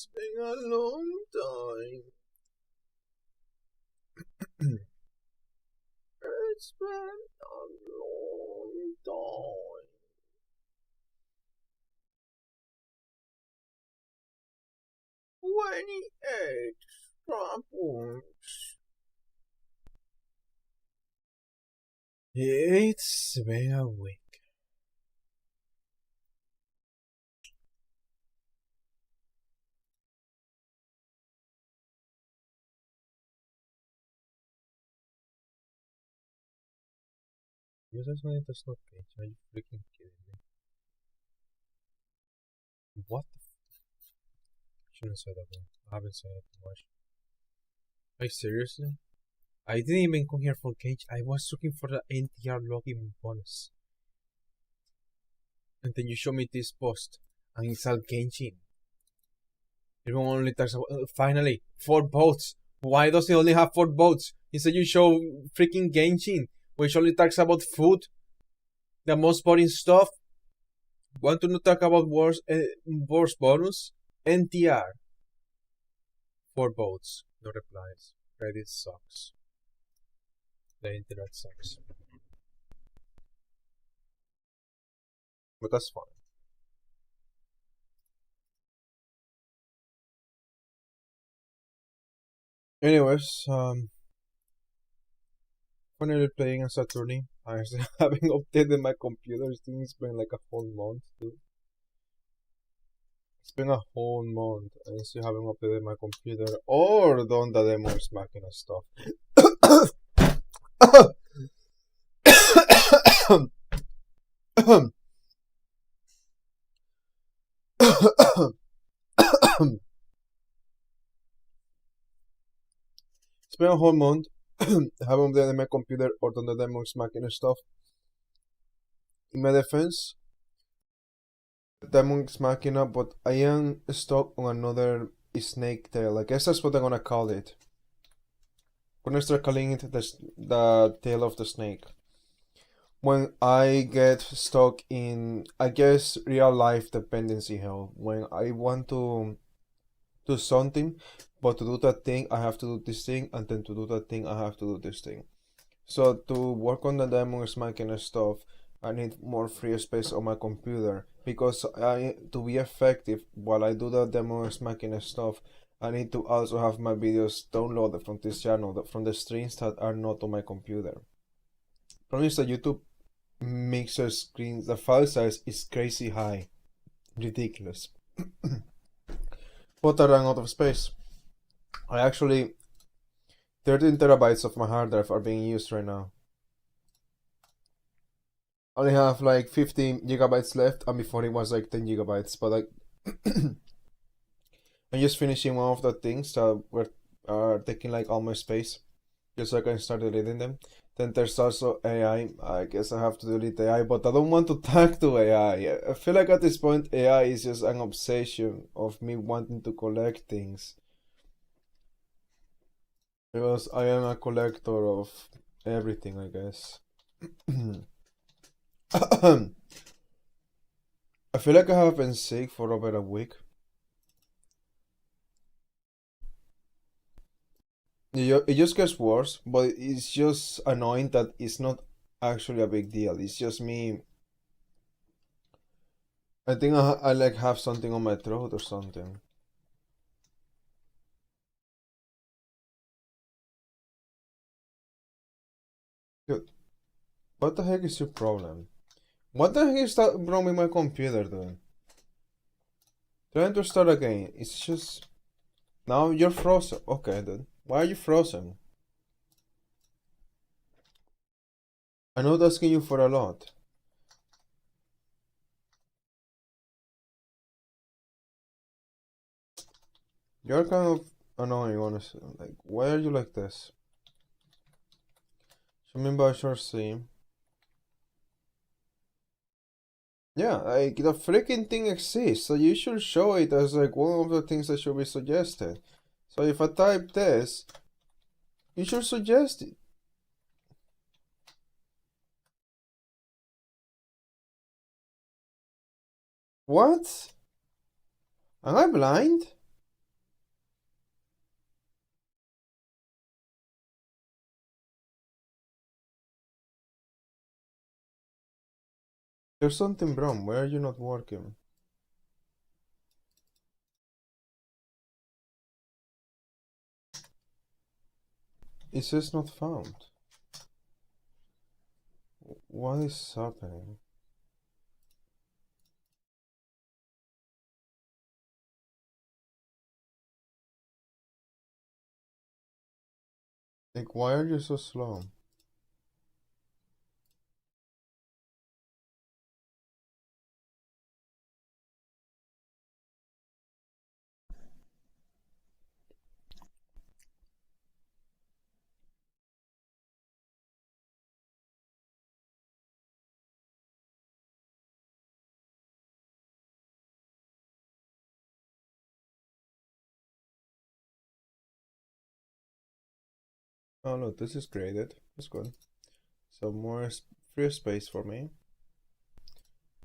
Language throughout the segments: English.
It's been a long time. It's been a long time. 28 points. It's been a week. Users need to stop page. Are you freaking kidding me? What the shouldn't say that one. I haven't said it too much. Like seriously? I didn't even come here for Cage. I was looking for the NTR login bonus. And then you show me this post and it's all Genshin. Everyone only talks about finally 4 votes. Why does it only have 4 votes? Instead you show freaking Genshin, which only talks about food, the most boring stuff. Want to not talk about wars bonus? NTR. 4 votes, no replies. Reddit sucks. The internet sucks. But that's fine. Anyways, finally playing a Saturday. I still haven't updated my computer. It's been like a whole month, dude. It's been a whole month and I still haven't updated my computer or done the demo smacking and stuff. It's been a whole month. I haven't updated my computer or done the demo smacking and stuff. In my defense, Demon Machina, but I am stuck on another snake tail. I guess that's what I'm gonna call it. I'm gonna start calling it the tail of the snake. When I get stuck in, I guess, real life dependency hell. When I want to do something, but to do that thing, I have to do this thing, and then to do that thing, I have to do this thing. So to work on the Demon Machina stuff, I need more free space on my computer because to be effective while I do the demo smacking stuff, I need to also have my videos downloaded from this channel, from the streams that are not on my computer. Problem is that YouTube mixer screens, the file size is crazy high, ridiculous. But I ran out of space. I actually 13 terabytes of my hard drive are being used right now. I only have like 15 gigabytes left, and before it was like 10 gigabytes, but like I'm just finishing one of the things that were taking like all my space, just so I can start deleting them. Then there's also AI. I guess I have to delete AI, but I don't want to talk to AI. I feel like at this point AI is just an obsession of me wanting to collect things. Because I am a collector of everything, I guess. I feel like I have been sick for over a week. It just gets worse, but it's just annoying that it's not actually a big deal. It's just me. I think I like have something on my throat or something. Dude, what the heck is your problem? What the heck is that wrong with my computer doing? Trying to start again. It's just... Now you're frozen. Okay, dude. Why are you frozen? I'm not asking you for a lot. You're kind of annoying, honestly. Like, why are you like this? Show me by short C. Yeah, like the freaking thing exists, so you should show it as like one of the things that should be suggested. So if I type this, you should suggest it. What? Am I blind? There's something wrong. Why are you not working? It says not found. What is happening? Like, why are you so slow? Oh no, this is graded. That's good. So more free space for me.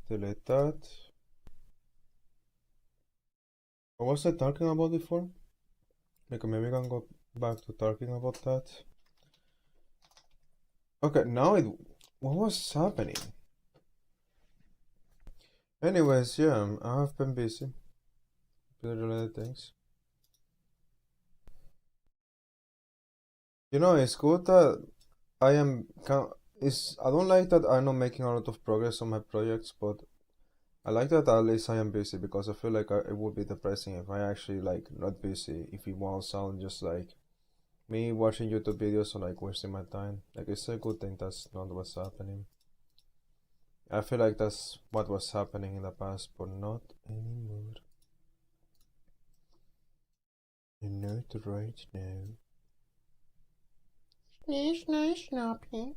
Delete that. What was I talking about before? Like maybe I can go back to talking about that. Okay, now what was happening? Anyways, yeah, I have been busy with related things. You know, it's good that I am I don't like that I'm not making a lot of progress on my projects, but I like that at least I am busy because I feel like it would be depressing if I actually like not busy, if it won't sound just like me watching YouTube videos or like wasting my time. Like it's a good thing that's not what's happening. I feel like that's what was happening in the past, but not anymore. Not right now. Nice, Snappy.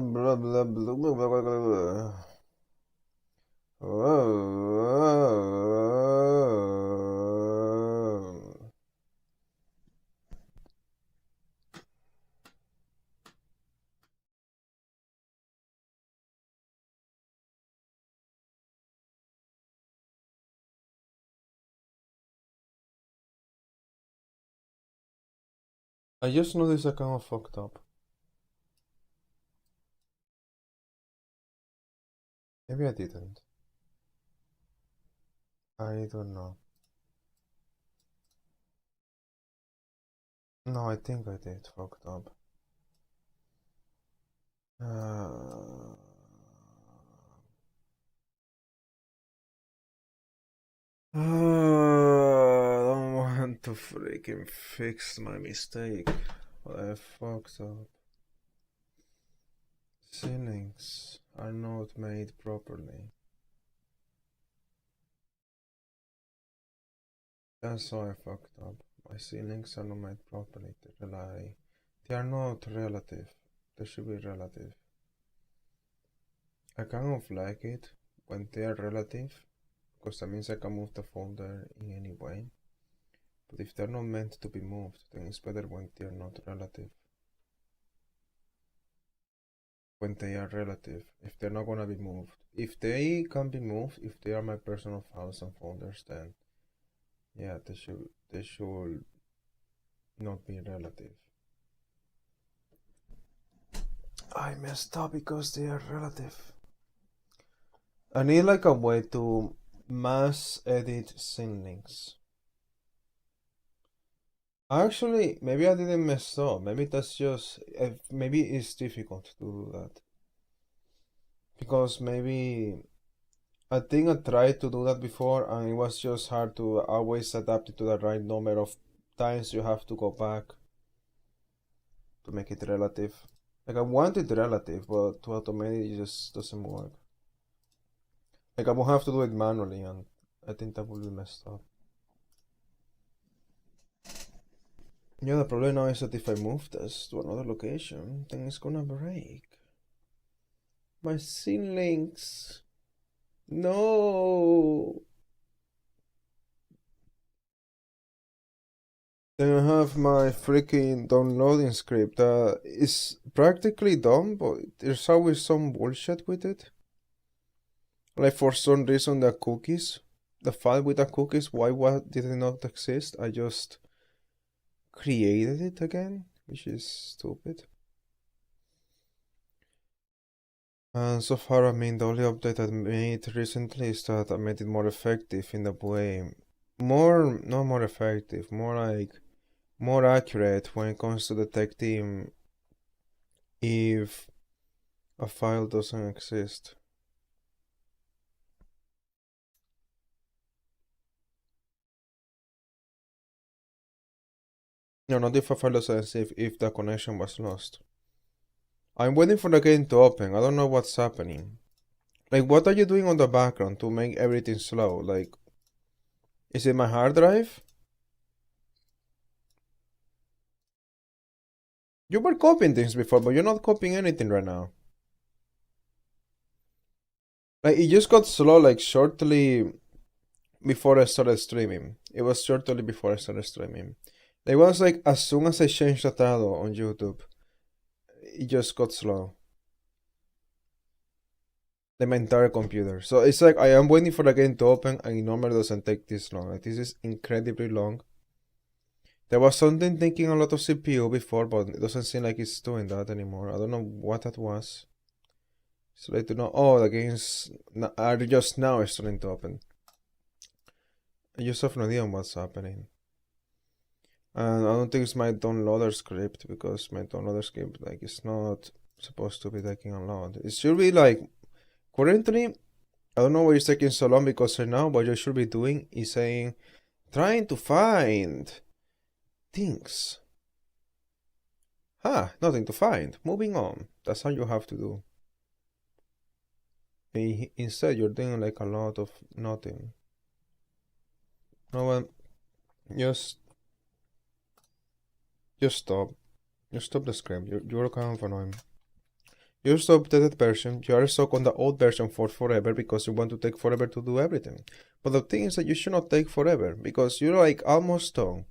Blah, blah, blah, blah, blah, blah. I just noticed I kind of fucked up. Maybe I didn't. I don't know. No, I think I did fucked up. Uh, I don't want to freaking fix my mistake. I fucked up. Ceilings are not made properly. That's how I fucked up. My ceilings are not made properly. They are not relative. They should be relative. I kind of like it when they are relative, because that means I can move the folder in any way. But if they're not meant to be moved, then it's better when they're not relative. When they are relative, if they're not gonna be moved. If they can be moved, if they are my personal files and folders, then yeah, they should not be relative. I messed up because they are relative. I need like a way to mass edit scene links. Actually, maybe I didn't mess up. Maybe that's just maybe it's difficult to do that because maybe I think I tried to do that before and it was just hard to always adapt it to the right number of times you have to go back to make it relative. Like I want it relative, but to automate it just doesn't work. Like I will have to do it manually, and I think that will be messed up. Yeah, the problem now is that if I move this to another location, then it's gonna break. My scene links. No. Then I have my freaking downloading script that is practically done, but there's always some bullshit with it. Like for some reason the cookies, the file with the cookies, why did it not exist? I just created it again, which is stupid. And so far, I mean, the only update I made recently is that I made it more effective in the way, not more effective, more like, more accurate when it comes to detecting if a file doesn't exist. No, not if a file doesn't exist, if the connection was lost. I'm waiting for the game to open. I don't know what's happening. Like, what are you doing on the background to make everything slow? Like, is it my hard drive? You were copying things before, but you're not copying anything right now. Like, it just got slow, like, shortly before I started streaming. It was shortly before I started streaming. It was like, as soon as I changed the title on YouTube, it just got slow. Like, my entire computer. So it's like, I am waiting for the game to open, and it normally doesn't take this long. Like, this is incredibly long. There was something taking a lot of CPU before, but it doesn't seem like it's doing that anymore. I don't know what that was. So I do know. Oh, the games are just now starting to open. I just have no idea on what's happening. And I don't think it's my downloader script, because my downloader script, like, it's not supposed to be taking a lot. It should be like, currently, I don't know why it's taking so long, because right now what you should be doing is saying, trying to find things. Nothing to find. Moving on. That's how you have to do. Instead, you're doing like a lot of nothing. No one, just, just stop. Just stop the script. You're kind of annoying. You stop the dead version. You are stuck on the old version for forever because you want to take forever to do everything. But the thing is that you should not take forever because you're like almost done.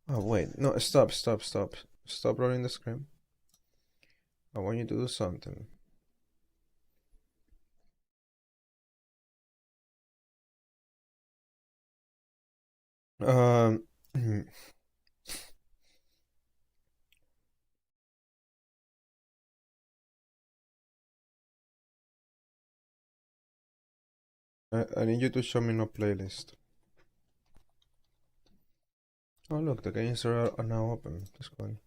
Oh wait, no, stop. Stop running the script. I want you to do something. Um, I need you to show me no playlist. Oh look, the games are now open. That's good.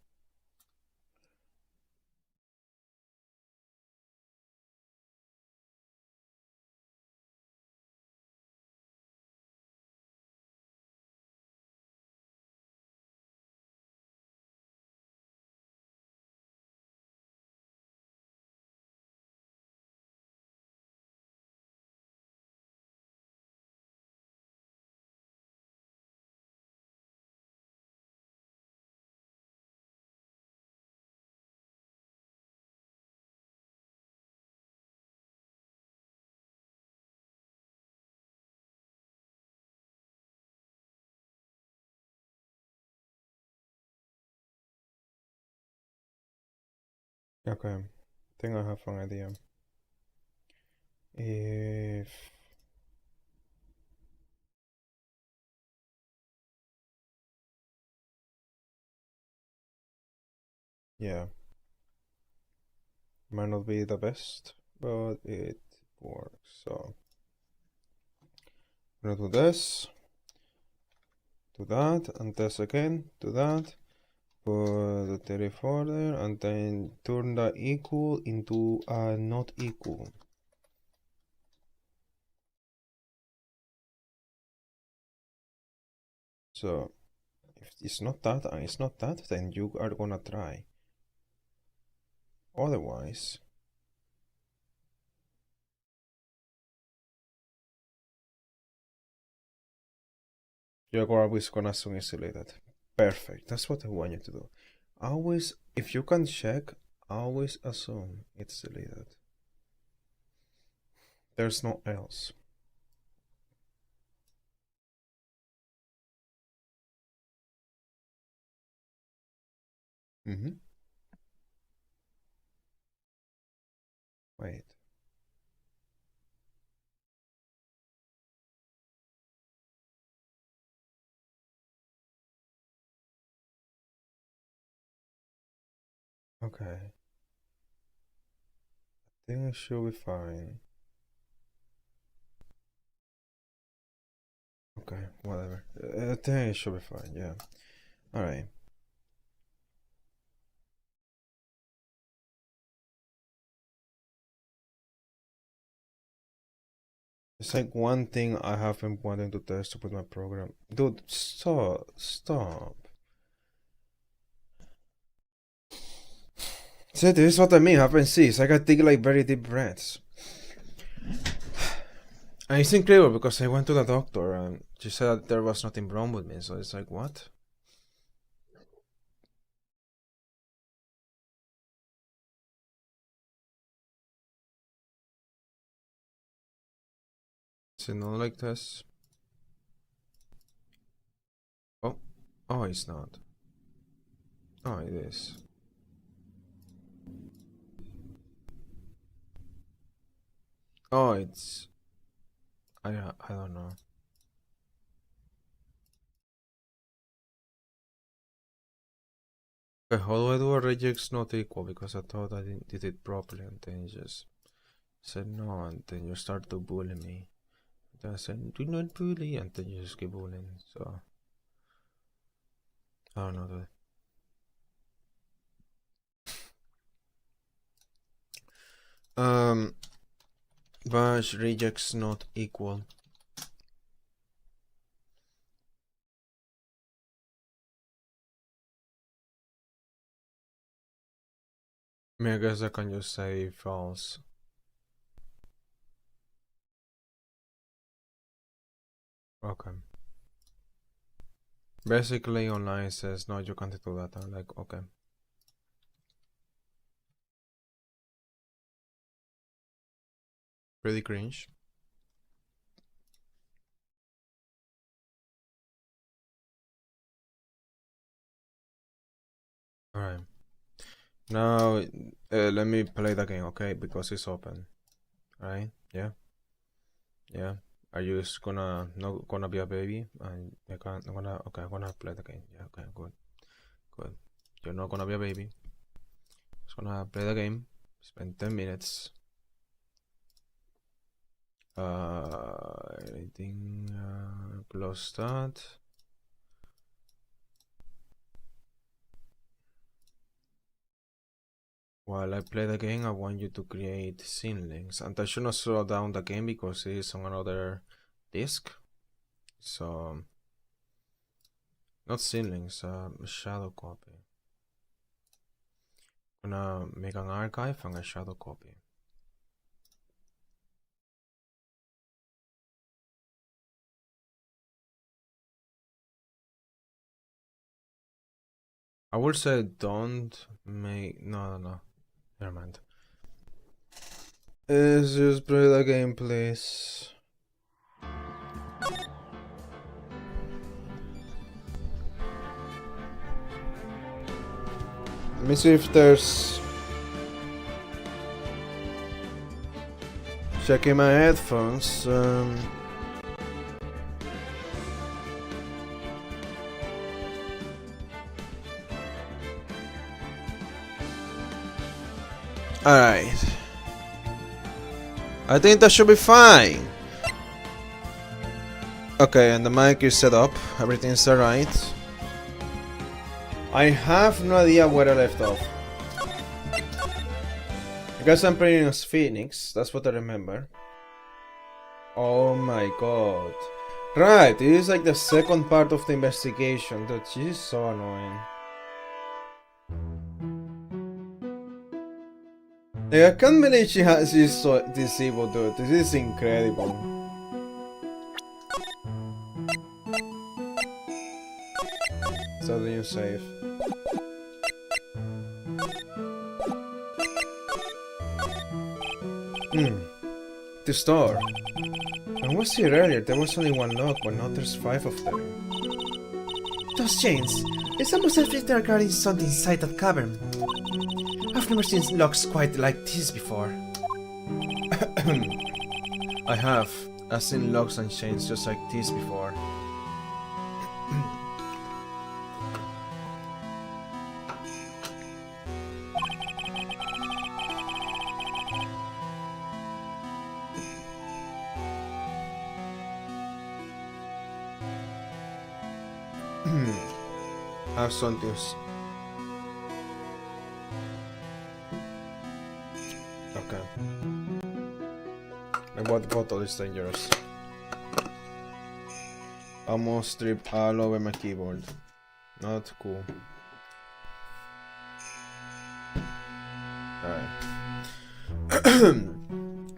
Okay, I think I have an idea. If yeah, might not be the best, but it works. So I'm gonna do this, do that, and this again, do that. Put the tariff order, and then turn the equal into a not equal. So if it's not that and it's not that, then you are gonna try. Otherwise, you're always gonna assume it's deleted. Perfect. That's what I want you to do. Always, if you can check, always assume it's deleted. There's no else. Mm-hmm. Wait. Okay. I think it should be fine. Okay, whatever. I think it should be fine, yeah. Alright. It's like one thing I have been wanting to test with my program. Dude, stop. See, this is what I mean, happen see. It's like I take like very deep breaths. And it's incredible because I went to the doctor and she said that there was nothing wrong with me, so it's like, what? Is it not like this? Oh, it's not. Oh, it is. Oh, it's... I don't know. Okay, how do I do a regex not equal? Because I thought I did it properly and then you just said no and then you start to bully me. Then I said, do not bully, and then you just keep bullying, so... I don't know, dude. Bash regex not equal. I mean, I guess I can just say false. Okay. Basically, online it says, no, you can't do that. I'm like, okay. Pretty cringe. Alright. Now, let me play the game, okay? Because it's open. Alright? Yeah? Yeah? Are you just not gonna be a baby? And I'm gonna play the game. Yeah, okay, good. Good. You're not gonna be a baby. Just gonna play the game. Spend 10 minutes. Anything, close that. While I play the game, I want you to create scene links. And I should not slow down the game because it is on another disk. So, not scene links, shadow copy. I'm gonna make an archive and a shadow copy. I would say don't make... No. Never mind. Let's just play the game, please. Let me see if there's... Checking my headphones. Alright. I think that should be fine. Okay, and the mic is set up. Everything's alright. I have no idea where I left off. I guess I'm playing as Phoenix. That's what I remember. Oh my god. Right, this is like the second part of the investigation. Dude, she's so annoying. Like, I can't believe she's so disabled, dude. This is incredible. So the new save. The store. I was here earlier, there was only one lock, but now there's 5 of them. Those chains! It's almost as if they're guarding something inside that cavern. I've never seen locks quite like this before. I have. I've seen locks and chains just like this before. have something. Okay. The water bottle is dangerous. Almost stripped all over my keyboard. Not cool. Alright.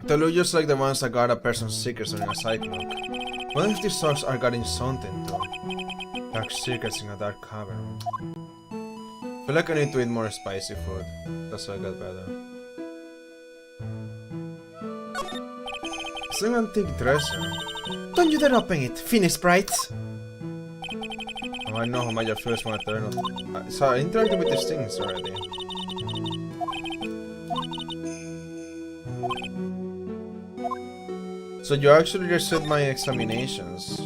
They look just like the ones that got a person's secrets in a side note. What if these socks are guarding something too? Dark secrets in a dark cavern. I feel like I need to eat more spicy food. That's why I got better. It's an antique dresser. Don't you dare open it, Phoenix Bright! Oh, I know how much I feel when I turn off. So I interacted with these things already. So you actually reset my examinations.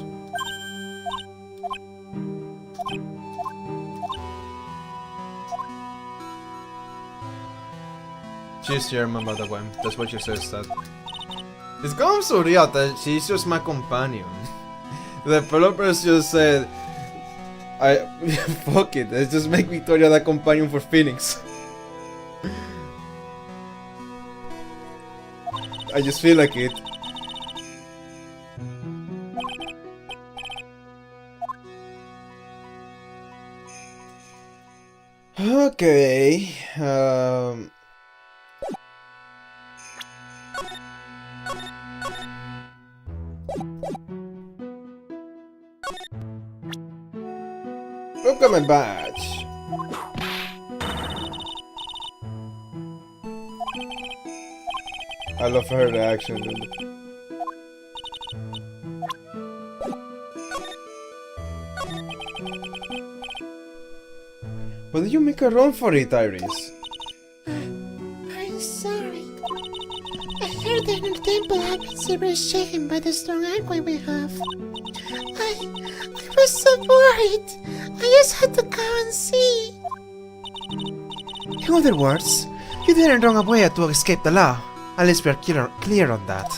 She's German, by the way. That's what she says that. It's gone so real that she's just my companion. The developers just said, fuck it, let's just make Victoria the companion for Phoenix. I just feel like it. Okay, look at my badge. I love her reaction, dude. Why did you make a run for it, Iris? I'm sorry. I heard that the temple had been severely shaken by the strong earthquake we have. I was so worried. I just had to come and see. In other words, you didn't run away to escape the law. At least we are clear on that.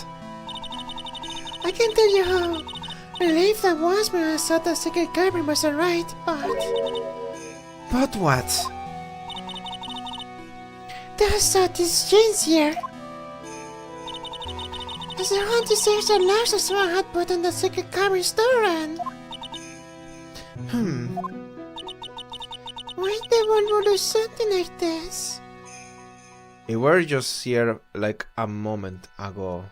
I can tell you how relieved I was when I saw the secret cavern was alright, but... But what? There's this strange here. As I want to save the lives of someone had put on the secret cavern store and... Why the world would do something like this? We were just here like a moment ago.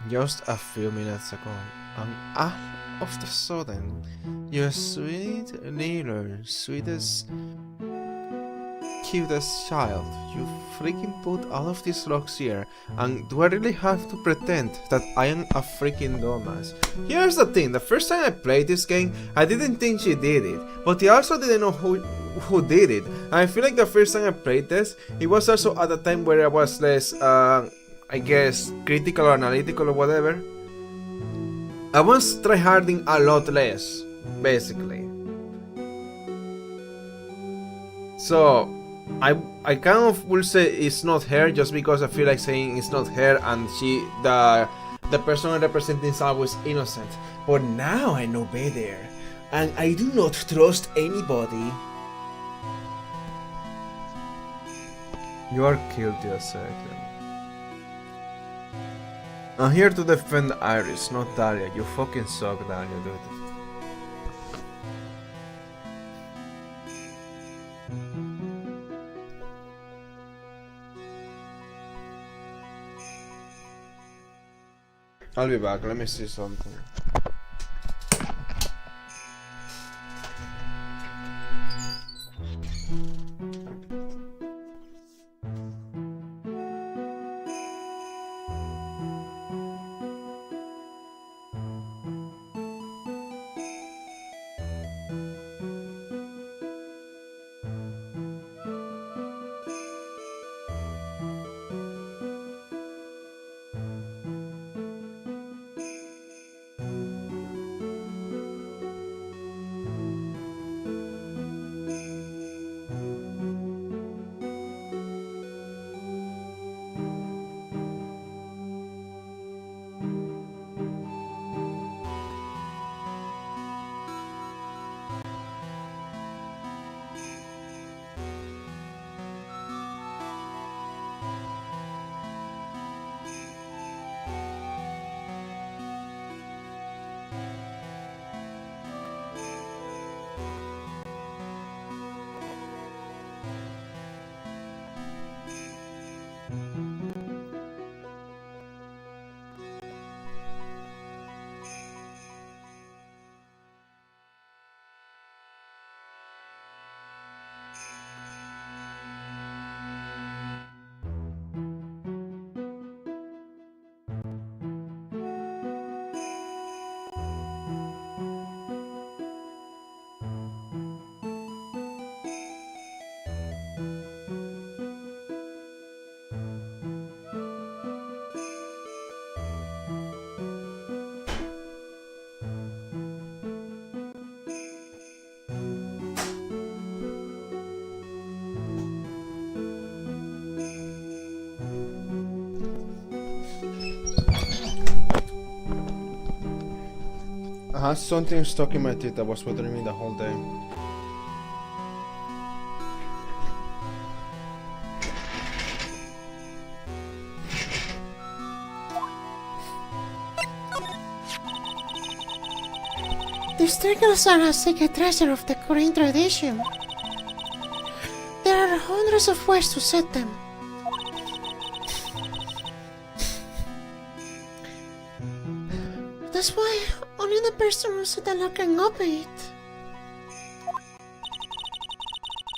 Just a few minutes ago. And all of the sudden, your sweet little, sweetest, cutest child, you freaking put all of these rocks here, and do I really have to pretend that I am a freaking dumbass? Here's the thing, the first time I played this game, I didn't think she did it, but I also didn't know who did it, and I feel like the first time I played this, it was also at a time where I was less, I guess, critical or analytical or whatever. I was tryharding a lot less, basically. So, I kind of will say it's not her just because I feel like saying it's not her and the person representing is always innocent. But now I know better, and I do not trust anybody. You are guilty as certain. I'm here to defend Iris, not Dahlia. You fucking suck, Dahlia, dude. I'll be back, let me see something. had something stuck in my teeth that was bothering me the whole day. These triggers are a secret treasure of the Korean tradition. There are hundreds of ways to set them. That's why only the person who set the lock can open it.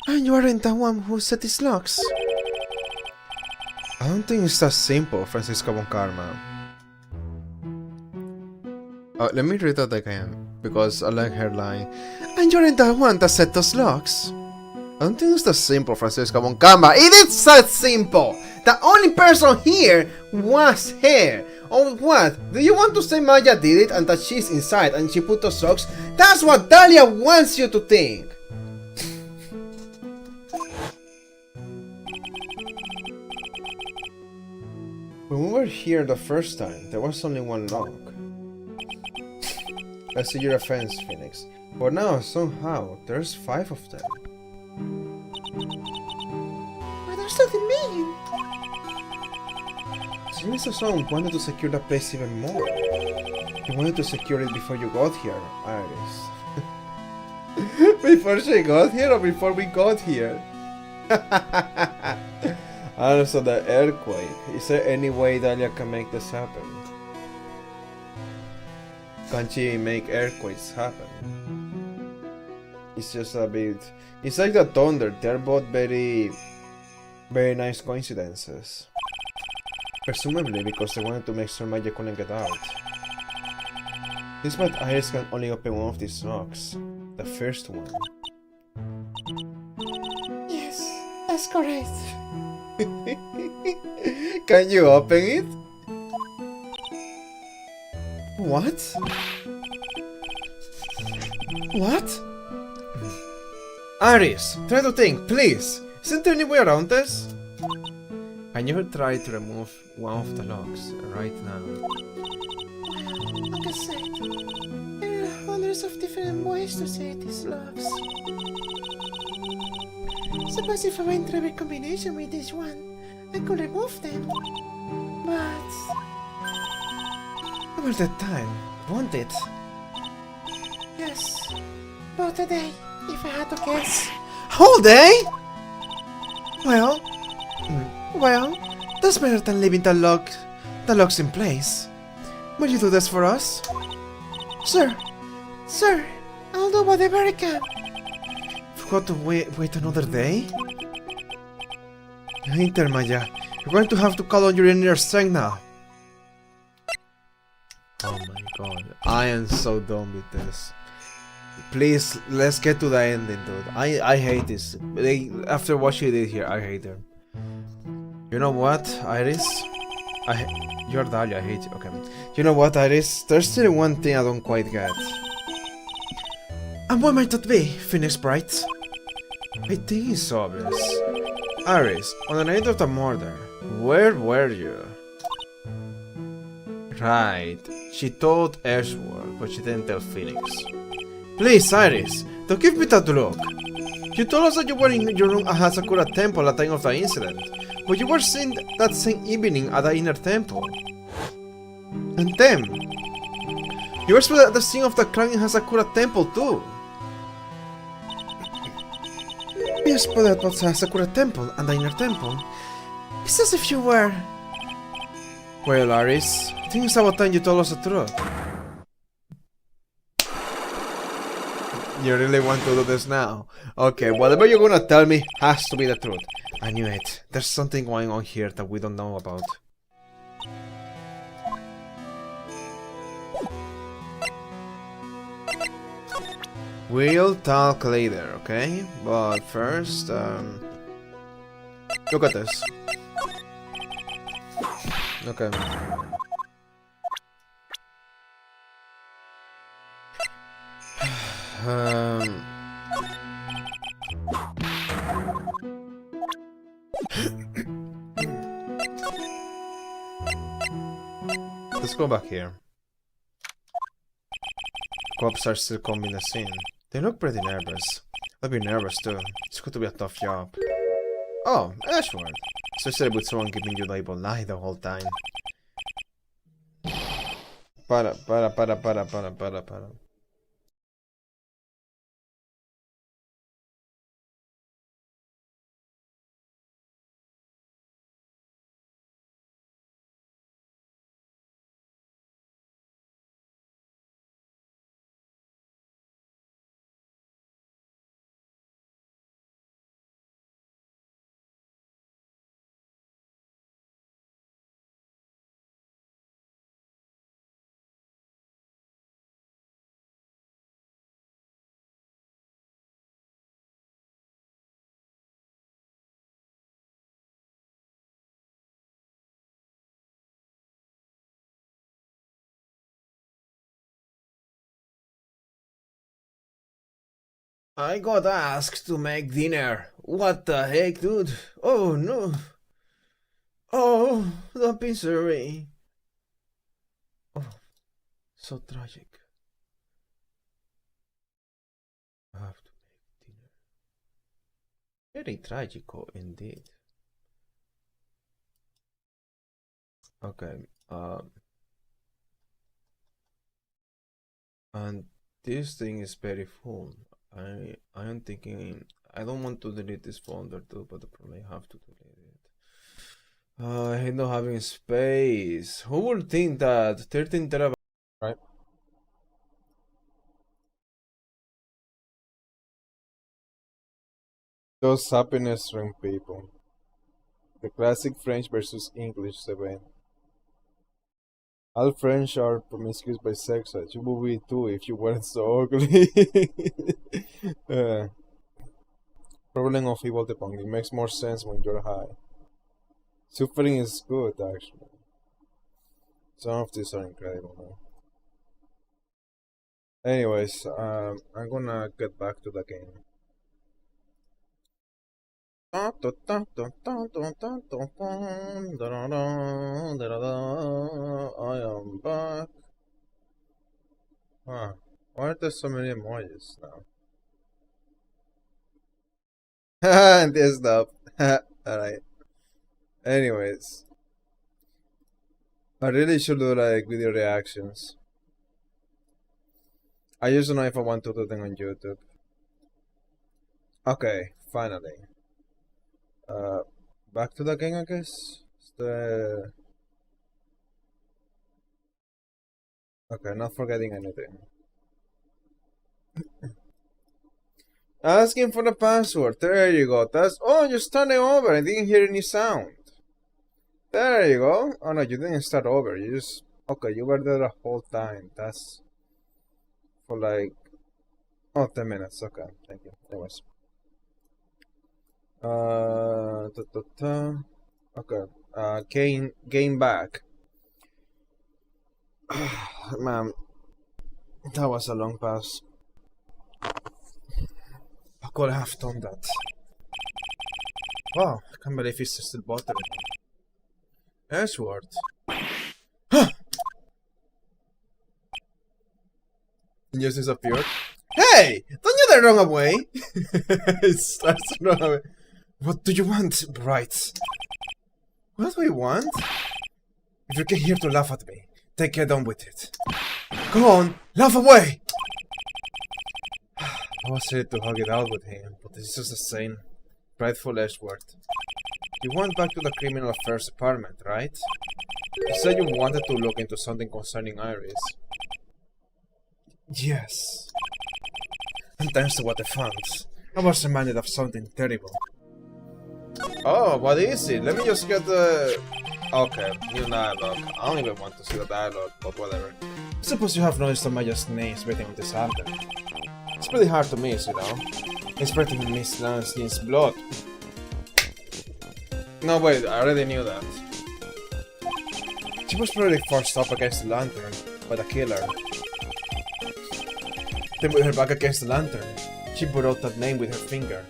And you aren't the one who set these locks. I don't think it's that simple, Francisca von Karma. Let me read that again, because I like her line. And you aren't the one that set those locks. I don't think it's that simple, Francisca von Karma. It is that simple! The only person here was her. Oh, what? Do you want to say Maya did it and that she's inside and she put those locks? That's what Dahlia wants you to think! When we were here the first time, there was only one lock. I see your offense, Phoenix. But now, somehow, there's 5 of them. What does that mean? Mr. Song wanted to secure the place even more. He wanted to secure it before you got here, Iris. Before she got here or before we got here? Also, the earthquake. Is there any way Dahlia can make this happen? Can she make earthquakes happen? It's just a bit... It's like the thunder. They're both very nice coincidences. Presumably because they wanted to make sure Maya couldn't get out. This is what Iris can only open one of these locks. The first one. Yes, that's correct. Can you open it? What? What? Iris, try to think, please. Isn't there any way around this? Can you try to remove one of the locks right now? Like I said, there are hundreds of different ways to set these locks. Suppose if I went through every combination with this one, I could remove them. But... Over the time, won't it? yes, about a day, if I had to guess. Whole day? Well, that's better than leaving the locks in place. Will you do this for us? Sir, I'll do whatever I can. Forgot to wait another day? Enter, Maya. You're going to have to call on your inner strength now. Oh my god, I am so done with this. Please, let's get to the ending, dude. I hate this. After what she did here, I hate her. You know what, Iris? You're Dahlia, I hate you. Okay. You know what, Iris? There's still one thing I don't quite get. And what might that be, Phoenix Bright? I think it's obvious. Iris, on the night of the murder, where were you? Right, she told Ashworth, but she didn't tell Phoenix. Please, Iris, don't give me that look. You told us that you were in your room at Hasakura Temple at the time of the incident, but you were seen that same evening at the inner temple. And then, you were spotted at the scene of the crime in Hasakura Temple too. We spotted at both Hasakura Temple and the inner temple. It's as if you were... Well, Iris, I think it's about time you told us the truth. You really want to do this now? Okay, whatever you're gonna tell me has to be the truth. I knew it. There's something going on here that we don't know about. We'll talk later, okay? But first, look at this. Okay. Let's go back here. Cops are still combing the scene. They look pretty nervous. I'd be nervous too. It's going to be a tough job. Oh, Ashford. Especially with someone giving you the evil lie the whole time. Para. I got asked to make dinner. What the heck, dude? Oh no. Oh, the pizzeria. Oh, so tragic. I have to make dinner. Very tragico indeed. Okay, and this thing is very full. I am thinking I don't want to delete this folder too, but probably have to delete it. I hate not having space. Who would think that 13 terabytes? Right? Those happiness ring people. The classic French versus English debate. All French are promiscuous bisexuals. You would be too if you weren't so ugly. Problem of evil debunking. It makes more sense when you're high. Suffering is good, actually. Some of these are incredible, man. Anyways, I'm gonna get back to the game. I am back. Huh. Why are there so many emojis now? And this stuff. Alright. Anyways. I really should do like video reactions. I just don't know if I want to do them on YouTube. Okay, finally. Back to the game, I guess. Okay, not forgetting anything. Asking for the password. There you go. Oh, you started over. I didn't hear any sound. There you go. Oh no, you didn't start over. You just okay. You were there the whole time. That's for like 10 minutes. Okay, thank you. Anyways. Okay. Game back. Man, that was a long pass. I could have done that. Wow, I can't believe it's still bothering me. Ashworth. It just disappeared. Hey! Don't you run away! It starts to run away. What do you want, Bright? What do we want? If you came here to laugh at me, then get on with it. Go on, laugh away! I was ready to hug it out with him, but this is just the same. Prideful Ashworth. You went back to the criminal affairs department, right? You said you wanted to look into something concerning Iris. Yes. And thanks to what I found, I was reminded of something terrible. Oh, what is it? Let me just get the... Okay, new dialogue. I don't even want to see the dialogue, but whatever. I suppose you have noticed that Maya's name is written on this album. It's pretty hard to miss, you know. It's written in Miss Lansing's blood. No, wait, I already knew that. She was probably forced up against the lantern by the killer. Then with her back against the lantern, she wrote that name with her finger.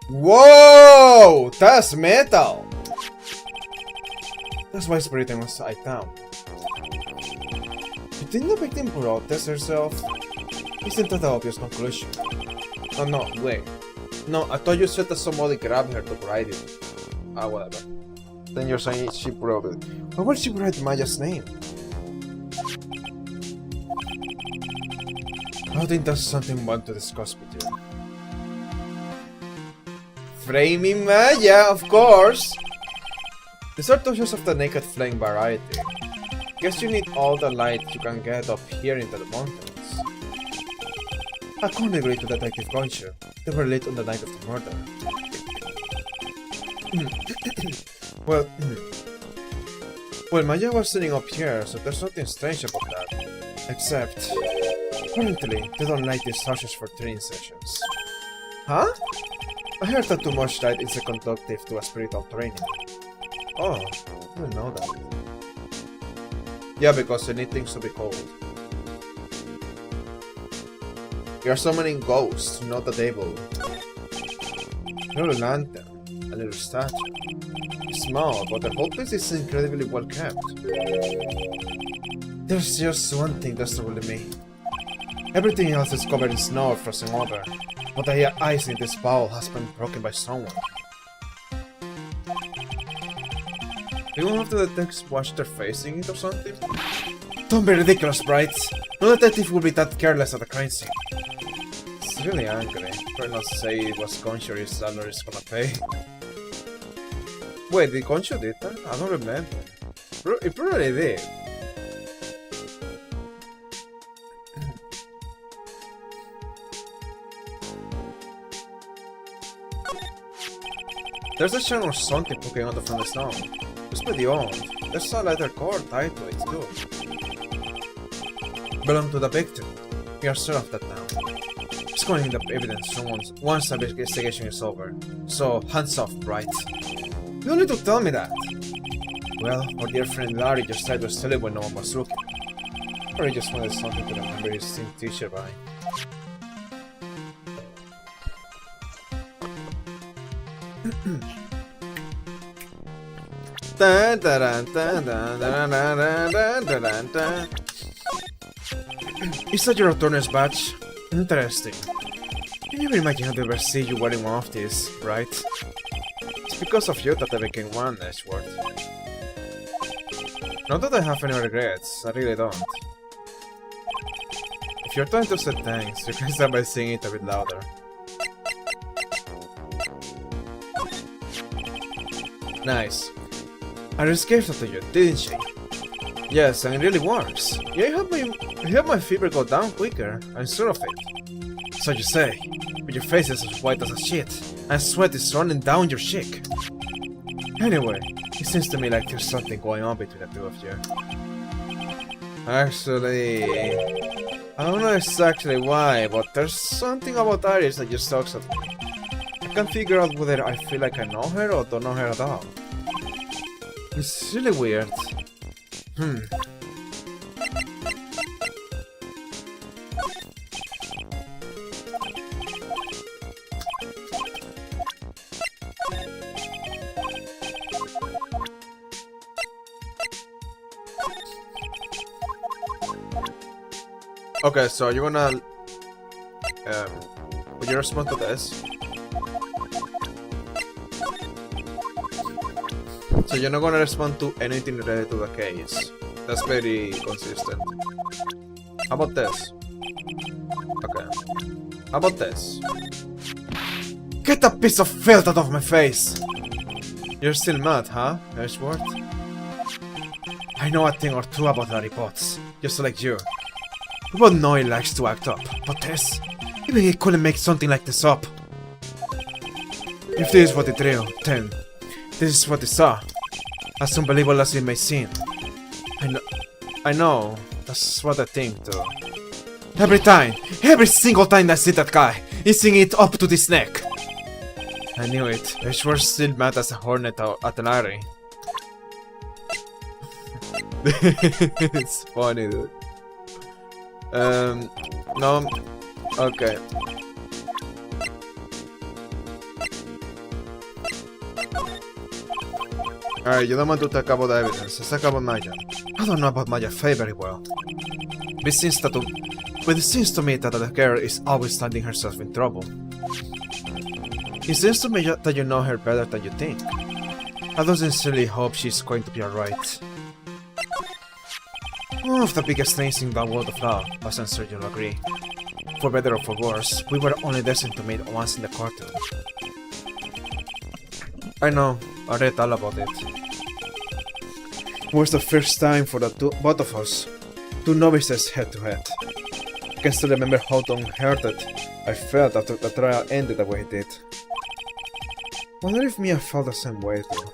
Whoa! That's metal! That's why it's written upside down. It Didn't the victim protest herself? Isn't that the obvious conclusion? Oh no, wait. No, I thought you said that somebody grabbed her to write it. Ah, whatever. Then you're saying she wrote it. Why would she write Maya's name? I think that's something I want to discuss with you. Framing Maya, of course! These are touches of the naked flame variety. Guess you need all the light you can get up here into the mountains. I can't agree to Detective Concho. They were late on the night of the murder. Well, Maya was sitting up here, so there's nothing strange about that. Except, apparently, they don't like these touches for training sessions. Huh? I heard that too much light is conductive to a spiritual training. Oh, I didn't know that. Yeah, because they need things to be cold. You are summoning ghosts, not a devil. A little lantern, a little statue. Small, but the whole place is incredibly well kept. There's just one thing that's troubling me. Everything else is covered in snow or frozen over, but the ice in this bowl has been broken by someone. Do you want to have the detectives wash their face in it or something? Don't be ridiculous, Bright. No detective will be that careless at a crime scene. It's really angry. Better not say it was Concho his salary is gonna pay. Wait, did Concho did that? I don't remember. It probably did. There's a channel or something poking out from the snow. It's pretty old. There's a leather cord tied to it too. Belong to the victim. We are sure of that now. It's going in the evidence once the investigation is over. So, hands off, Bright. You don't need to tell me that. Well, our dear friend Larry just tried to steal it when no one was looking. Or he just wanted something to remember his team teacher by. Is that your returner's badge? Interesting. Can you imagine how they ever see you wearing one of these, right? It's because of you that I became one, Edgeworth. Not that I have any regrets, I really don't. If you're trying to say thanks, you can start by saying it a bit louder. Nice. I escaped after you, didn't she? Yes, and it really works. Yeah, you helped my fever go down quicker, I'm sure of it. So you say, but your face is as white as a sheet, and sweat is running down your cheek. Anyway, it seems to me like there's something going on between the two of you. Actually, I don't know exactly why, but there's something about Iris that just talks at me. I can't figure out whether I feel like I know her or don't know her at all. It's really weird. Okay, so you're gonna will you respond to this? So you're not gonna respond to anything related to the case. That's very consistent. How about this? Okay. How about this? Get that piece of filth out of my face! You're still mad, huh, Edgeworth? I know a thing or two about Larry Potts, just like you. We both know he likes to act up, but this... even he couldn't make something like this up. If this is what he drew, then... this is what he saw. As unbelievable as it may seem. I know, that's what I think too. Every single time I see that guy, he's singing it up to his neck. I knew it. Edgeworth's still mad as a hornet at Larry. It's funny, dude. No. Okay. Alright, you don't want to talk about the evidence. Let's talk about Maya. I don't know about Maya Faye very well. But it seems to me that the girl is always finding herself in trouble. It seems to me that you know her better than you think. I do sincerely hope she's going to be alright. One of the biggest things in the world of law, as I'm sure you'll agree. For better or for worse, we were only destined to meet once in the courtroom. I know, I read all about it. It was the first time for both of us, two novices head to head. I can still remember how downhearted I felt after the trial ended the way it did. Wonder if Mia felt the same way too.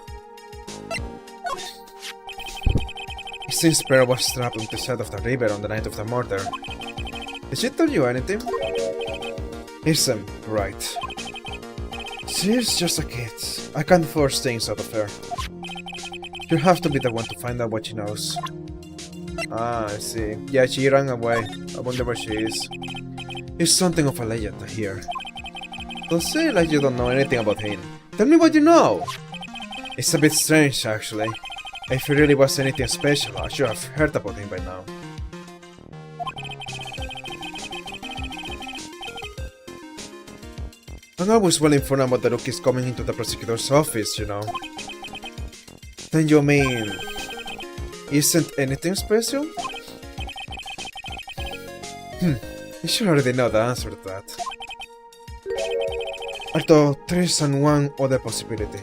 It seems Pearl was trapped on the side of the river on the night of the murder. Did she tell you anything? Isn't right. She's just a kid. I can't force things out of her. You have to be the one to find out what she knows. Ah, I see. Yeah, she ran away. I wonder where she is. It's something of a legend, I hear. Don't say like you don't know anything about him. Tell me what you know! It's a bit strange, actually. If he really was anything special, I should have heard about him by now. I'm always well informed about the rookies coming into the prosecutor's office, you know. Then you mean... isn't anything special? You should already know the answer to that. Although, there is one other possibility.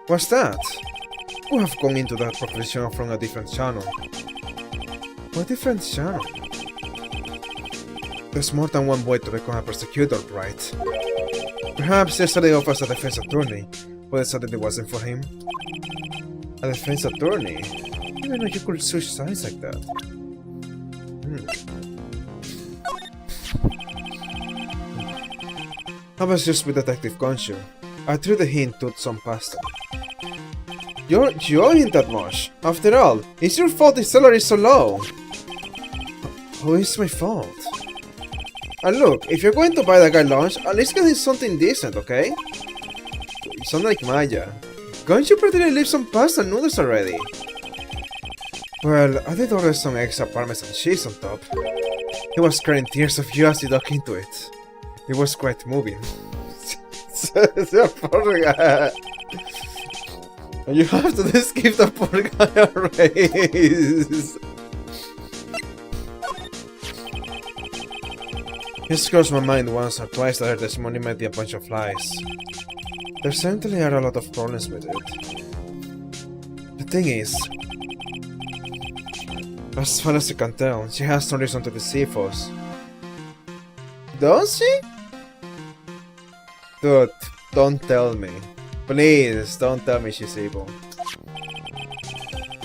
What's that? We have gone into that profession from a different channel. What different channel? There's more than one way to become a prosecutor, right? Perhaps yesterday offers a defense attorney, but decided it wasn't for him. A defense attorney? Even though you could switch sides like that. I was just with Detective Gonshu. I threw the hint to some pasta. You ain't that much. After all, it's your fault his salary is so low. How is my fault? And look, if you're going to buy that guy lunch, at least get him something decent, okay? You sound like Maya. Can't you practically leave some pasta and noodles already? Well, I did order some extra parmesan cheese on top. He was crying tears of joy as he dug into it. It was quite moving. Poor guy. You have to just give the poor guy a raise. It's crossed my mind once or twice that this money might be a bunch of lies. There certainly are a lot of problems with it. The thing is, as far as I can tell, she has no reason to deceive us. Does she? Dude, don't tell me. Please, don't tell me she's evil.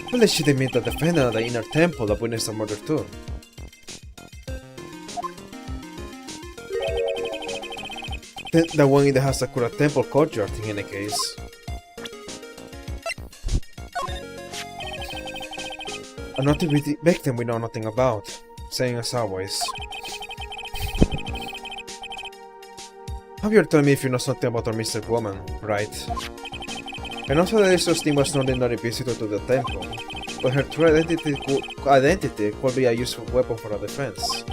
What did she meet the defendant at the inner temple that witnessed the murder too? The one in the Hasakura temple courtyard in any case. Another victim we know nothing about, saying as always. How you're telling me if you know something about our Mr. Woman, right? And also that this thing was an ordinary visitor to the temple, but her true identity could be a useful weapon for our defense.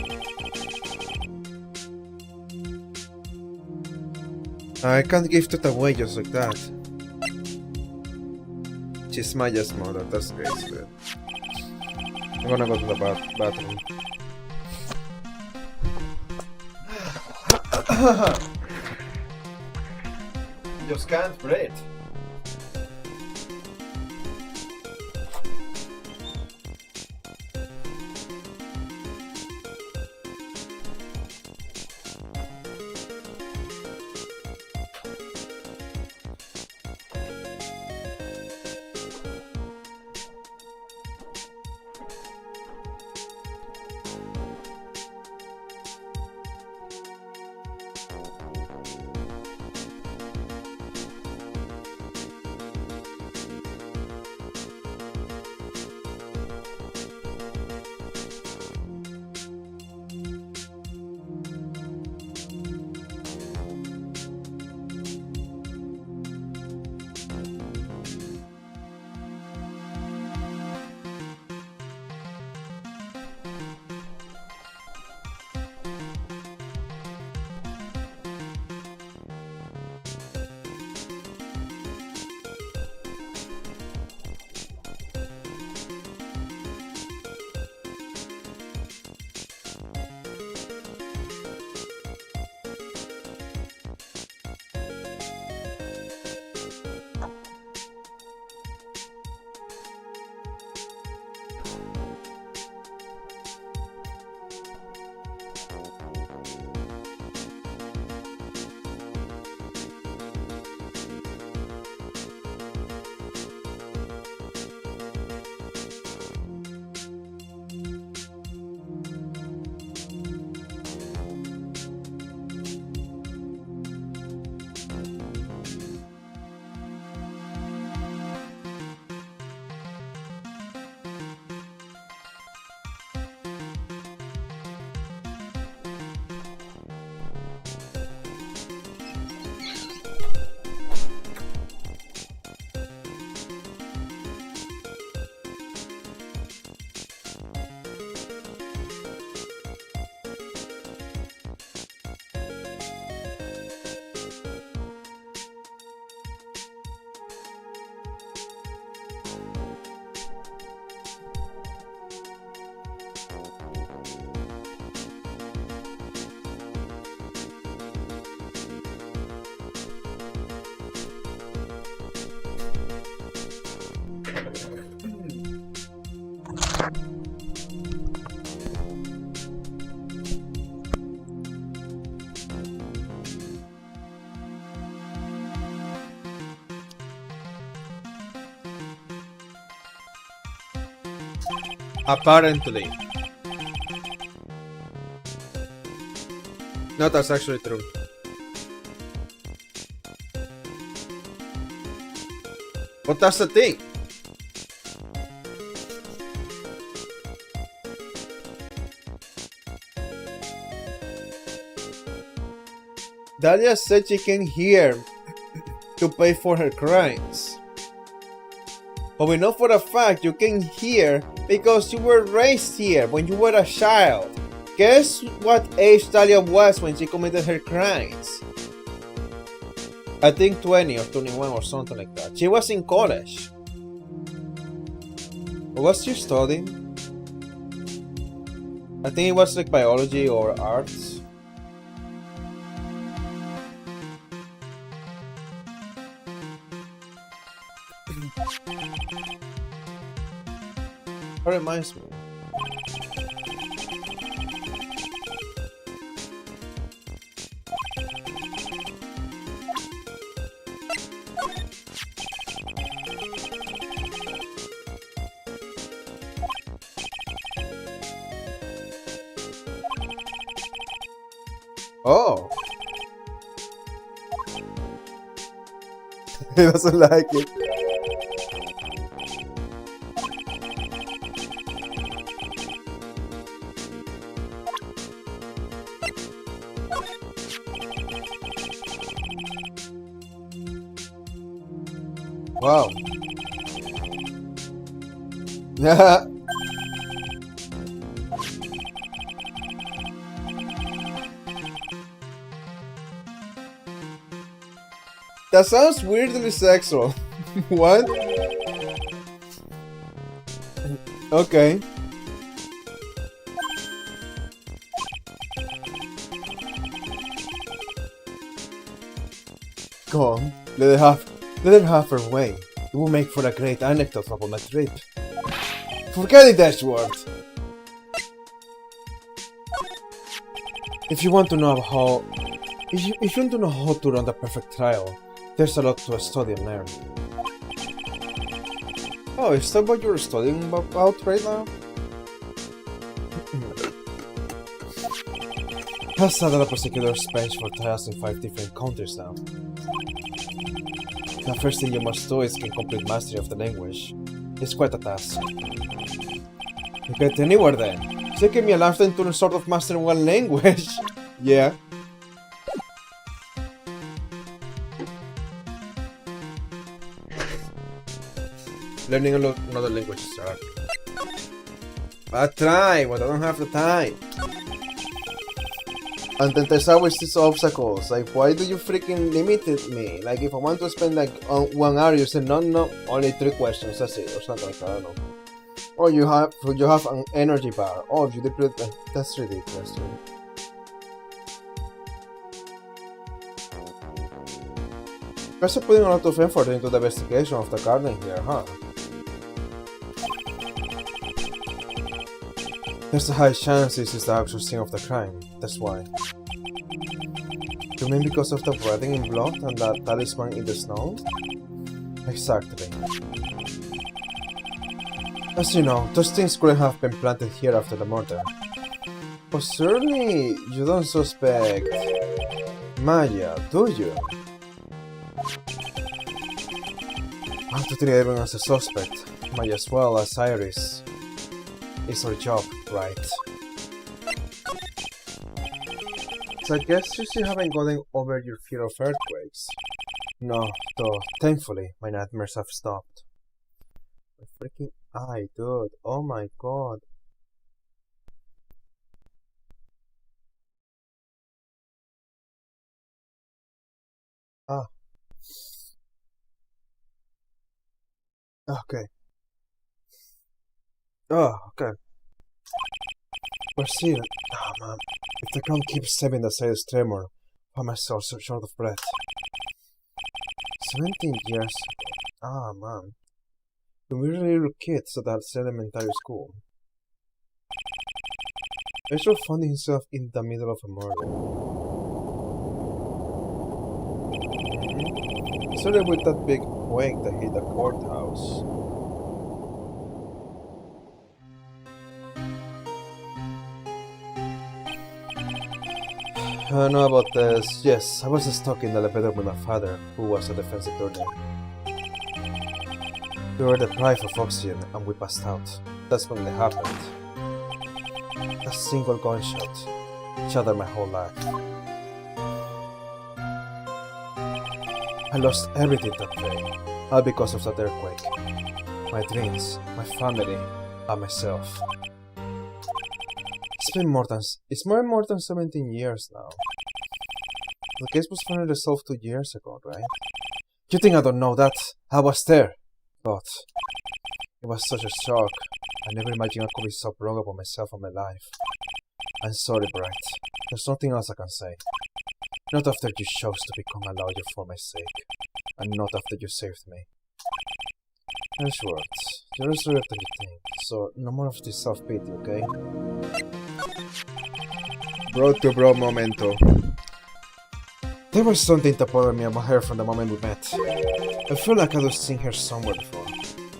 I can't give that away just like that. She's Maya's mother, that's great. I'm gonna go to the bathroom. Just can't breathe. Apparently. No, that's actually true. But that's the thing. Dahlia said she came here to pay for her crimes. But we know for a fact you came here because you were raised here when you were a child. Guess what age Dahlia was when she committed her crimes? I think 20 or 21 or something like that. She was in college. What was she studying? I think it was like biology or arts. That reminds me. Oh. He doesn't like it. Wow. Yeah. That sounds weirdly sexual. What? Okay. Go on. Let her have her way. It will make for a great anecdote upon the trip. Forget it, Ashworth! If you want to know how... If you want to know how to run the perfect trial, there's a lot to study and learn. Oh, is that what you're studying about right now? Has sad that a prosecutor spends for trials in 5 different countries now. The first thing you must do is gain complete mastery of the language. It's quite a task. You get anywhere then. It's taking me a lifetime to sort of master one language. Yeah. Learning another language is hard. I try, but I don't have the time. And then there's always these obstacles, like why do you freaking limit me? Like if I want to spend like 1 hour, you say no, only 3 questions, that's it, or something like that, I don't know. Or you have an energy bar. Oh, you deploy that's ridiculous, dude. Guys are putting a lot of effort into the investigation of the garden here, huh? There's a high chance this is the actual scene of the crime, that's why. You mean because of the writing in blood and the talisman in the snow? Exactly. As you know, those things couldn't have been planted here after the murder. But certainly, you don't suspect... Maya, do you? I have to treat everyone as a suspect, Maya as well as Iris. It's our job, right? So I guess you still haven't gotten over your fear of earthquakes. No, though, thankfully, my nightmares have stopped. My freaking eye, dude. Oh my god. Ah. Okay. Oh, okay. But still, oh man, if the ground keeps saving the slightest tremor, I find myself so short of breath. 17 years. Ah man. We were little kids at that elementary school. Rachel found himself in the middle of a murder. Started with that big quake that hit the courthouse. know about this. Yes, I was stuck in the elevator with my father, who was a defense attorney. We were deprived of oxygen and we passed out. That's when it happened. A single gunshot shattered my whole life. I lost everything that day, all because of that earthquake. My dreams, my family, and myself. It's more than 17 years now. The case was finally resolved 2 years ago, right? You think I don't know that? I was there. But it was such a shock. I never imagined I could be so wrong about myself and my life. I'm sorry, Bright. There's nothing else I can say. Not after you chose to become a lawyer for my sake. And not after you saved me. Ashworth, you're as real as you think, so no more of this self-pity, okay? Bro to bro momento. There was something that bothered me about her from the moment we met. I feel like I'd seen her somewhere before.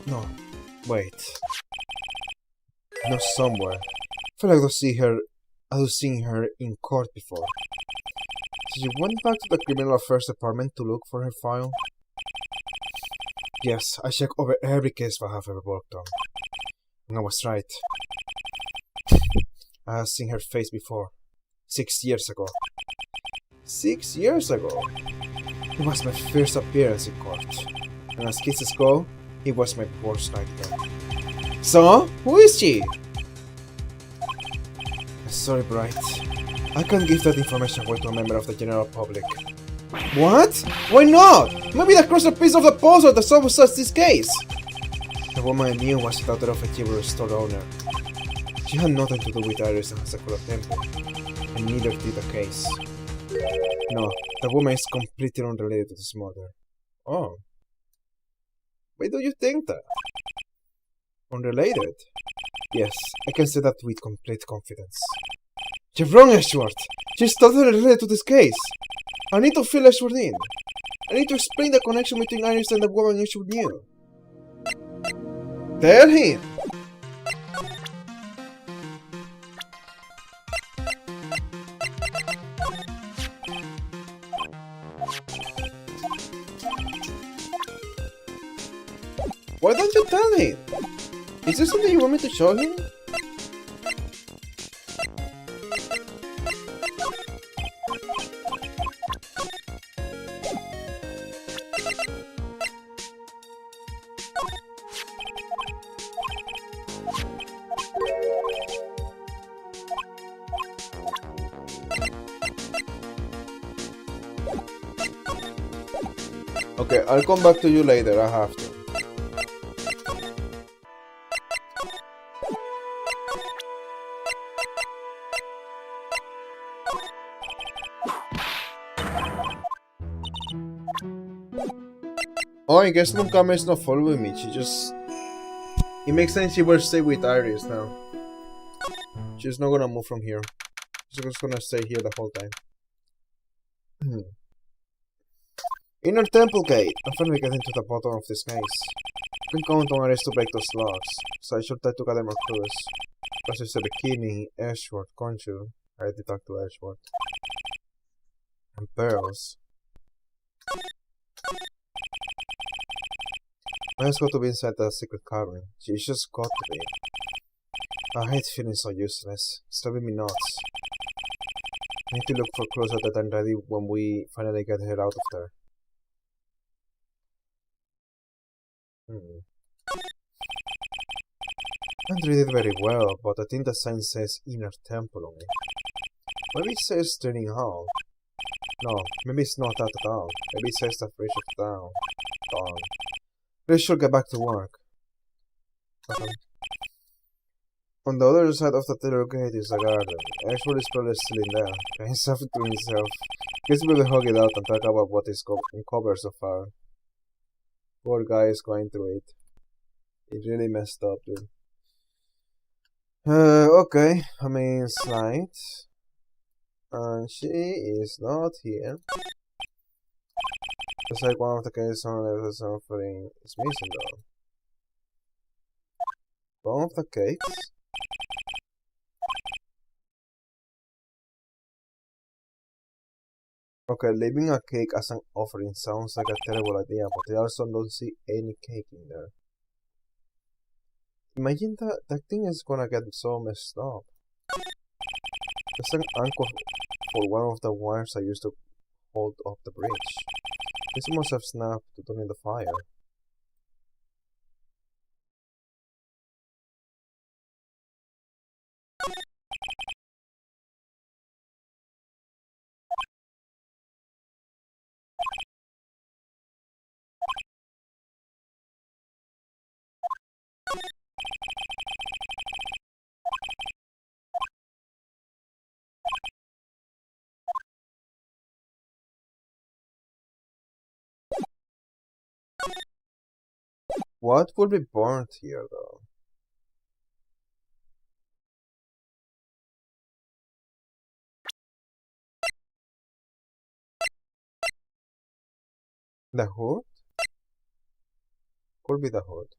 No, wait. Not somewhere. I feel like I'd seen her in court before. Did you went back to the criminal affairs department to look for her file? Yes, I checked over every case I have ever worked on. And I was right. I had seen her face before. 6 years ago. 6 years ago? It was my first appearance in court. And as cases go, it was my worst nightmare. So, who is she? Sorry, Bright. I can't give that information away to a member of the general public. What? Why not? Maybe that crossed a piece of the puzzle that solves this case. The woman I knew was the daughter of a jewelry store owner. She had nothing to do with Iris and Sakura Temple, and neither did the case. No, the woman is completely unrelated to this murder. Oh. Why do you think that? Unrelated? Yes, I can say that with complete confidence. You're wrong, Ashworth! She's totally related to this case! I need to fill Ashworth in. I need to explain the connection between Iris and the woman Ashworth knew. Tell him! Why don't you tell him? Is there something you want me to show him? Okay, I'll come back to you later, I have to. Oh, I guess Montgomery is not following me, she just... It makes sense she will stay with Iris now. She's not gonna move from here. She's just gonna stay here the whole time. Inner Temple Gate! I'm finally getting to the bottom of this case. I can count on Iris to break those locks, so I should try to gather more clues. Versus the bikini, Ashworth, Conchu. I already talked to Ashworth. And pearls. Let's go to be inside the secret cavern. She's just got to be. I hate feeling so useless. It's driving me nuts. I need to look for clues so that I'm ready when we finally get her out of there. I can't read it very well, but I think the sign says Inner Temple on it. Maybe it says Training Hall. No, maybe it's not that at all. Maybe it says the Bridge of Dawn. We should get back to work. Okay. On the other side of the tailor gate is the garden. Ashford is probably still in there, trying something to himself. Guess we'll hug it out and talk about what is uncovered so far. Poor guy is going through it. It really messed up, dude. Okay. I mean, slide. And she is not here. Looks like one of the cases on the left offering is missing though. One of the cakes? Okay, leaving a cake as an offering sounds like a terrible idea, but I also don't see any cake in there. Imagine that thing is gonna get so messed up. It's an anchor for one of the wires I used to hold up the bridge. This must have snapped during the fire. What will be burnt here, though? The hood? Could be the hood.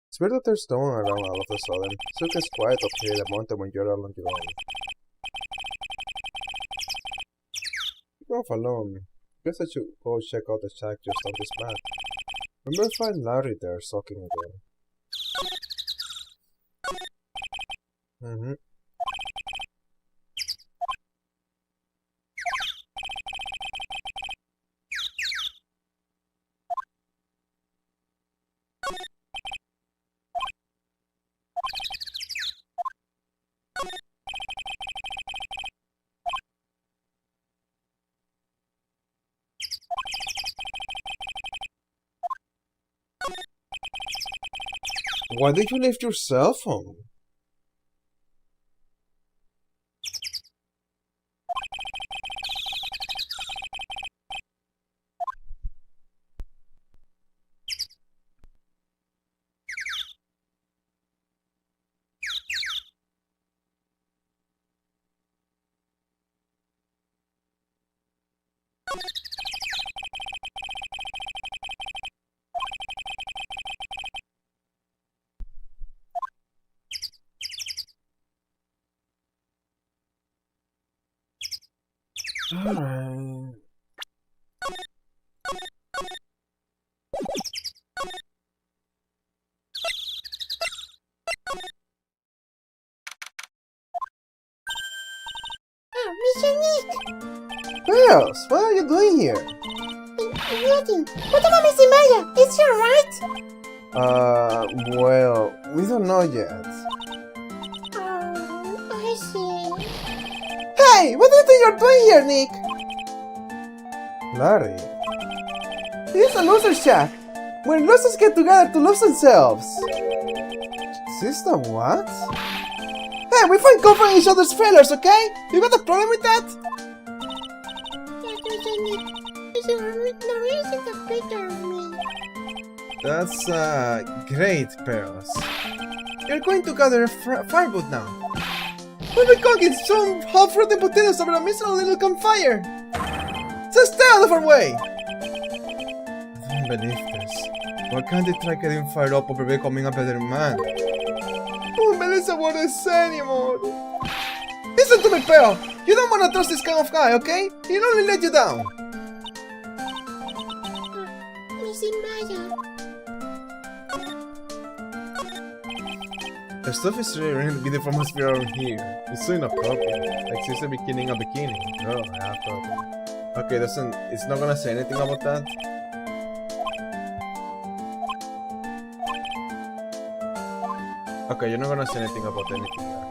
It's weird that there's no one around all of a sudden. It's just quiet up here in the mountain when you're all on your own. Go off alone. Guess I should go check out the shack just on this map. Remember to find Larry there sulking again. Why did you leave your cell phone? Alright. Oh, Mr. Nick! Bells, what are you doing here? Nothing. What about Miss Maya? Is she alright? Well, we don't know yet. Oh, I see. Hey, what do you think you're doing here, Nick? Larry. This is a loser shack, where losers get together to lose themselves. Sister, what? Hey, we find comfort in each other's failures, okay? You got a problem with that? Mr. Nick, is there no reason to picture me? That's great, Pearls. You're going to gather a firewood now. We'll be cooking some half-rotten potatoes over a miserable little campfire. So stay out of our way! I don't believe this. Why can't they try getting fired up over becoming a better man? Oh, Melissa won't say anymore. Listen to me, Pearl. You don't want to trust this kind of guy, okay? He'll only let you down. Miss Maya. The stuff is really going to be the atmosphere around here. It's so inappropriate. Like since the beginning of bikini. Oh, yeah, probably. Okay, it's not gonna say anything about that. Okay, you're not gonna say anything about anything there.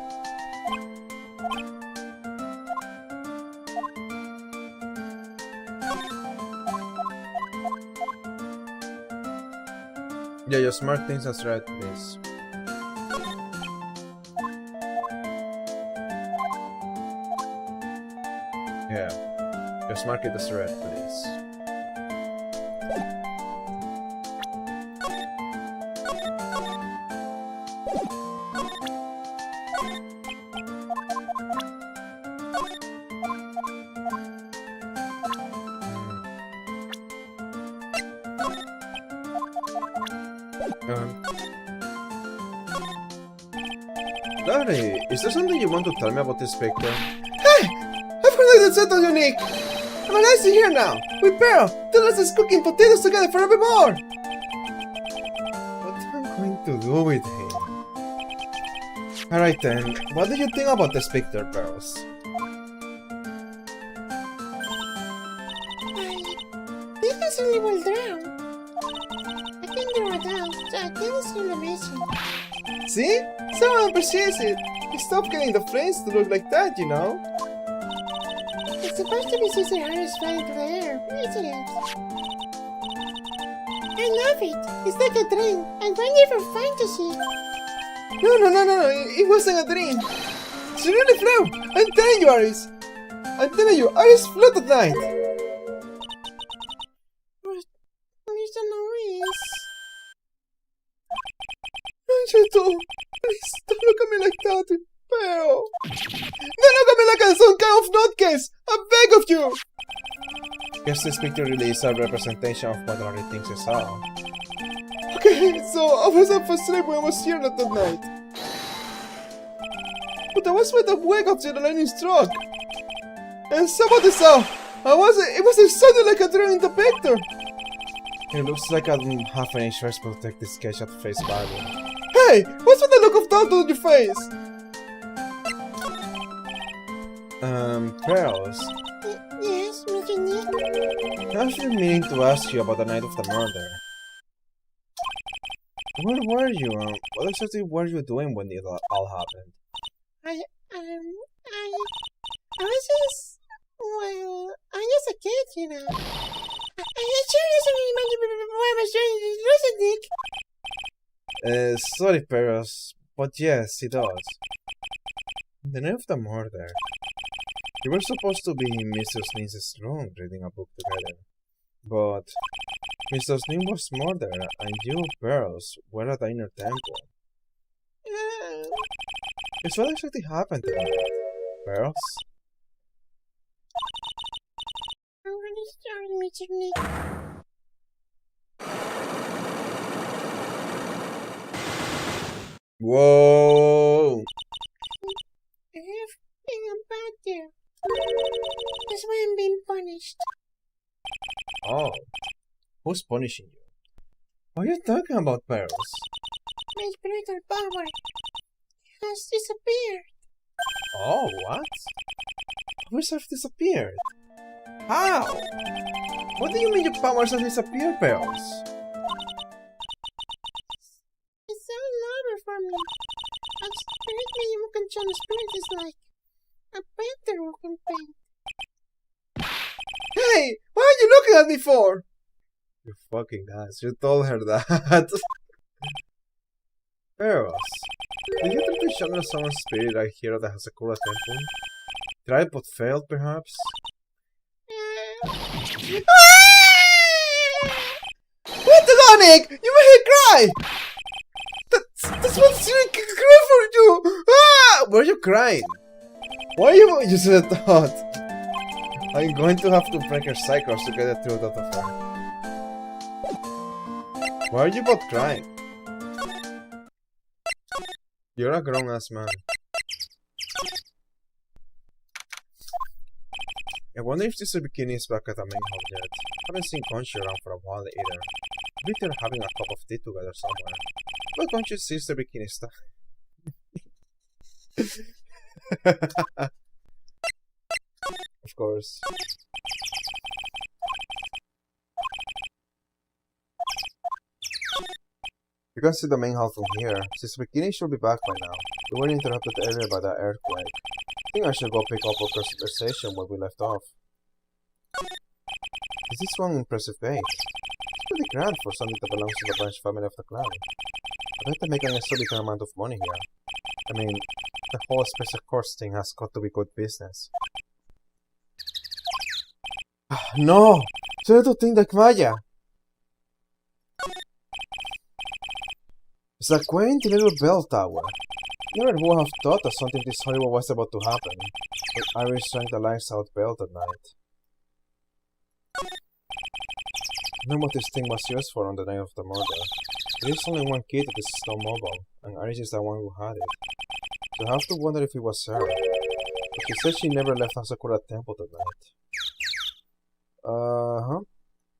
Yeah, just mark things as red, please. Yeah, just mark it as red, please. Larry, is there something you want to tell me about this picture? Hey! I've heard it's so unique! I'm nice to here now! With Pero, tell us is cooking potatoes together for a bit more! What am I going to do with him? Alright then, what do you think about this picture, Pearls? This is really well drawn. I can draw it out, so I think it's really amazing. See? Someone appreciates it! You stop getting the frames to look like that, you know? It's supposed to be Caesar Harris flying through the air, isn't it? I love it! It's like a dream, and wonderful fantasy! No, it wasn't a dream! She really flew! I'm telling you, Aris! I'm telling you, Aris flew at night! There's a noise. Angelito, please don't look at me like that, Pero! Don't look at me like some kind of nutcase! I beg of you! Guess this picture really is a representation of what Larry thinks I saw. Okay, so I was up for sleep when I was here that night. But I was with a wake up to the lightning struck. And somebody saw, it was exactly like a drawing in the picture. It looks like a half an inch first protective sketch at face value. Hey, what's with the look of doubt on your face? Pearls. Yes, Mr. Nick? I've been meaning to ask you about the night of the murder. Where were you? What exactly were you doing when it all happened? I was just, well, I was a kid, you know. I sure doesn't remember why I was doing this, Nick. Sorry, Peros, but yes, it does. The night of the murder. You were supposed to be in Mr. Sneez's room reading a book together. But Mr. Sneeze was murdered and you, Peros, were at the inner temple. It's what exactly happened to you, Peros? I'm really sorry, Mr. Nick. Whoa! I'm bad there. That's why I'm being punished. Oh, who's punishing you? What are you talking about, Peros? My spiritual power has disappeared. Oh, what? Powers have disappeared? How? What do you mean your powers have disappeared, Peros? It's so lower for me. A spirit being who can control spirit is like a painter who can paint. Hey! What are you looking at me for? You fucking ass. You told her that. Peros, did you try to channel someone's spirit right here at the Hasakura temple? Tried but failed, perhaps? What the Sonic? You made her cry! That's what's really cry for you! Ah! Why are you crying? Why are you just a thought? I'm going to have to break her cycles to get the truth out of her. Why are you both crying? You're a grown-ass man. I wonder if Sister Bikini is back at the main hall yet. Haven't seen Conchi around for a while either. Maybe they're having a cup of tea together somewhere. Why can't you Sister Bikini stuff? Of course. You can see the main hall from here. Sister Bikini should be back by now. We were interrupted earlier by the earthquake. I think I should go pick up our conversation where we left off. This is one impressive base. It's pretty grand for something that belongs to the branch family of the clan. I bet they're making an exorbitant amount of money here. I mean, the whole special course thing has got to be good business. No! Soy tu thing de Maya! It's a quaint little bell tower. Never would have thought that something this horrible was about to happen. But Irish drank the lights out bell that night. I know what this thing was used for on the night of the murder. There is only one key to this stone mobile, and Iris is the one who had it. So I have to wonder if it was her. But she said she never left Asakura Temple that night.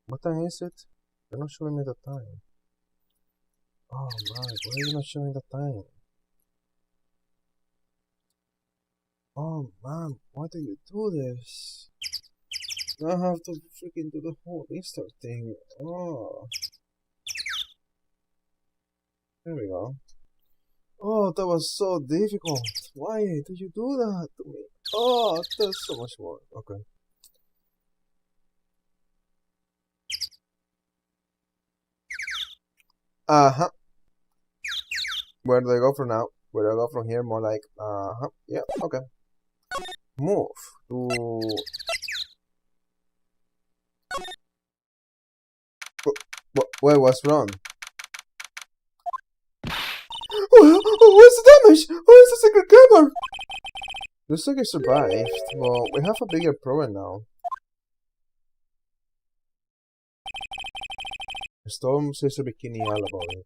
What time is it? They're not showing me the time. Oh my, why are you not showing the time? Oh man, why do you do this? Now I have to freaking do the whole restart thing. Oh. There we go. Oh, that was so difficult. Why did you do that to me? Oh, that's so much more. Okay. Uh-huh. Where do I go from now? Where do I go from here? More like, yeah, okay. Move to... Wait, what's wrong? What's the damage? Where's the secret camera? Looks like it survived, but we have a bigger problem now. The storm seems to be killing all about it,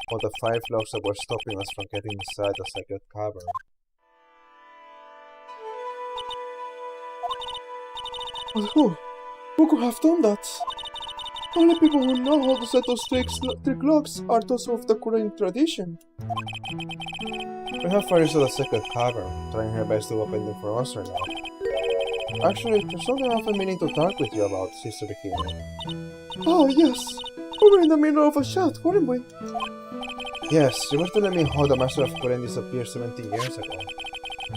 but the 5 logs that were stopping us from getting inside the sacred cavern. But who could have done that? Only people who know how to set those trick locks are those of the current tradition. We have fighters of the sacred cavern, trying her best to open them for us right now. Actually, there's something I've been meaning to talk with you about, Sister Bikini. Oh, yes. We were in the middle of a chat, weren't we? Yes, you were telling me how the Master of Koren disappeared 17 years ago.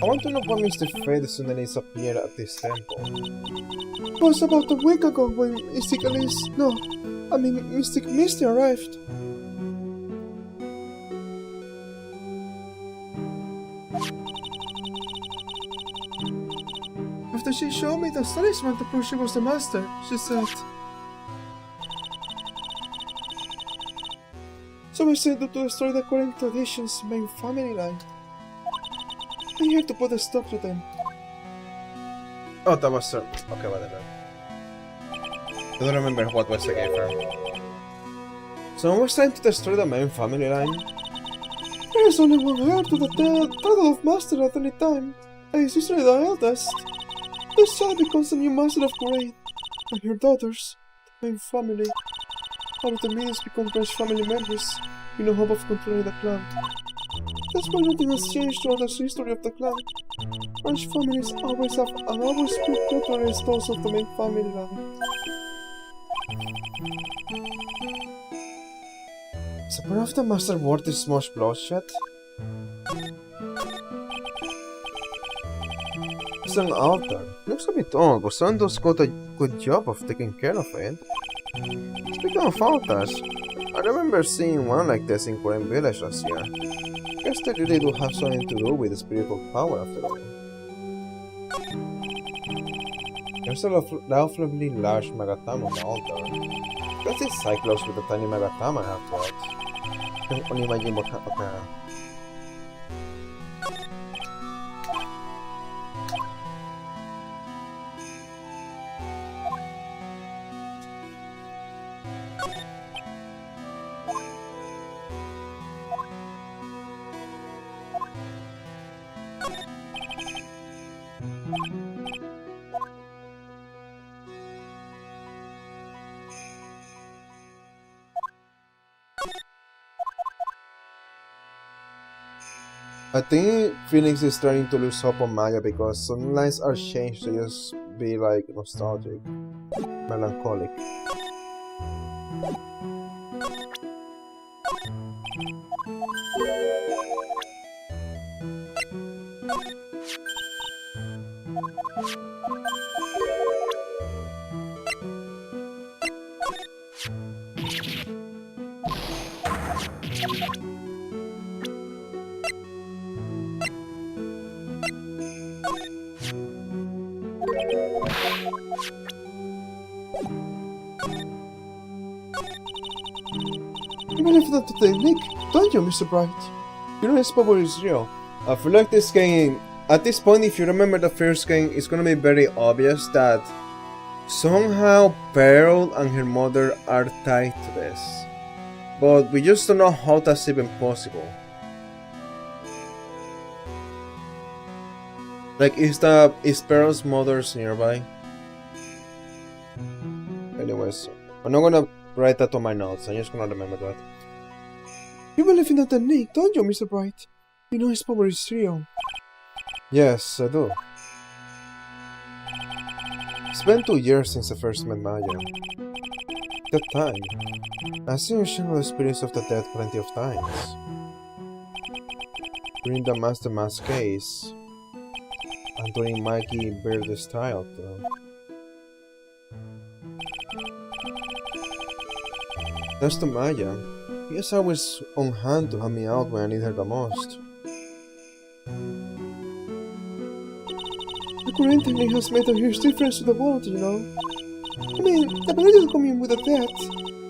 I want to know what Mr. Fate suddenly disappeared at this temple. It was about a week ago when Mystic Misty arrived. After she showed me the talisman to prove she was the master, she said, "So I sent you to destroy the current tradition's main family line. I'm here to put a stop to them." Oh, that was okay, whatever. I don't remember what was I gave her. Someone was trying to destroy the main family line. There is only one heir to the title of master at any time, and his sister is the eldest. This child becomes the new master of Korea, and her daughters, the main family. All of the minions become branch family members, in the hope of controlling the clan. That's why nothing has changed throughout the history of the clan. Branch families always have and always will better as those of the main family line. Is the power of the master worth this much bloodshed? It's an altar. Looks a bit old, but someone does got a good job of taking care of it. Speaking of altars, I remember seeing one like this in Korean village last year. Guess they really do have something to do with the spiritual power after all. There's a laughably large Magatama on the altar. That's this Cyclops with a tiny Magatama after it. I can only imagine what kind of... I think Phoenix is starting to lose hope on Maya because some lines are changed to just be like nostalgic, melancholic. You believe that the technique, don't you, Mr. Bright? You know his power is real. I feel like this game, at this point, if you remember the first game, it's gonna be very obvious that somehow Pearl and her mother are tied to this. But we just don't know how that's even possible. Like, is Pearl's mother's nearby? Anyways, I'm not gonna write that on my notes, I'm just gonna remember that. You believe in that technique, don't you, Mr. Bright? You know his power is real. Yes, I do. It's been 2 years since I first met Maya. That time, I've seen her channel the spirits of the dead plenty of times. During the Master Mass case, and during Mikey Bird's trial too. That's to Maya. He is always on hand to help me out when I need her the most. The current technique has made a huge difference to the world, you know. I mean, the ability to commune with the dead,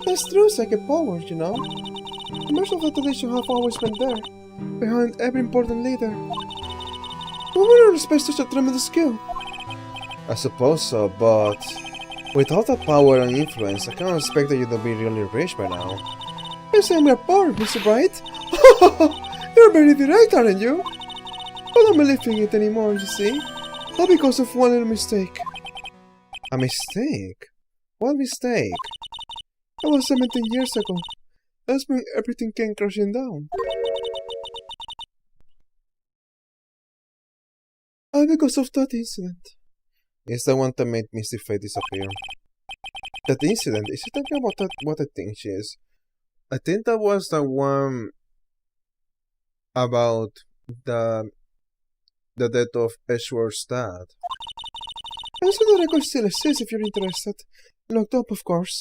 that's true psychic power, you know. The members of the tradition have always been there, behind every important leader. Who would respect such a tremendous skill? I suppose so, but with all that power and influence, I can't expect you to be really rich by now. You're saying we're poor, Mr. Bright? You're very direct, aren't you? I don't believe in it anymore, you see. All because of one little mistake. A mistake? What mistake? That was 17 years ago. That's when everything came crashing down. All because of that incident. It's the one that made Misty Fate disappear. That incident, is it talking about what I think she is? I think that was the one about the death of Edgeworth's dad. Also, the record still exists if you're interested. Locked up, of course.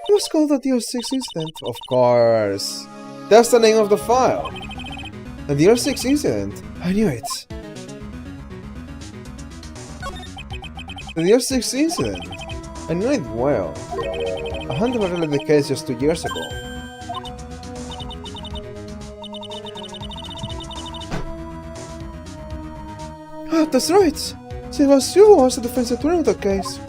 It was called the DR6 incident. Of course. That's the name of the file. The DR6 incident. I knew it. The DR6 incident. I knew it well. I handled the case just 2 years ago. Ah, that's right! So it was you who was the defense attorney of the case.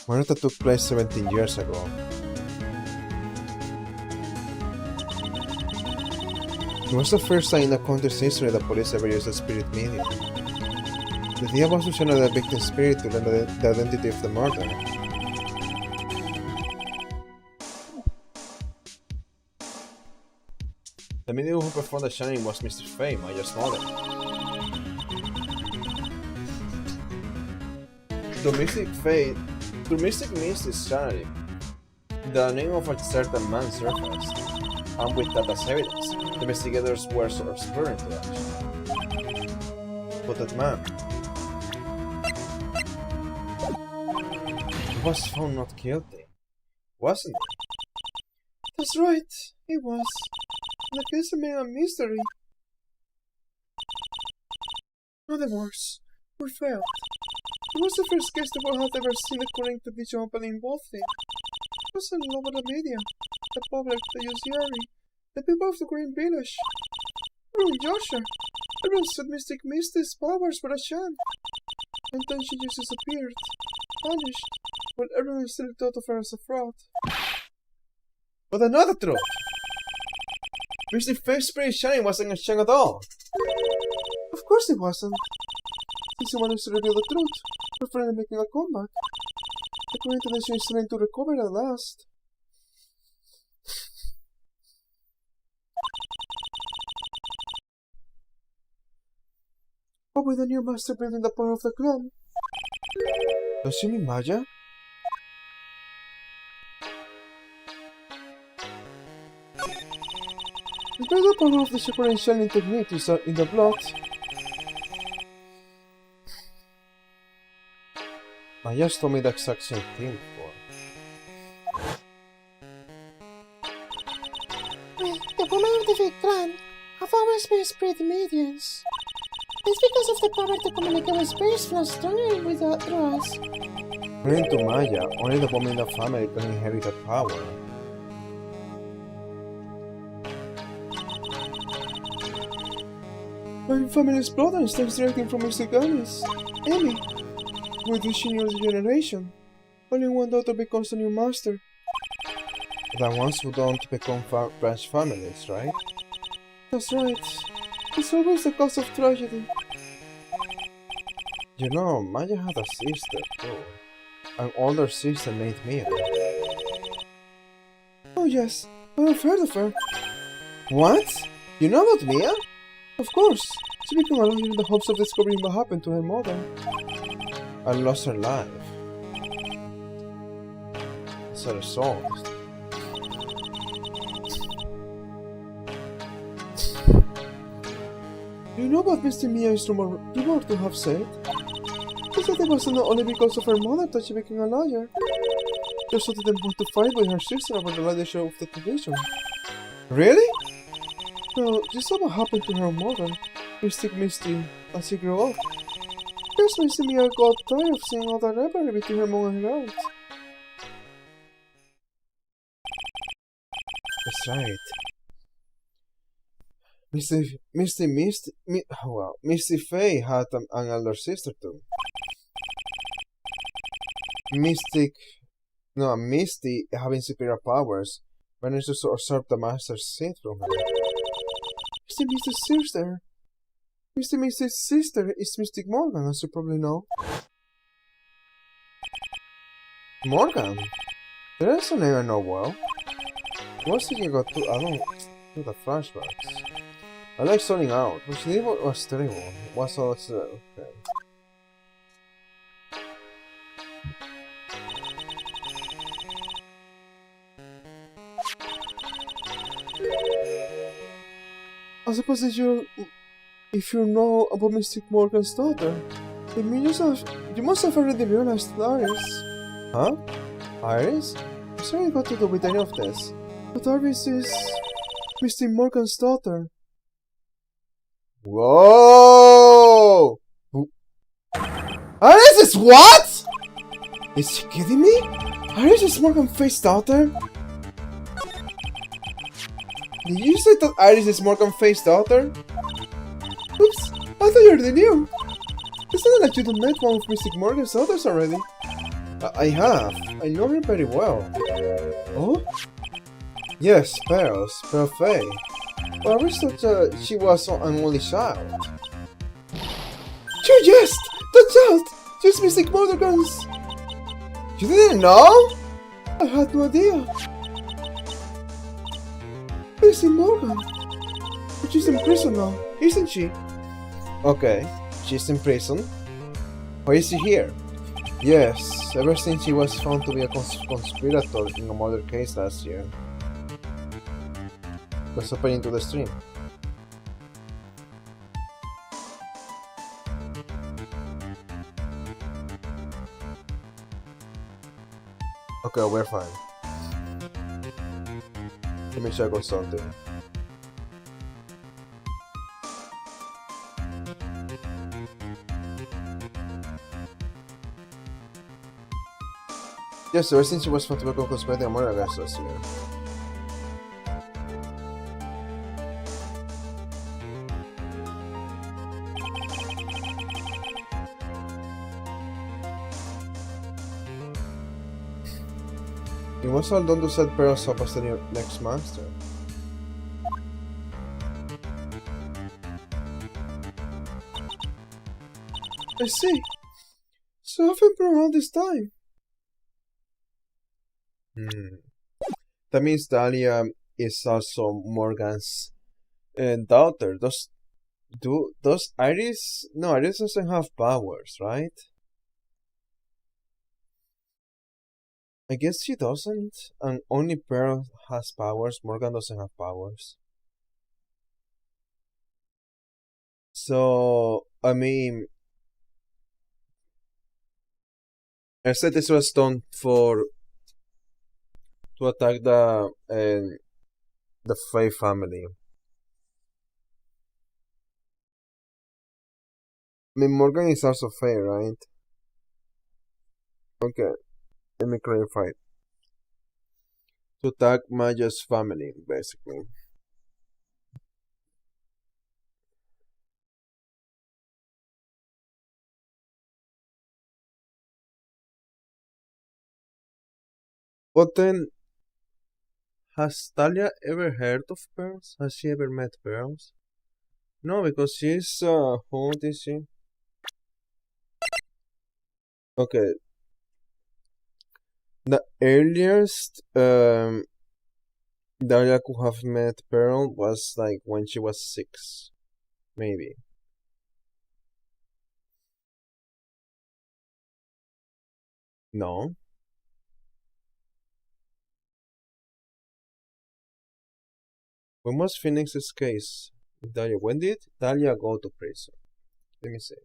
Murder took place 17 years ago. It was the first time in the country's history that police ever used a spirit medium. The idea was to channel the victim's spirit to learn the identity of the murderer. The medium who performed the channeling was Mr. Fame, Maya's mother. Through Mystic Misty's channeling, the name of a certain man surfaced, and with that as evidence, the investigators were sort of spurred into action. But that man was found not guilty, wasn't he? That's right, he was. The case remained a mystery. Otherwise, we failed. It was the first case the world had ever seen according to the Japan involved in. It was all over the media, the public, the judiciary, the people of the Green Village. Everyone judged her. Everyone said Mystic Misty's powers were a sham. And then she just disappeared, vanished, while everyone still thought of her as a fraud. But another truth! Mystic Fame's spirit shining wasn't a sham at all! Of course it wasn't. Since he managed to reveal the truth, we're finally making a comeback. The current nation is trying to recover at last. But with the new master building the power of the clan. Does she mean Maya? Despite the power of the separate shining technique is in the blood, Maya's told me the exact same thing before. Well, the women of the Big Clan have always been spirit mediums. It's because of the power to communicate with spirits flow strongly through us. According to Maya, only the women in the family can inherit that power. my family's bloodline stems directly from Mr. Ganis, Amy, with this new generation. Only one daughter becomes the new master. The ones who don't become branch families, right? That's right. It's always the cause of tragedy. You know, Maya had a sister too. An older sister named Mia. Oh yes, I've heard of her. What? You know about Mia? Of course. She became a lawyer in the hopes of discovering what happened to her mother. And lost her life. As a result. You know what Mr. Mia is rumored to have said? She said it was not only because of her mother that she became a lawyer. She also didn't want to fight with her sister about the leadership of the division. Really? Well, you saw what happened to her mother, Mystic Misty, as she grew up. Guess Mr. Mia got tired of seeing all the rivalry between her mom and her aunt. That's right. Misty Faye had an elder sister too. Misty having superior powers managed to absorb the master's seed from her. Mr. Misty's sister. Mr. Misty's sister is Mystic Morgan, as you probably know. Morgan? There is a name I know well. What's it you got to? I don't do the flashbacks. I like starting out. What she did was terrible. What's all this? Okay. I suppose if you know about Mystic Morgan's daughter, it means you must have already realized Iris. Huh? Iris? What's really got to do with any of this? But Iris is Mystic Morgan's daughter. Whoa! Iris is what? Is she kidding me? Iris is Morgan Faye's daughter? Did you say that Iris is Morgan Faye's daughter? Oops, I thought you already knew. It's not like you don't met one of Mystic Morgan's daughters already. I have. I know her very well. Oh? Yes, Pearl Faye. But I always thought she was an only child. You jest! The child! Just Mystic Morgan's! You didn't know? I had no idea. Mystic Morgan. But she's in prison now, isn't she? Okay, she's in prison. Why is she here? Yes, ever since she was found to be a conspirator in a murder case last year. Let's open into the stream. Okay, we're fine. Let me check on something. Yes, ever since she was found to be a conspirator in a murder case last year. It was all done to set Pearls up as the next monster. I see. So I've been from all this time. That means Dahlia is also Morgan's daughter. Does Iris? No, Iris doesn't have powers, right? I guess she doesn't, and only Pearl has powers. Morgan doesn't have powers. So, I mean, I said this was done to attack the Faye family. I mean, Morgan is also Faye, right? Okay. Let me clarify. To attack Maya's family, basically. But then, has Talia ever heard of pearls? Has she ever met pearls? No, because she's, how old is she? Okay. The earliest, Daria could have met Pearl was like when she was 6. Maybe. No. When was Phoenix's case? Dalia. When did Dalia go to prison? Let me see.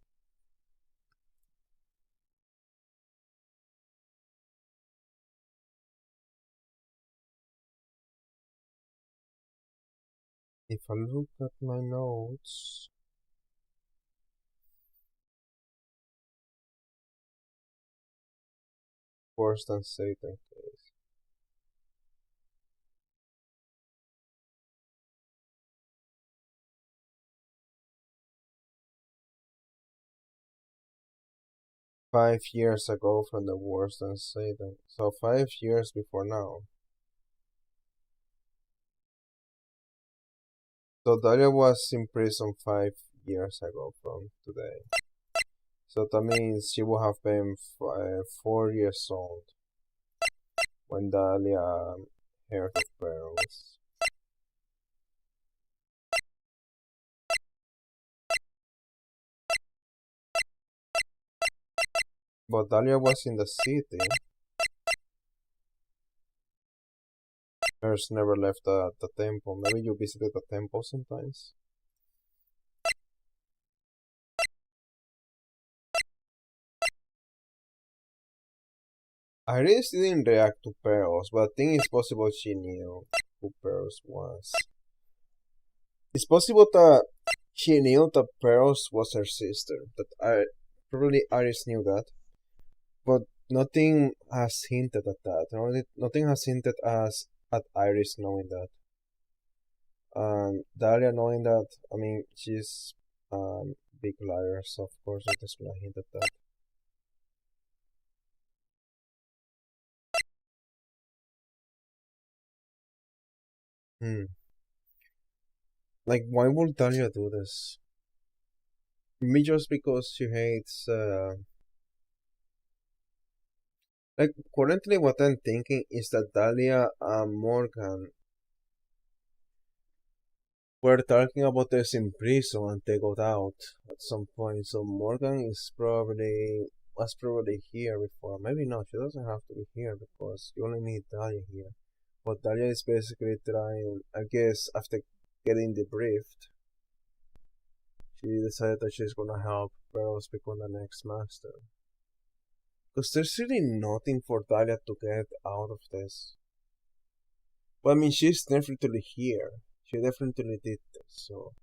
If I look at my notes. Worse than Satan case. "5 years ago from the worse than Satan." So 5 years before now. So Daria was in prison 5 years ago from today. So that means she would have been 4 years old when Dalia heard of pearls. But Dalia was in the city. Hers never left the temple. Maybe you visited the temple sometimes? Iris didn't react to Pearls, but I think it's possible she knew who Pearls was. It's possible that she knew that Pearls was her sister. Probably Iris knew that. But nothing has hinted at that. Nothing has hinted at Iris knowing that. Dalia knowing that, I mean, she's big liar, so of course it is gonna hint at that. Like, why would Dalia do this? Maybe just because she hates, like, currently what I'm thinking is that Dalia and Morgan were talking about this in prison and they got out at some point. So Morgan was probably here before. Maybe not, she doesn't have to be here because you only need Dalia here. But Dalia is basically trying, I guess, after getting debriefed, she decided that she's gonna help Pearls become the next master. Because there's really nothing for Dalia to get out of this. But I mean, she's definitely here. She definitely did this, so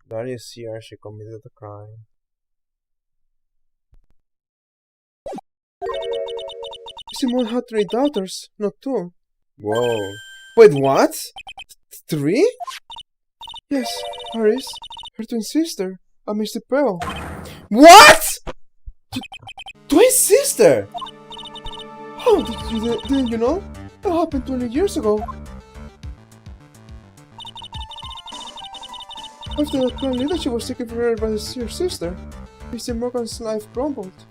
Dalia is here, she committed a crime. Simone had 3 daughters, not 2. Whoa. Wait, what? 3? Yes, Iris, her twin sister, and Mr. Pearl. What?! Twin sister?! How didn't you know? That happened 20 years ago. After the clan leadership was taken from her by her sister, Mr. Morgan's life crumbled.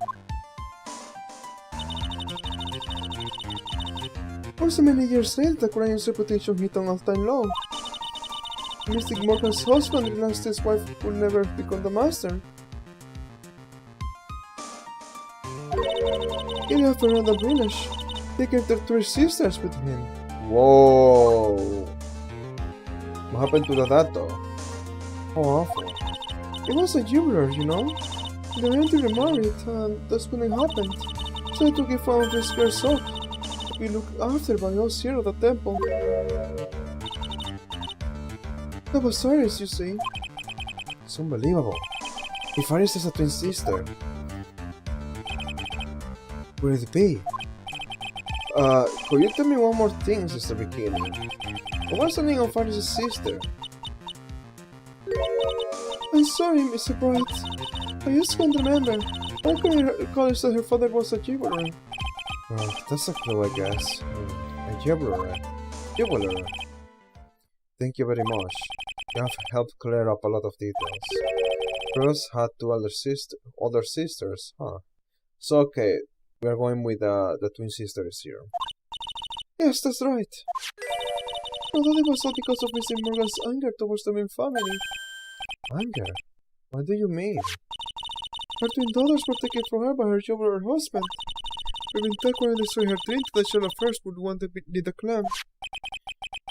Also many years later, the Crayon's reputation hit an all-time low. Mystic Morgan's husband realized his wife would never become the master. He left for another village, taking their 3 sisters with him. Whoa. What happened to the dad though? How awful. He was a jeweler, you know? They eventually married, and that's when it happened. So I took it from his girl's sock. We looked after by us here at the temple. That was Iris, you see. It's unbelievable. If Iris has a twin sister, where would it be? Could you tell me one more thing, Sister Bikini? What's the name of Iris' sister? I'm sorry, Mr. Bright. I just can't remember. I can recall that her father was a jeweler. Well, that's a clue, I guess. Jubilee. Thank you very much. You have helped clear up a lot of details. Rose had two older sisters, huh? So okay, we are going with the twin sisters here. Yes, that's right. Although it was all because of Mr. Morgan's anger towards the main family. Anger? What do you mean? Her twin daughters were taken from her by her younger husband. Even Tekwan destroyed her dream that Shella first would want to lead the clan.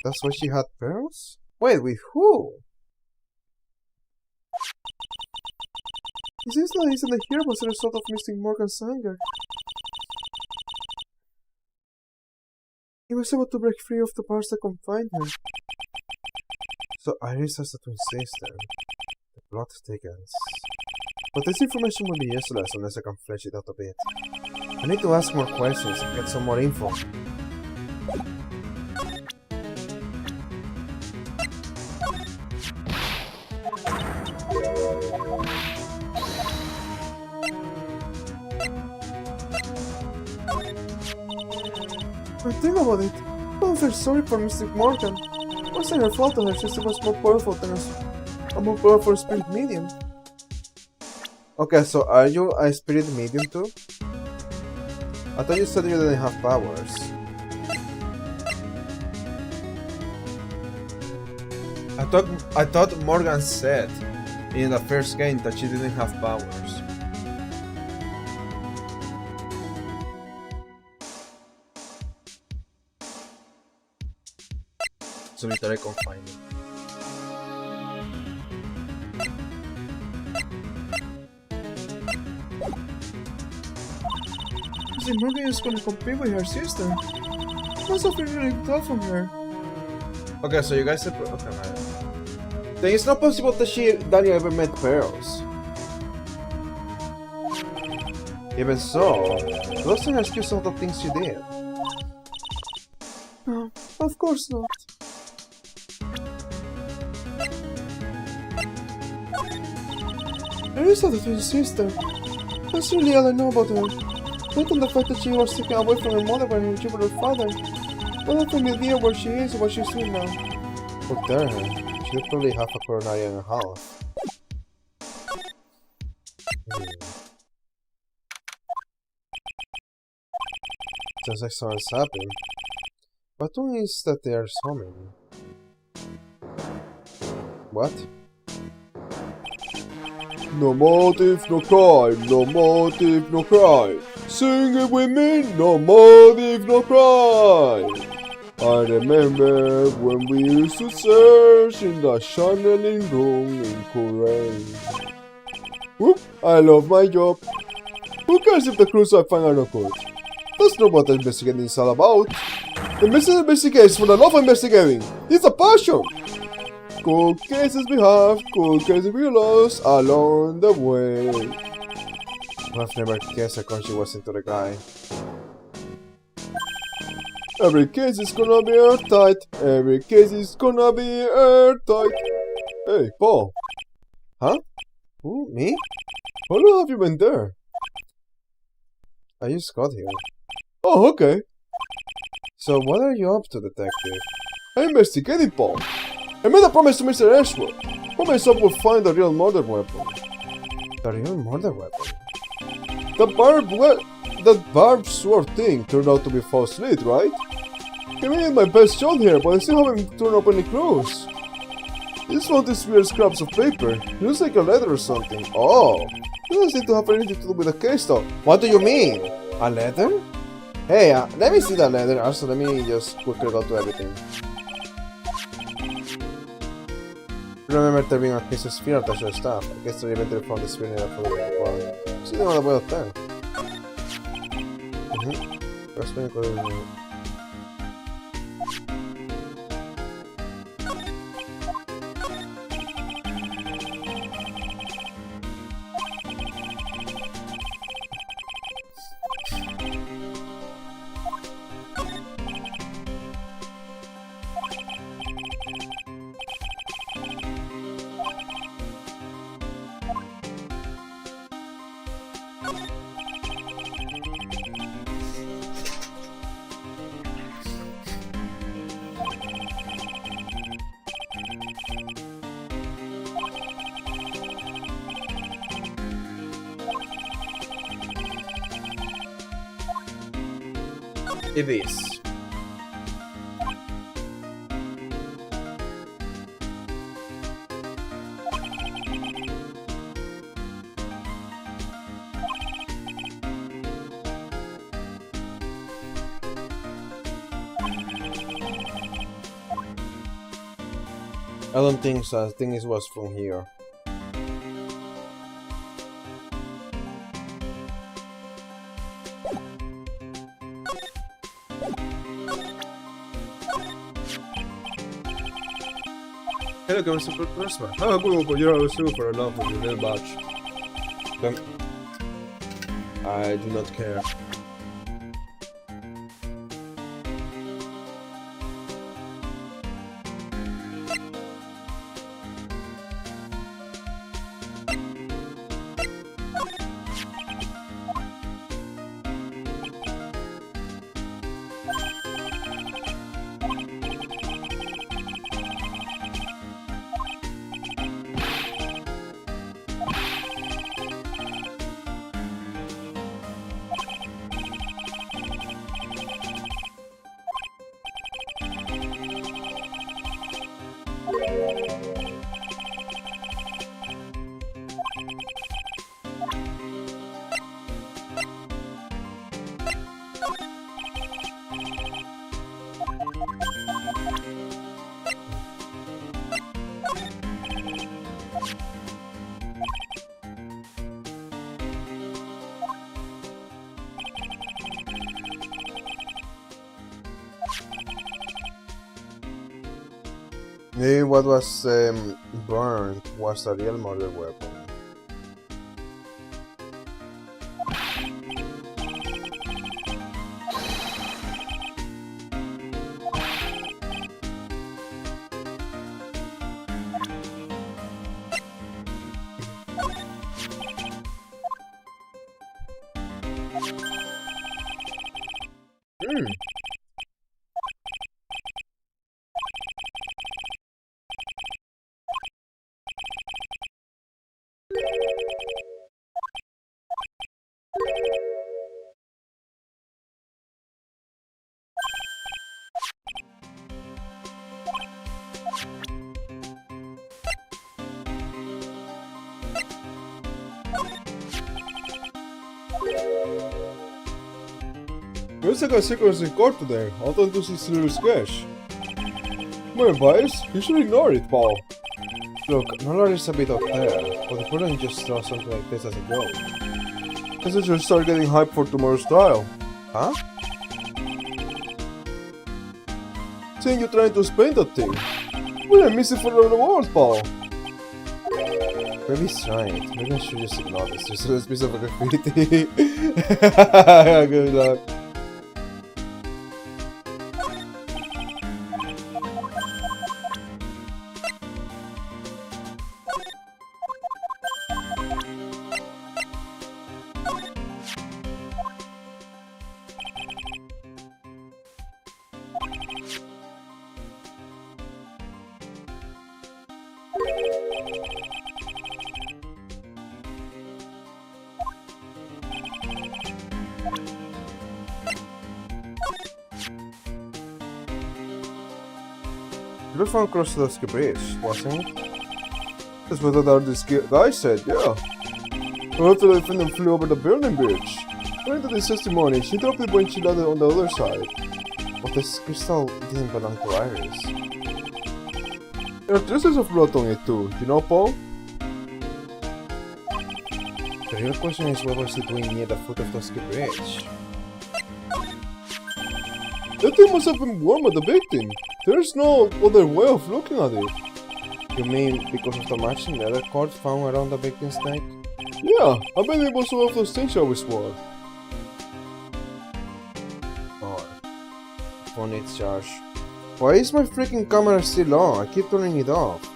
That's why she had pearls? Wait, with who? It seems like incident here was a result of Mr. Morgan's anger. He was able to break free of the bars that confined her. So Iris has a twin sister. The plot thickens. But this information will be useless unless I can flesh it out a bit. I need to ask more questions and get some more info. But think about it. I don't feel sorry for Mr. Morgan. It wasn't her fault that her sister was more powerful than a more powerful spirit medium. Okay, so are you a spirit medium too? I thought you said you didn't have powers. I thought Morgan said in the first game that she didn't have powers. Solitary confinement. Mr. Morgan is going to compete with her sister. Must have been really tough on her. Okay, so you guys said okay, man. Then it's not possible that Daniel ever met Pearls. Even so, those are excuse all the things she did. No, of course not. Arisa, the twin sister. That's really all I know about her. Not on the fact that she was taken away from her mother by her jubilant father. I don't have any idea where she is or what she's doing now. How dare her? She'll probably have a coronary and a half. Just like someone's happened. What one is that they are summoning? What? No motive, no crime. No motive, no crime. Sing it with me. No motive, no crime. I remember when we used to search in the channeling room in Korean. Whoop, I love my job. Who cares if the clues I find are not good? That's not what investigating is all about. Investigates for the love of investigating. It's a passion. Cool cases we have, cool cases we lost along the way. I've never guessed a country was into the guy. Every case is gonna be airtight. Every case is gonna be airtight. Hey, Paul. Huh? Who? Me? How long have you been there? I just got here. Oh, okay. So what are you up to, detective? I investigated, Paul. I made a promise to Mr. Ashworth. Promise I would find the real murder weapon. The real murder weapon? That barbed sword thing turned out to be false lead, right? I made my best shot here, but I still haven't turned up any clues. This one is weird scraps of paper. It looks like a letter or something. Oh! It doesn't seem to have anything to do with the case though. What do you mean? A letter? Hey, let me see that letter. Also, let me just quickly go to everything. Remember there being a piece of sphere attached to the staff. I guess they eventually found the sphere in a folder. Sí, no la puedo hacer. It is. I don't think so. I think it was from here. Hello, come super prosper. Ah, comunque io super enough with the badge. I do not care. Maybe what was burned was a real murder weapon. Looks like a secret's in court today. I'll turn to this little sketch. My advice? You should ignore it, Paul. Look, knowledge is a bit up there, but you couldn't just throw something like this as a joke. Guess I should start getting hyped for tomorrow's trial. Huh? Seeing you trying to paint that thing. We're missing for the world, Paul. Maybe he's right. Maybe I should just ignore this. Just a piece of graffiti. Good luck. You found across the bridge, wasn't it? That's what this guy said, yeah. Well, after the defendant flew over the building bridge. According to this testimony, she dropped it when she landed on the other side. But this crystal didn't belong to Iris. There are traces of blood on it too, you know, Paul? The real question is what was it doing near the foot of the bridge? That thing must have been warm at the victim. There's no other way of looking at it. You mean because of the matching leather cord found around the victim's neck? Yeah, I bet it was one of those things I always wore. Oh, phone needs charge. Why is my freaking camera still on? I keep turning it off.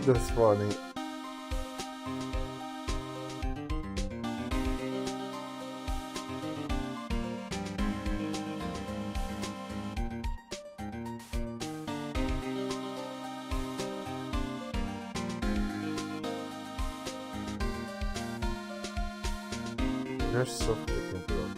That's funny. They're so freaking broken.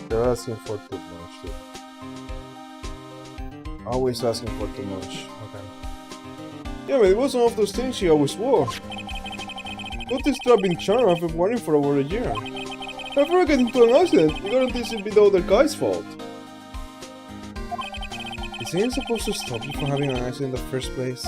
They're asking for too much, dude. Always asking for too much. Okay. Yeah, but it was one of those things she always wore. What this strapping charm I've been wearing for over a year. If I ever get into an accident, you guarantee it'll be the other guy's fault. Is anyone supposed to stop you from having an accident in the first place?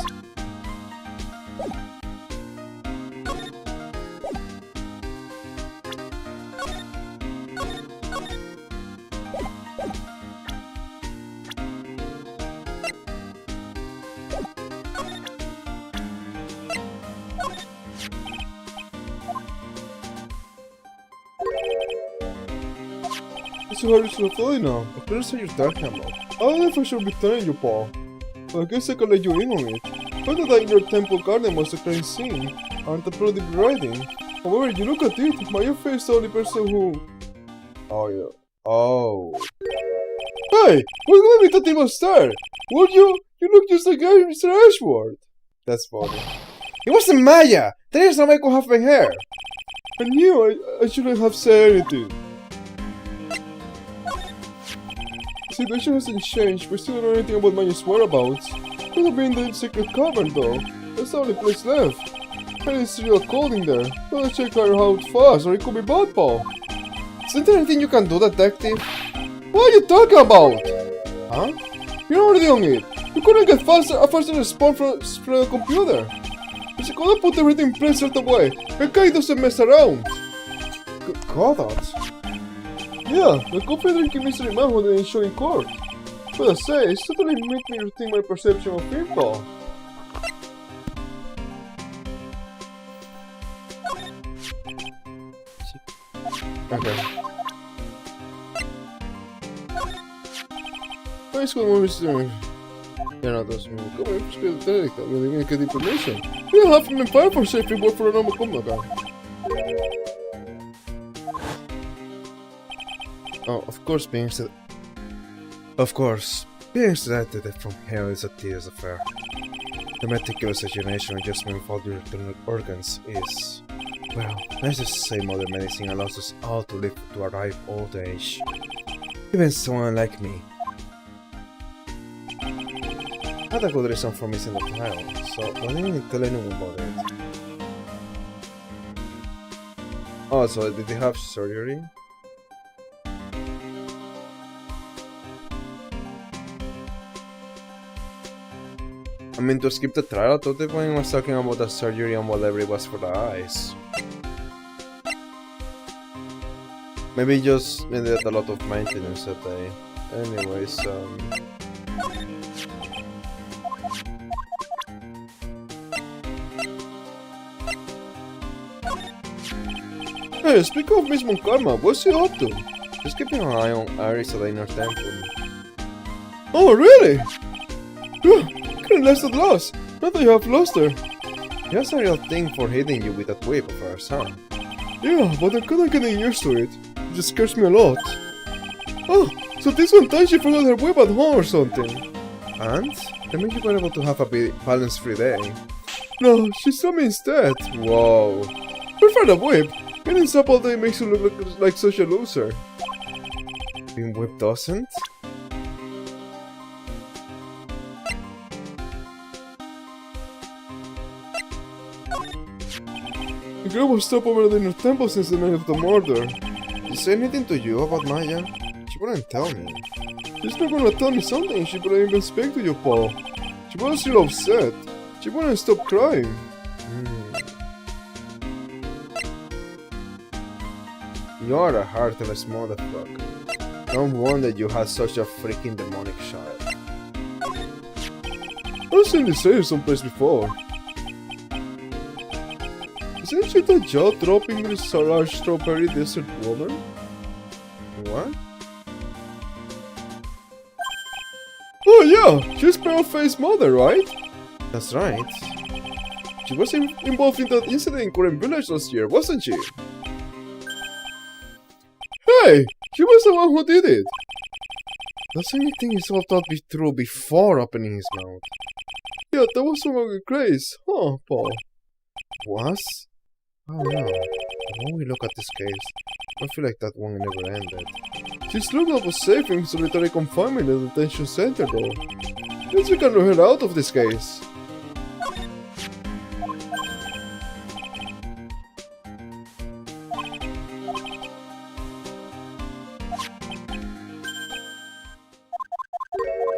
It's so hard to fully now. What colors are you talking about? I don't know if I should be telling you, Paul. But I guess I can let you in on it. Found out that your temple garden was a crime scene, and the bloody writing. However, you look at it, my face is the only person who... Oh, yeah. Oh. Hey! What would be that was there? Would you? You look just like Mr. Ashworth. That's funny. It wasn't Maya! There is no way I could have my hair! I knew I shouldn't have said anything. The situation hasn't changed, we still don't know anything about Maya's whereabouts. Could have been the secret cavern though. That's the only place left. And it's still cold in there. Gotta check her out fast or it could be bad, Paul. Isn't there anything you can do, detective? What are you talking about? Huh? You're already on it. You couldn't get a faster response from the computer. If you couldn't put everything in place right away, the guy doesn't mess around. Godot? Yeah, the Confederate mystery man who didn't show in court. But I say, it's totally made me rethink my perception of him, Paul. Okay. Mas como Mr. Directos me como Mr. Directos me dime que information. You have been fired for safe work for a number come back. Oh, of course, being selected from hell is a tedious affair. The meticulous examination and adjustment of all your internal organs is, well, let's just say modern medicine allows us all to live to a ripe old age. Even someone like me. I had a good reason for missing the trial, so why didn't you tell anyone about it? Oh, so did they have surgery? I mean, to skip the trial, I thought the point was talking about the surgery and whatever it was for the eyes. Maybe just needed a lot of maintenance that day. Anyways, Hey, speak of Miss Monkarma, what's he up to? just keeping an eye on Iris at the inner temple. Oh, really? Couldn't last at last. Not that you have lost her. He has a real thing for hitting you with that whip of her son. Yeah, but I'm kinda getting used to it. It just scares me a lot. Oh, so this one time she forgot her whip at home or something. And? That means you were able to have a balance-free day. No, she saw me instead. Whoa. Prefer the whip. Getting up all day makes you look like such a loser. Being whipped doesn't? The girl was stopped over at the inner temple since the night of the murder. Did she say anything to you about Maya? She wouldn't tell me. She's not gonna tell me something, she couldn't even speak to you, Paul. She was real upset. She wouldn't stop crying. You're a heartless motherfucker. No wonder you had such a freaking demonic child. I've seen this hair someplace before. Isn't she the jaw-dropping large strawberry desert woman? What? Oh yeah, she's Paleface's mother, right? That's right. She was involved in that incident in Korean Village last year, wasn't she? Hey, she was the one who did it. Doesn't he think he's all thought be true before opening his mouth? Yeah, that was someone with Grace, huh, Paul? Was? Oh no. The more we look at this case, I feel like that one never ended. She's looked up was safe in solitary confinement in the detention center though. Let's we can lure her out of this case.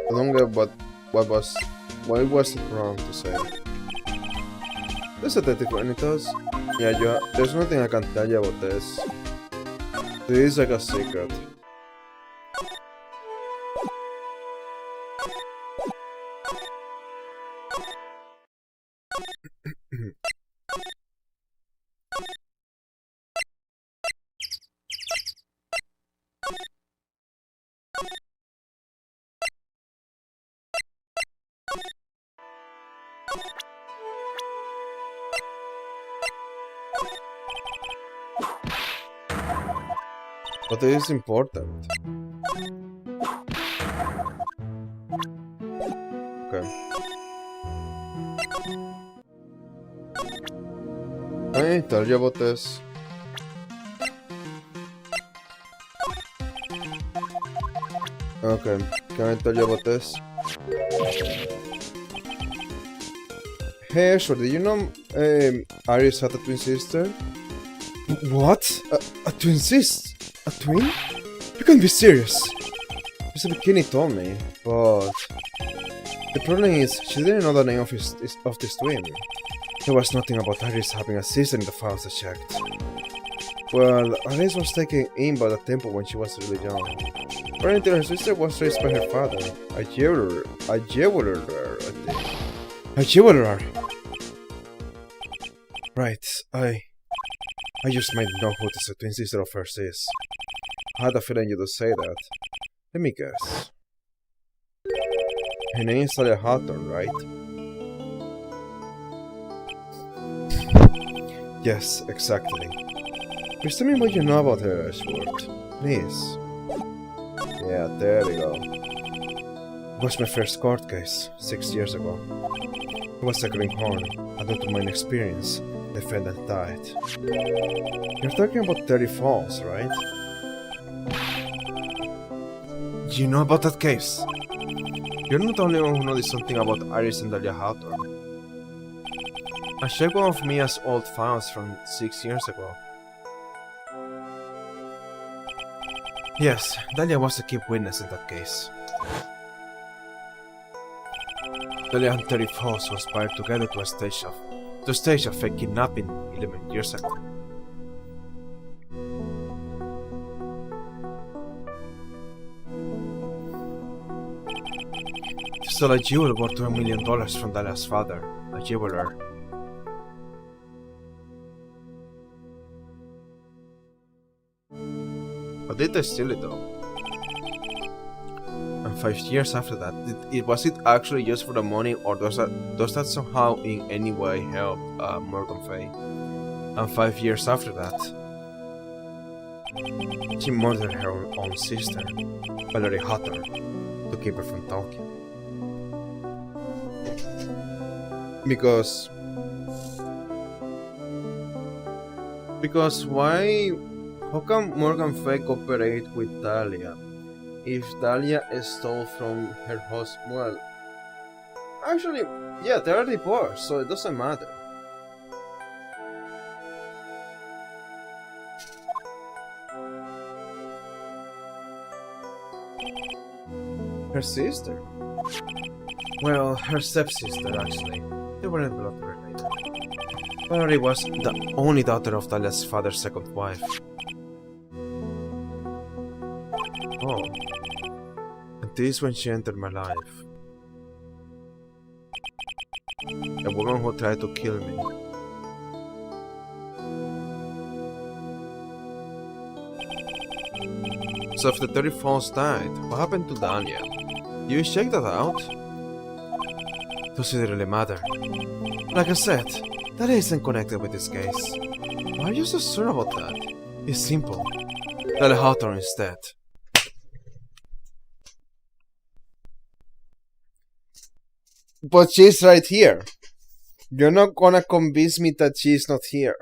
I don't get why was it wrong to say? This is Directos. Yeah, there's nothing I can tell you about this. This is like a secret. But it is important. Okay. Can I tell you about this? Okay, can I tell you about this? Hey Ashford, did you know Iris had a twin sister? What? A twin sister? A twin? You can't be serious. Mr. Bikini told me, but the problem is she didn't know the name of this twin. There was nothing about Iris having a sister in the files I checked. Well, Iris was taken in by the temple when she was really young. Apparently her sister was raised by her father, a jeweler, I think. A jeweler? Right, I just might know who this twin sister of hers is. I had a feeling you'd say that. Let me guess. Her name is Talia Hawthorne, right? Yes, exactly. Please tell me what you know about her, Ashworth. Please. Yeah, there we go. It was my first court case, 6 years ago. It was a greenhorn, and due to my inexperience, the defendant died. You're talking about Terry Falls, right? You know about that case? You're not the only one who noticed something about Iris and Dahlia Hawthorne. I checked one of Mia's old files from 6 years ago. Yes, Dahlia was the key witness in that case. Dahlia and Terry Falls conspired together to stage a fake kidnapping 11 years ago. They stole a jewel worth $2 million from Dahlia's father, a jeweler. How did they steal it though? And 5 years after that, was it actually just for the money, or does that somehow in any way help Morgan Fay? And 5 years after that, she murdered her own sister, Valerie Hawthorne, to keep her from talking. Because why? How can Morgan Fay cooperate with Dahlia if Dahlia stole from her husband? Well, actually, yeah, they are divorced, so it doesn't matter. Her sister? Well, her stepsister, actually. They weren't blood related. Valerie was the only daughter of Dahlia's father's second wife. Oh. And this is when she entered my life. A woman who tried to kill me. So if the 30 falls died, what happened to Dahlia? You check that out? Does it really matter? Like I said, that isn't connected with this case. Why are you so sure about that? It's simple. Dahlia Hawthorne is dead. But she's right here. You're not gonna convince me that she's not here.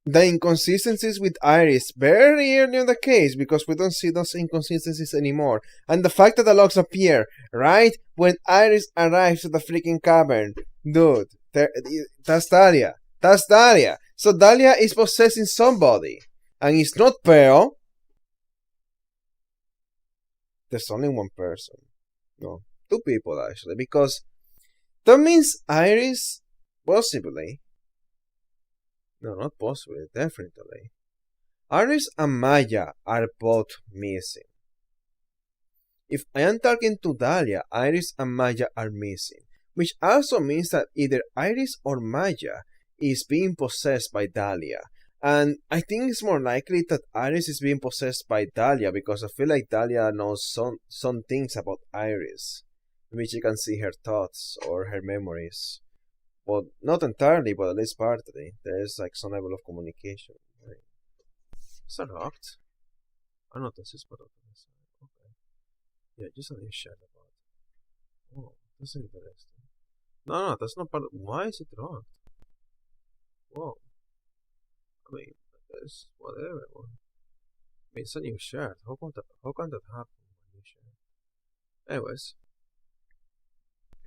The inconsistencies with Iris very early in the case, because we don't see those inconsistencies anymore, and the fact that the logs appear right when Iris arrives at the freaking cavern. Dude, that's Dahlia. That's Dahlia. So Dahlia is possessing somebody, and it's not Pearl. There's only one person. No, two people actually, because that means Iris, possibly. No, not possibly, definitely. Iris and Maya are both missing. If I am talking to Dahlia, Iris and Maya are missing, which also means that either Iris or Maya is being possessed by Dahlia. And I think it's more likely that Iris is being possessed by Dahlia, because I feel like Dahlia knows some things about Iris. Maybe she can see her thoughts or her memories. Well, not entirely, but at least partly. There is like some level of communication. Right? Is that locked? Oh no, this is part of this. Okay. Yeah, just a little shit about it. Oh, that's interesting. No, that's not part of... Why is it locked? Whoa. I mean, it's whatever. I mean, it's a new shirt. How can that happen? A new shirt. Anyways.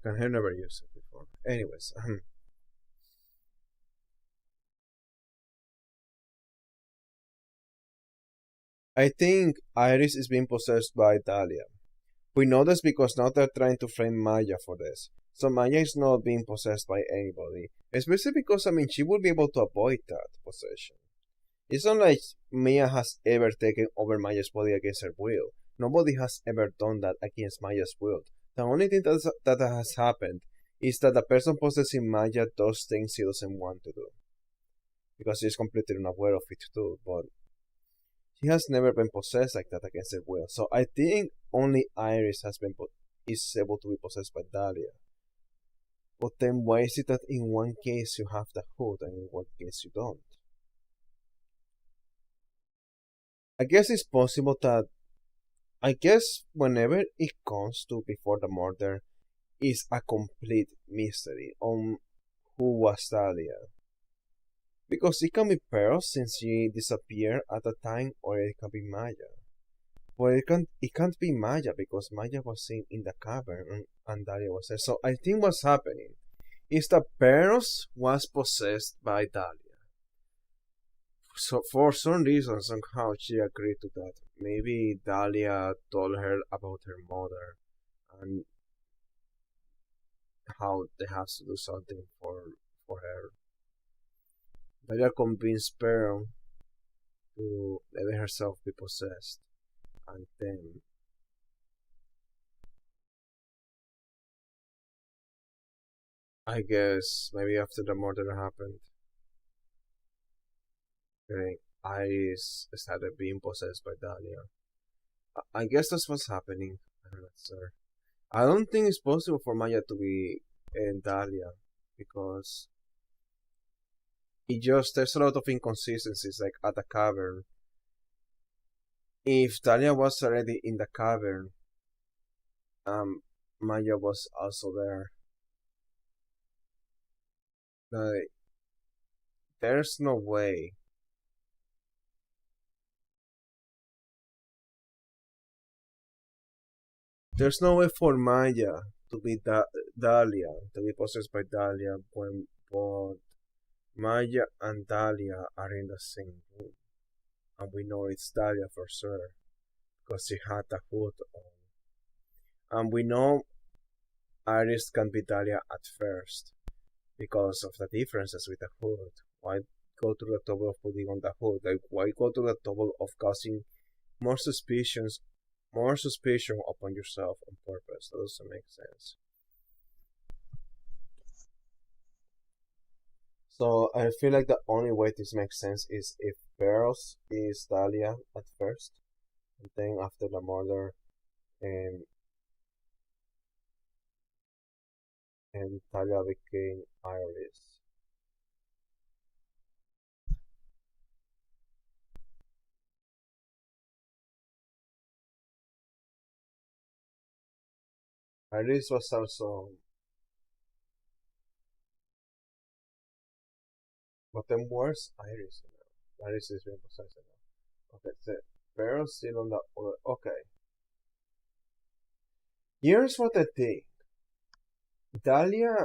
I have never used it before. Anyways, I think Iris is being possessed by Dahlia. We know this because now they're trying to frame Maya for this. So Maya is not being possessed by anybody. Especially because, I mean, she would be able to avoid that possession. It's not like Mia has ever taken over Maya's body against her will. Nobody has ever done that against Maya's will. The only thing that has happened is that the person possessing Maya does things she doesn't want to do. Because she's completely unaware of it too, but she has never been possessed like that against her will. So I think only Iris is able to be possessed by Dahlia. But then why is it that in one case you have the hood and in one case you don't? I guess it's possible that whenever it comes to before the murder, is a complete mystery on who was Dahlia. Because it can be Pearl since she disappeared at the time, or it can be Maya. But it can't be Maya because Maya was seen in the cavern and Dahlia was there. So I think what's happening is that Pearl was possessed by Dahlia. So for some reason, somehow she agreed to that. Maybe Dahlia told her about her mother and how they have to do something for her. Dahlia convinced Pearl to let herself be possessed, and then I guess maybe after the murder happened, Iris started being possessed by Dahlia. I guess that's what's happening. I'm not sure. I don't think it's possible for Maya to be in Dahlia because there's a lot of inconsistencies like at the cavern. If Dahlia was already in the cavern, Maya was also there. Like, there's no way. There's no way for Maya to be Dahlia, to be possessed by Dahlia when both Maya and Dahlia are in the same room. And we know it's Dahlia for sure, because she had the hood on. And we know Iris can be Dahlia at first because of the differences with the hood. Why go to the trouble of putting on the hood? Like, why go to the trouble of causing more suspicion upon yourself on purpose? That doesn't make sense. So I feel like the only way this makes sense is if Pearls is Dahlia at first, and then after the murder, and Dahlia became Iris. Iris was also, but then where's Iris now? Iris is being possessed now. Okay, so Pearls still on the other. Okay, here's what I think. Dahlia,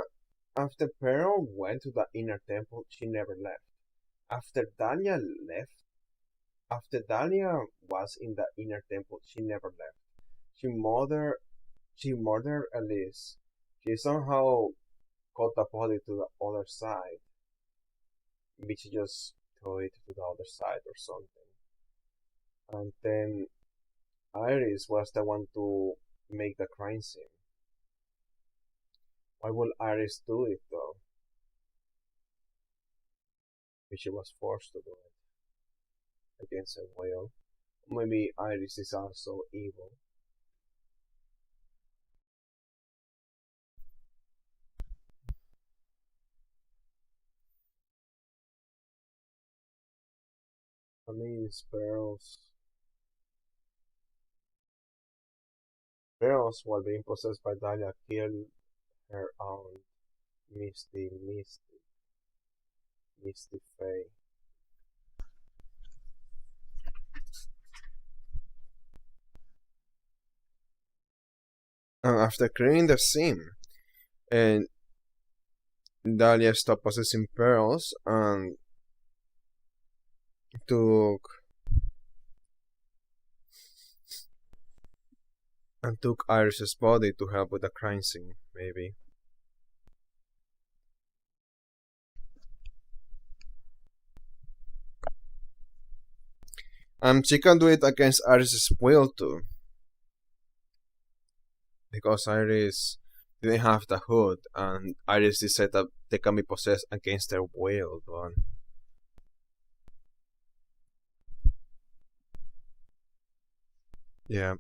after Pearl went to the inner temple, she never left. After Dahlia left, after Dahlia was in the inner temple, she never left. She murdered, she murdered Elise. She somehow got the body to the other side. Maybe she just threw it to the other side or something. And then Iris was the one to make the crime scene. Why would Iris do it though? If she was forced to do it against her will. Maybe Iris is also evil. I mean, Sparrows, while being possessed by Dahlia, killed her own Misty Faye. And after clearing the scene, and Dahlia stopped possessing pearls and took Iris's body to help with the crime scene, maybe. She can do it against Iris's will too. Because Iris didn't have the hood, and Iris decided that they can be possessed against their will, but yeah.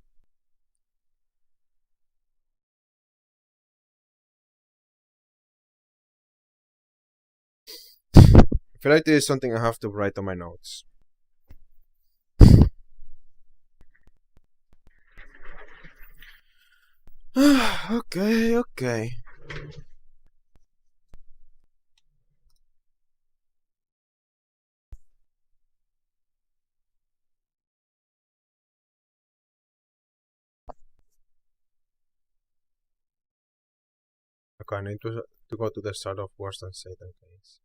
I feel like this is something I have to write on my notes. Okay, okay. Okay, I need to go to the start of Worse Than Satan case.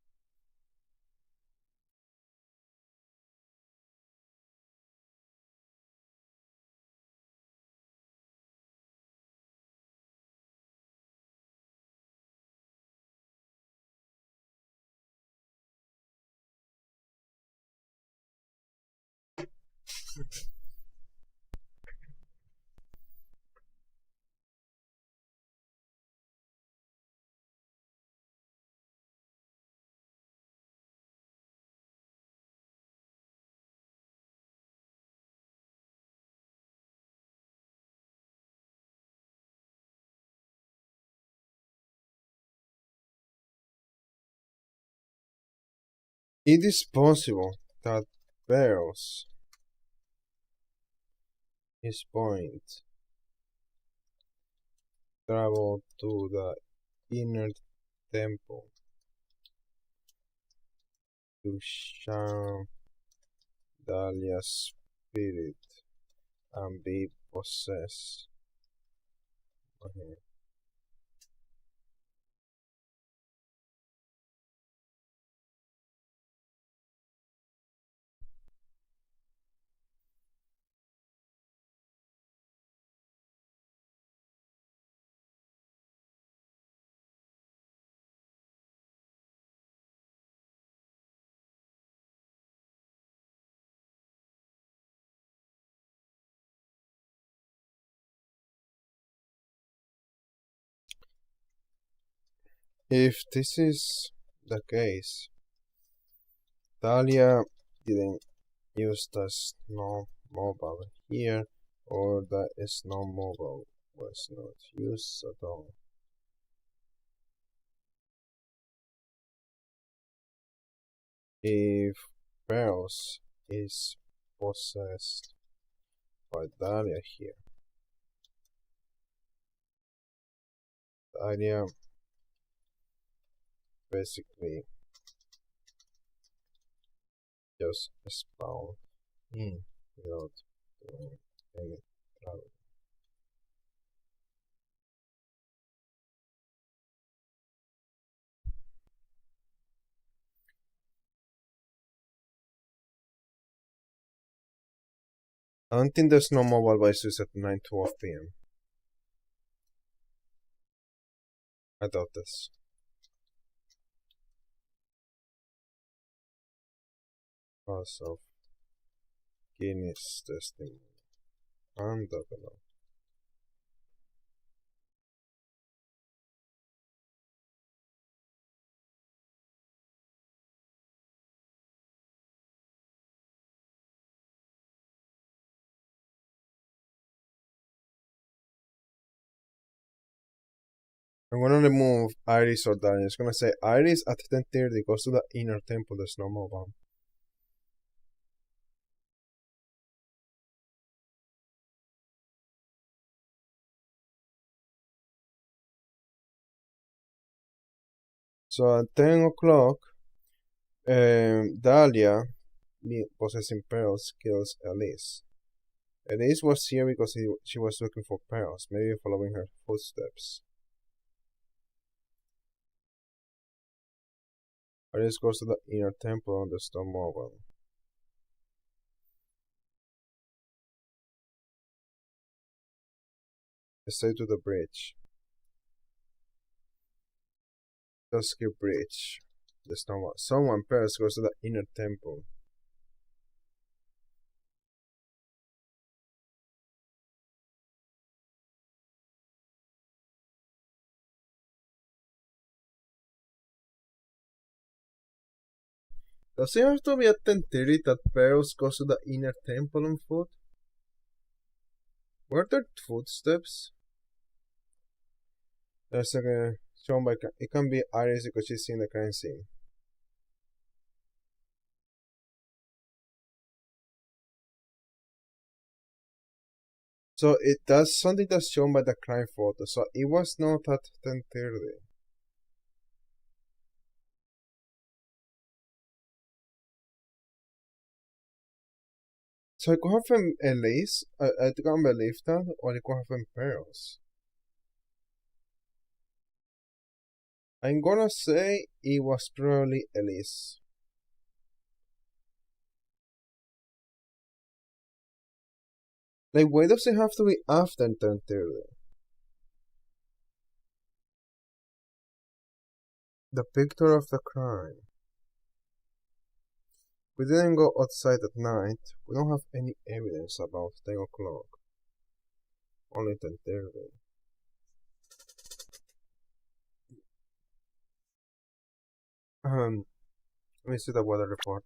It is possible that Beros is point travel to the inner temple to shun Dahlia's spirit and be possessed by her. If this is the case, Dahlia didn't use the snow mobile here, or the snow mobile was not used at all. If Pearls is possessed by Dahlia here, Dahlia basically just spawned in without doing any travel. I don't think there's no mobile devices at 9:12 p.m. I doubt this. Because of Guinness testimony. I'm not alone. I'm gonna remove Iris or Dahlia. It's gonna say Iris at 10:30 goes to the inner temple. There's no mobile. So at 10 o'clock, Dahlia, possessing pearls, kills Elise. Elise was here because she was looking for pearls, maybe following her footsteps. Elise goes to the inner temple on the stone mobile. Stay to the bridge. Dusky Bridge. The stone wall. Someone Paris goes to the inner temple. Does it have to be at 10:30 that Paris goes to the inner temple on foot? Were there footsteps? There's a shown by it can be Iris because she's in the crime scene. So that's something that's shown by the crime photo. So it was not at 10:30. So it could have been Elise. I can't believe that, or it could have been Pearls. I'm gonna say it was probably Elise. Like, why does it have to be after 10:30? The picture of the crime. We didn't go outside at night. We don't have any evidence about 10 o'clock. Only 10:30. Let me see the weather report.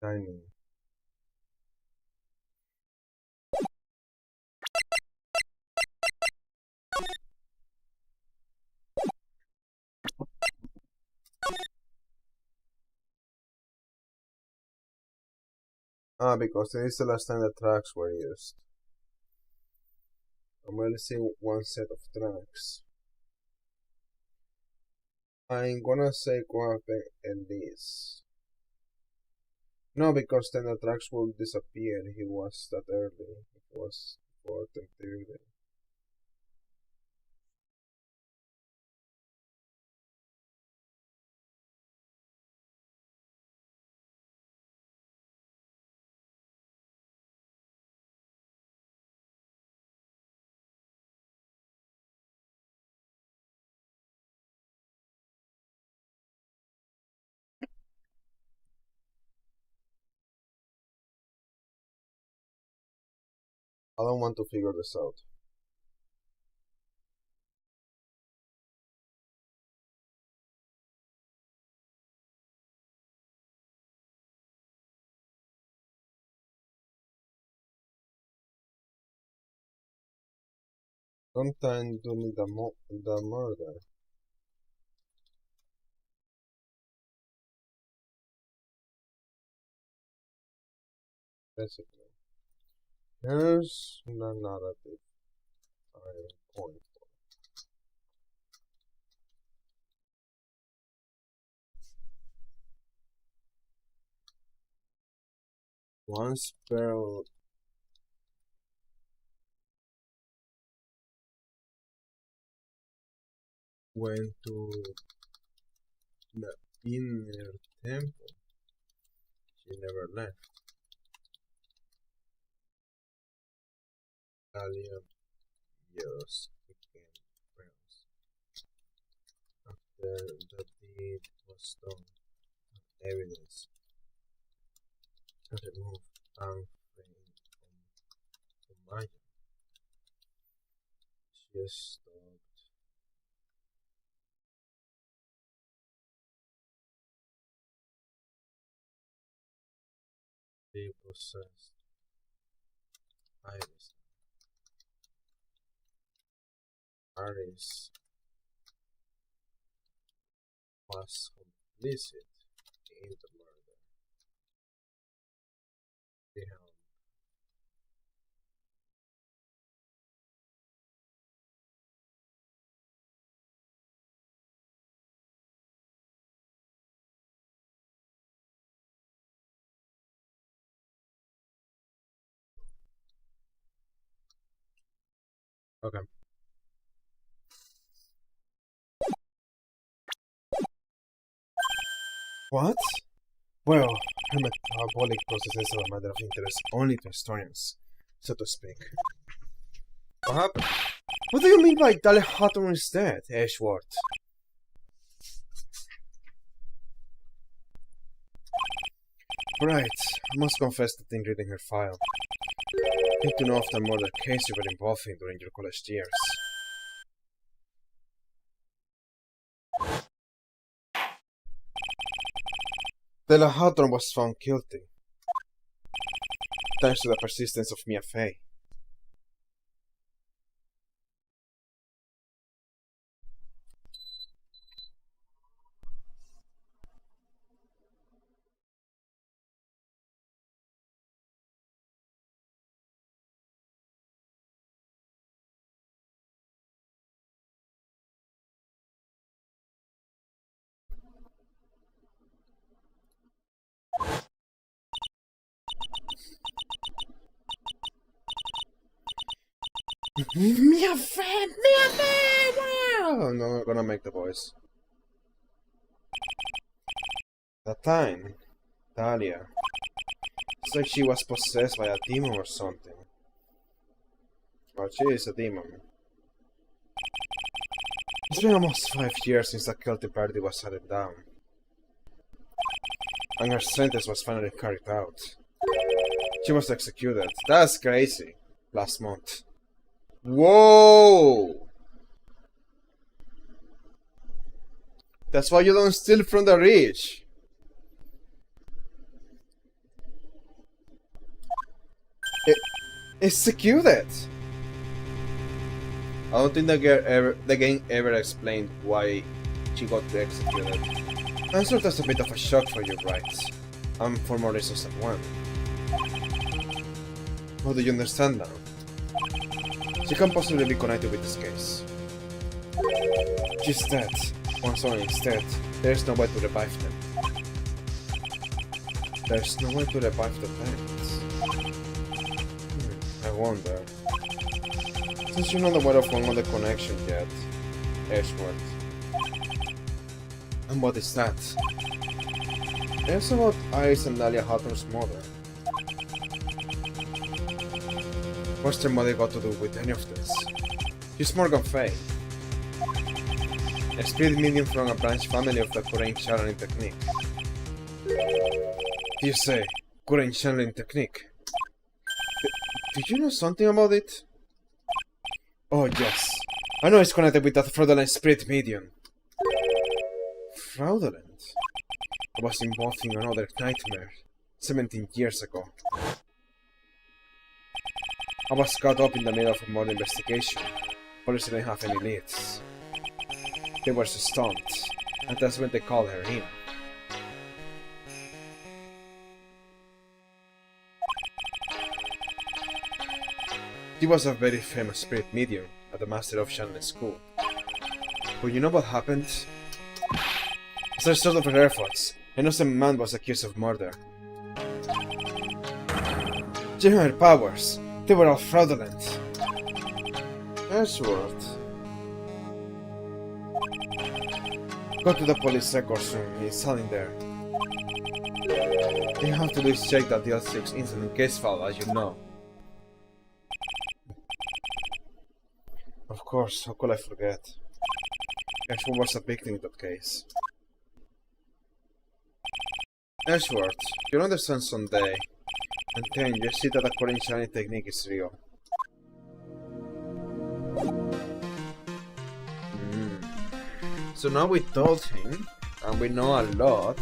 Dining. Because this is the last time the tracks were used. I'm only seeing one set of tracks. I'm gonna say Guape Elise. No, because then the tracks will disappear. He was that early. It was 4:30. I don't want to figure this out. Sometimes do me the murder. Basically. Here's the narrative I'm going for. Once Pearl went to the inner temple, she never left. Talia years became friends. After the deed was done, evidence removed and framed from Maya. She stopped the possessed Iris. Aris was complicit in the murder. They held okay. What? Well, her metabolic processes are a matter of interest only to historians, so to speak. What happened? What do you mean by Dale Hawthorne is dead, Ashworth? Right, I must confess that in reading her file, I need to know of the murder case you were involved in during your college years. Della Hawthorne was found guilty, thanks to the persistence of Mia Fey. Mia Fey! Mia Fey! No, I'm not gonna make the voice. That time, Talia. It's like she was possessed by a demon or something. Well, she is a demon. It's been almost 5 years since the guilty party was handed down. And her sentence was finally carried out. She was executed. That's crazy. Last month. Whoa! That's why you don't steal from the rich. Executed. I don't think the game ever explained why she got executed. I'm sure that's a bit of a shock for you, right? And for more reasons than one. How do you understand now? She can't possibly be connected with this case. She's dead. Once someone is dead, there's no way to revive them. There's no way to revive the parents. I wonder. Since you're not aware of one other connection yet, Ashworth. And what is that? It's about Iris and Dahlia Hawthorne's mother. What's their mother got to do with any of this? She's Morgan Fey, a spirit medium from a branch family of the current channeling technique. You say, current channeling technique? Did you know something about it? Oh yes, I know it's connected with that fraudulent spirit medium. Fraudulent? I was involved in another nightmare 17 years ago. I was caught up in the middle of a murder investigation. Police didn't have any leads. They were stunned, and that's when they called her in. She was a very famous spirit medium at the Master of Shannon School. But you know what happened? As a result of her efforts, an innocent man was accused of murder. Given her powers, they were all fraudulent. Ashworth. Go to the police records room, it's selling there. All you have to do is check that the L6 incident case file, as you know. Of course, how could I forget? Ashworth was a victim in that case. Ashworth, you'll understand someday. And then you see that the current shining technique is real. So now we told him, and we know a lot.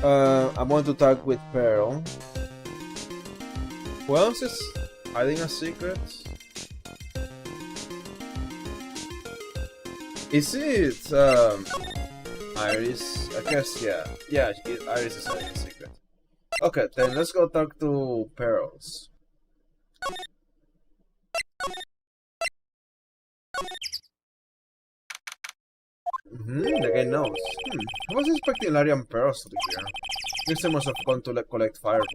I want to talk with Pearl. Who else is hiding a secret? Is it Iris? I guess yeah. Iris is hiding a secret. Okay, then let's go talk to Pearls. The guy knows. I was expecting Larry and Pearls to be here. Guess they must have gone to collect firewood.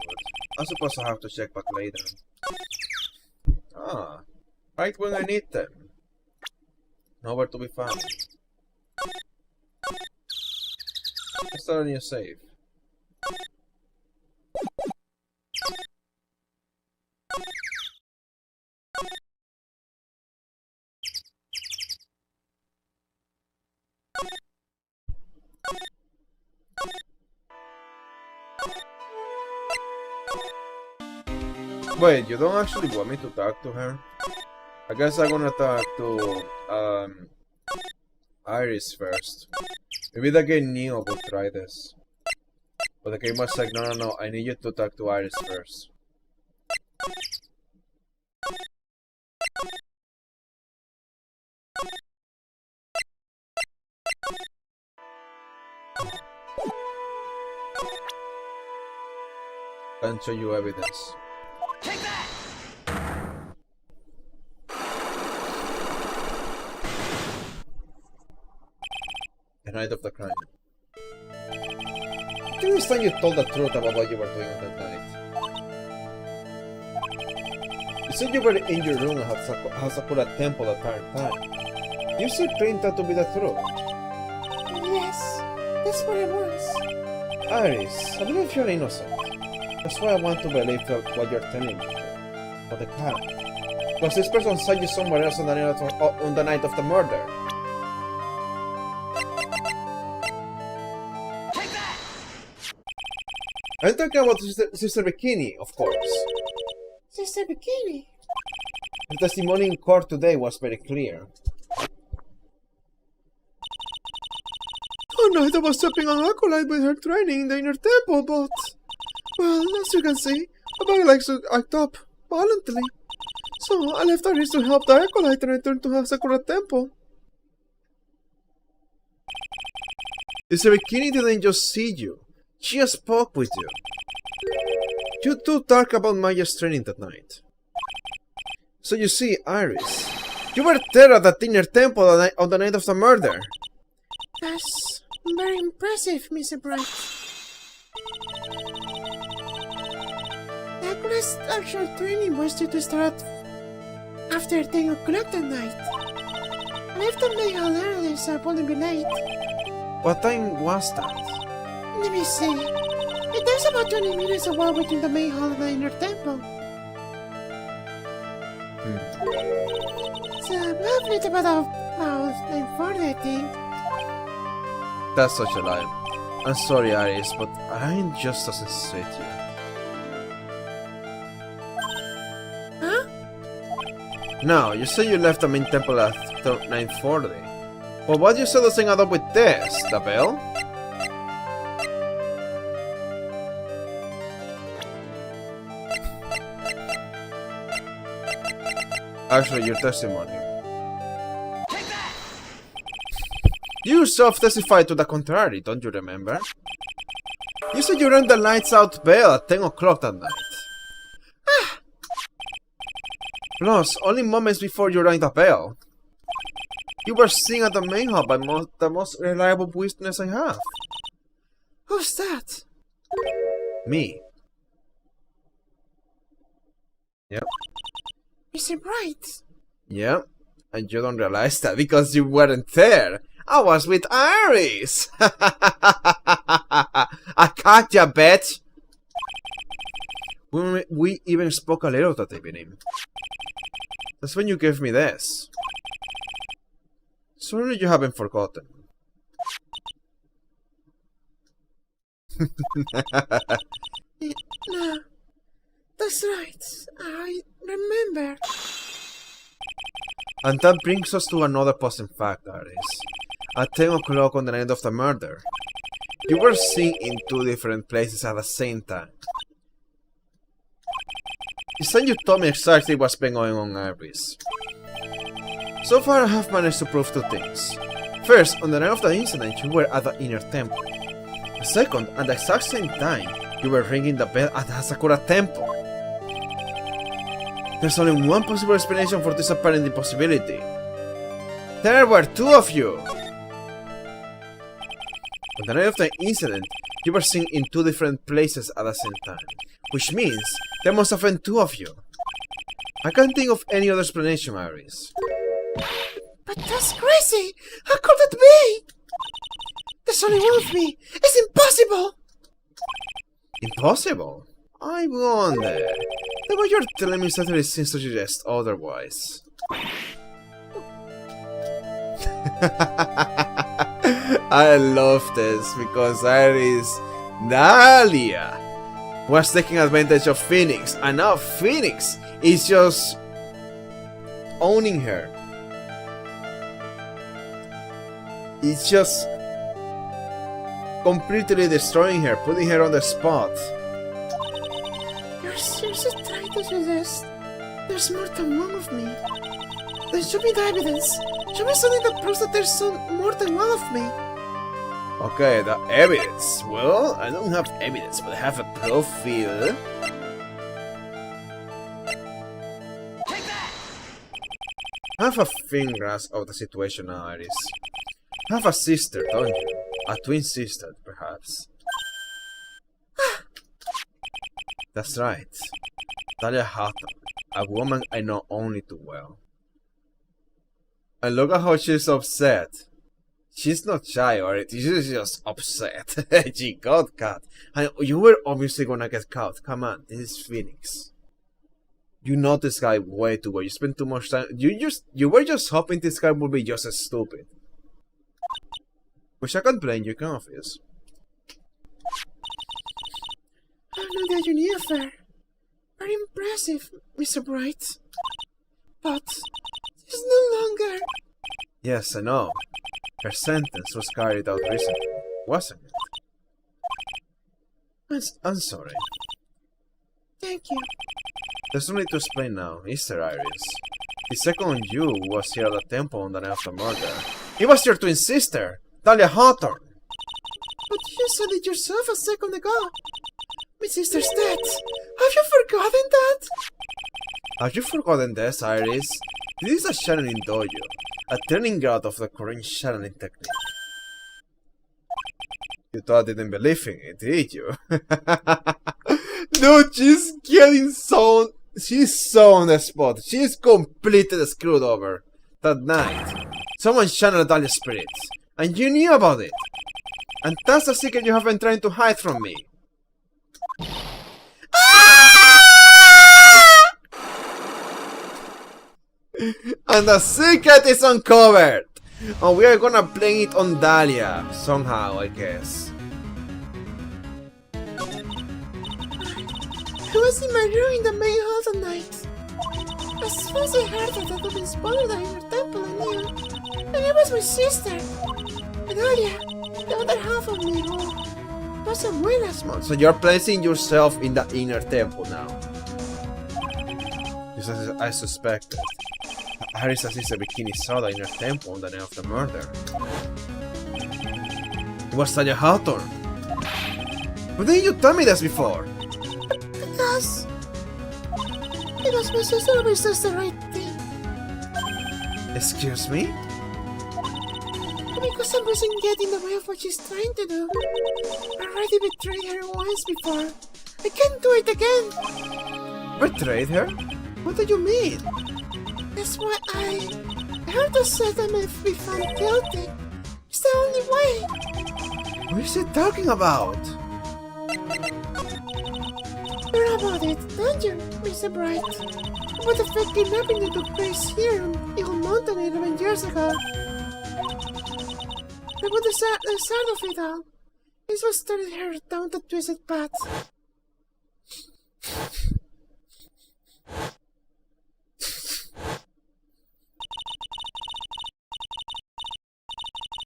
I suppose I have to check back later. Ah, right when I need them. Nowhere to be found. Let's start a new save. Wait, you don't actually want me to talk to her? I guess I'm gonna talk to Iris first. Maybe the game knew I would try this. But the game was like, no, I need you to talk to Iris first. Can't show you evidence. Take that! The night of the crime. I think this time you told the truth about what you were doing on that night. You said you were in your room at Sakura Temple at that time. You still claim that to be the truth. Yes, that's what it was. Iris, I believe you're innocent. That's why I want to believe what you're telling me. But the cat. Because this person saw you somewhere else on the night of the murder. Take that! I'm talking about Sister Bikini, of course. Sister Bikini. The testimony in court today was very clear. Oh no, I was stepping on Acolyte with her training in the inner temple, but... Well, as you can see, a bug likes to act up violently. So I left Iris to help the Acolyte and returned to her Sakura Temple. Sister Bikini didn't just see you. She spoke with you. You two talked about Maya's training that night. So you see, Iris, you were there at the inner temple on the night of the murder. That's very impressive, Mr. Bright. Sakura's actual training was due to start after 10 o'clock that night. I left the Mayhall early, so I wouldn't be late. What time was that? Let me see. It takes about 20 minutes to walk between the Mayhall and the inner temple. So roughly it's about 9:40, I think. That's such a lie. I'm sorry, Iris, but I ain't just doesn't suit you. No, you said you left the main temple at 9:40. But what you said doesn't add up with this, the bell? Actually, your testimony. You self-testified to the contrary, don't you remember? You said you rang the lights out bell at 10 o'clock that night. Plus, only moments before you rang the bell, you were seen at the main hall by the most reliable witness I have. Who's that? Me. Yep. Is it right? Yep. And you don't realize that because you weren't there. I was with Iris! I caught ya, bitch! We even spoke a little that evening. That's when you gave me this. Surely you haven't forgotten. No, that's right. I remember. And that brings us to another puzzling fact, Iris. At 10 o'clock on the night of the murder, you were seen in 2 different places at the same time. It's time you told me exactly what's been going on, Iris. So far I have managed to prove 2 things. First, on the night of the incident, you were at the inner temple. Second, at the exact same time, you were ringing the bell at the Sakura temple. There's only one possible explanation for this apparent impossibility. There were 2 of you! On the night of the incident, you were seen in 2 different places at the same time, which means there must have been 2 of you. I can't think of any other explanation, Iris. But that's crazy! How could it be? There's only one of me! It's impossible! Impossible? I wonder. The way you're telling me certainly seems to suggest otherwise. I love this because Iris Dahlia was taking advantage of Phoenix, and now Phoenix is just owning her. It's just completely destroying her, putting her on the spot. You're seriously trying to suggest there's more than one of me? Then show me the evidence. Show me something that proves that there's more than one of me. Okay, the evidence. Well, I don't have evidence, but I have a profile. I have a thin grasp of the situation now, Iris. I have a sister, don't you? A twin sister, perhaps. That's right. Talia Hatton, a woman I know only too well. And look at how she's upset. She's not shy or anything, she's just upset. She got caught. And you were obviously gonna get caught. Come on, this is Phoenix. You know this guy way too well. You spent too much time. You were just hoping this guy would be just as stupid. Which I can't blame you, can obvious. I know that you knew her. Very impressive, Mr. Bright. But she's no longer. Yes, I know. Her sentence was carried out recently, wasn't it? I'm sorry. Thank you. There's no need to explain now, is there, Iris? The second you was here at the temple on the night of the murder. It was your twin sister, Talia Hawthorne. But you said it yourself a second ago. My sister's dead. Have you forgotten that? Have you forgotten this, Iris? This is a channeling dojo, a training ground of the current channeling technique. You thought I didn't believe in it, did you? Dude, she's getting so... She's so on the spot. She's completely screwed over. That night, someone channeled Dahlia's spirit, and you knew about it. And that's the secret you have been trying to hide from me. And the secret is uncovered! And we are gonna blame it on Dahlia, somehow, I guess. I was in my room in the main hall tonight. I suppose I heard that had been spotted in your temple and you. And it was my sister. And Alia, the other half of me who wasn't away last month. So you're placing yourself in the inner temple now. Just as I suspected. Harisa sees a bikini saw the inner temple on the night of the murder. It was Saya Hawthorne. Why didn't you tell me this before? Because it was my sister who says the right thing. Excuse me? Because I wasn't getting in the way of what she's trying to do. I already betrayed her once before. I can't do it again. Betrayed her? What do you mean? That's why I heard the settlement be found guilty. It's the only way. What is he talking about? You know about it, don't you, Mr. Bright? About the fake kidnapping that took place here on Eagle Mountain 11 years ago. About the start of it all. This was started her down the twisted path.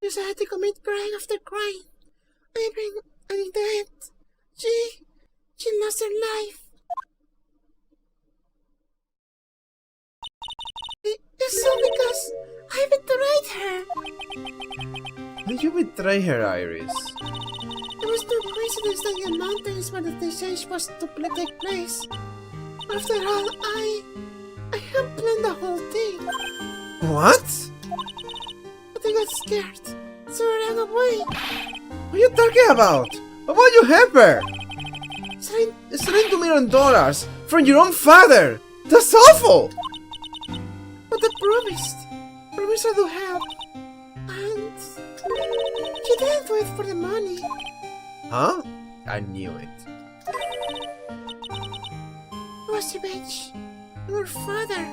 Decided to commit crime after crime. And in the end, she lost her life. It's all because I betrayed her. Did you betray her, Iris? There was no coincidence that the mountains where the exchange was to take place. After all, I had planned the whole thing. What? But I got scared, so I ran away. What are you talking about? Why won't you help her? Selling It's $2 million from your own father! That's awful! what I promised. Promised I would help. And she didn't do it for the money. Huh? I knew it. It was revenge. Your father.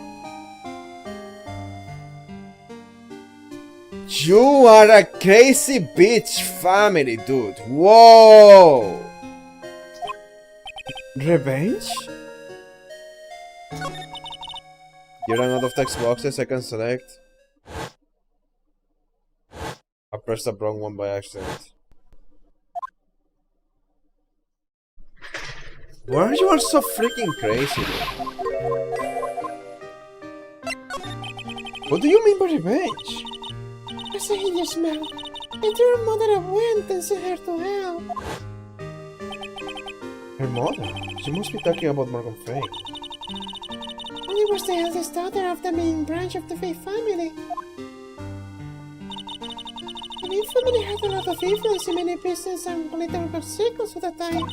You are a crazy bitch family, dude. Whoa! Revenge? You ran out of text boxes I can select. I pressed the wrong one by accident. Why are you all so freaking crazy, dude? What do you mean by revenge? I saw in your smell. I threw her mother away and then sent her to hell. Her mother? She must be talking about Morgan Fay. Only was the eldest daughter of the main branch of the Fay family. The main family had a lot of influence in many business and political circles at the time.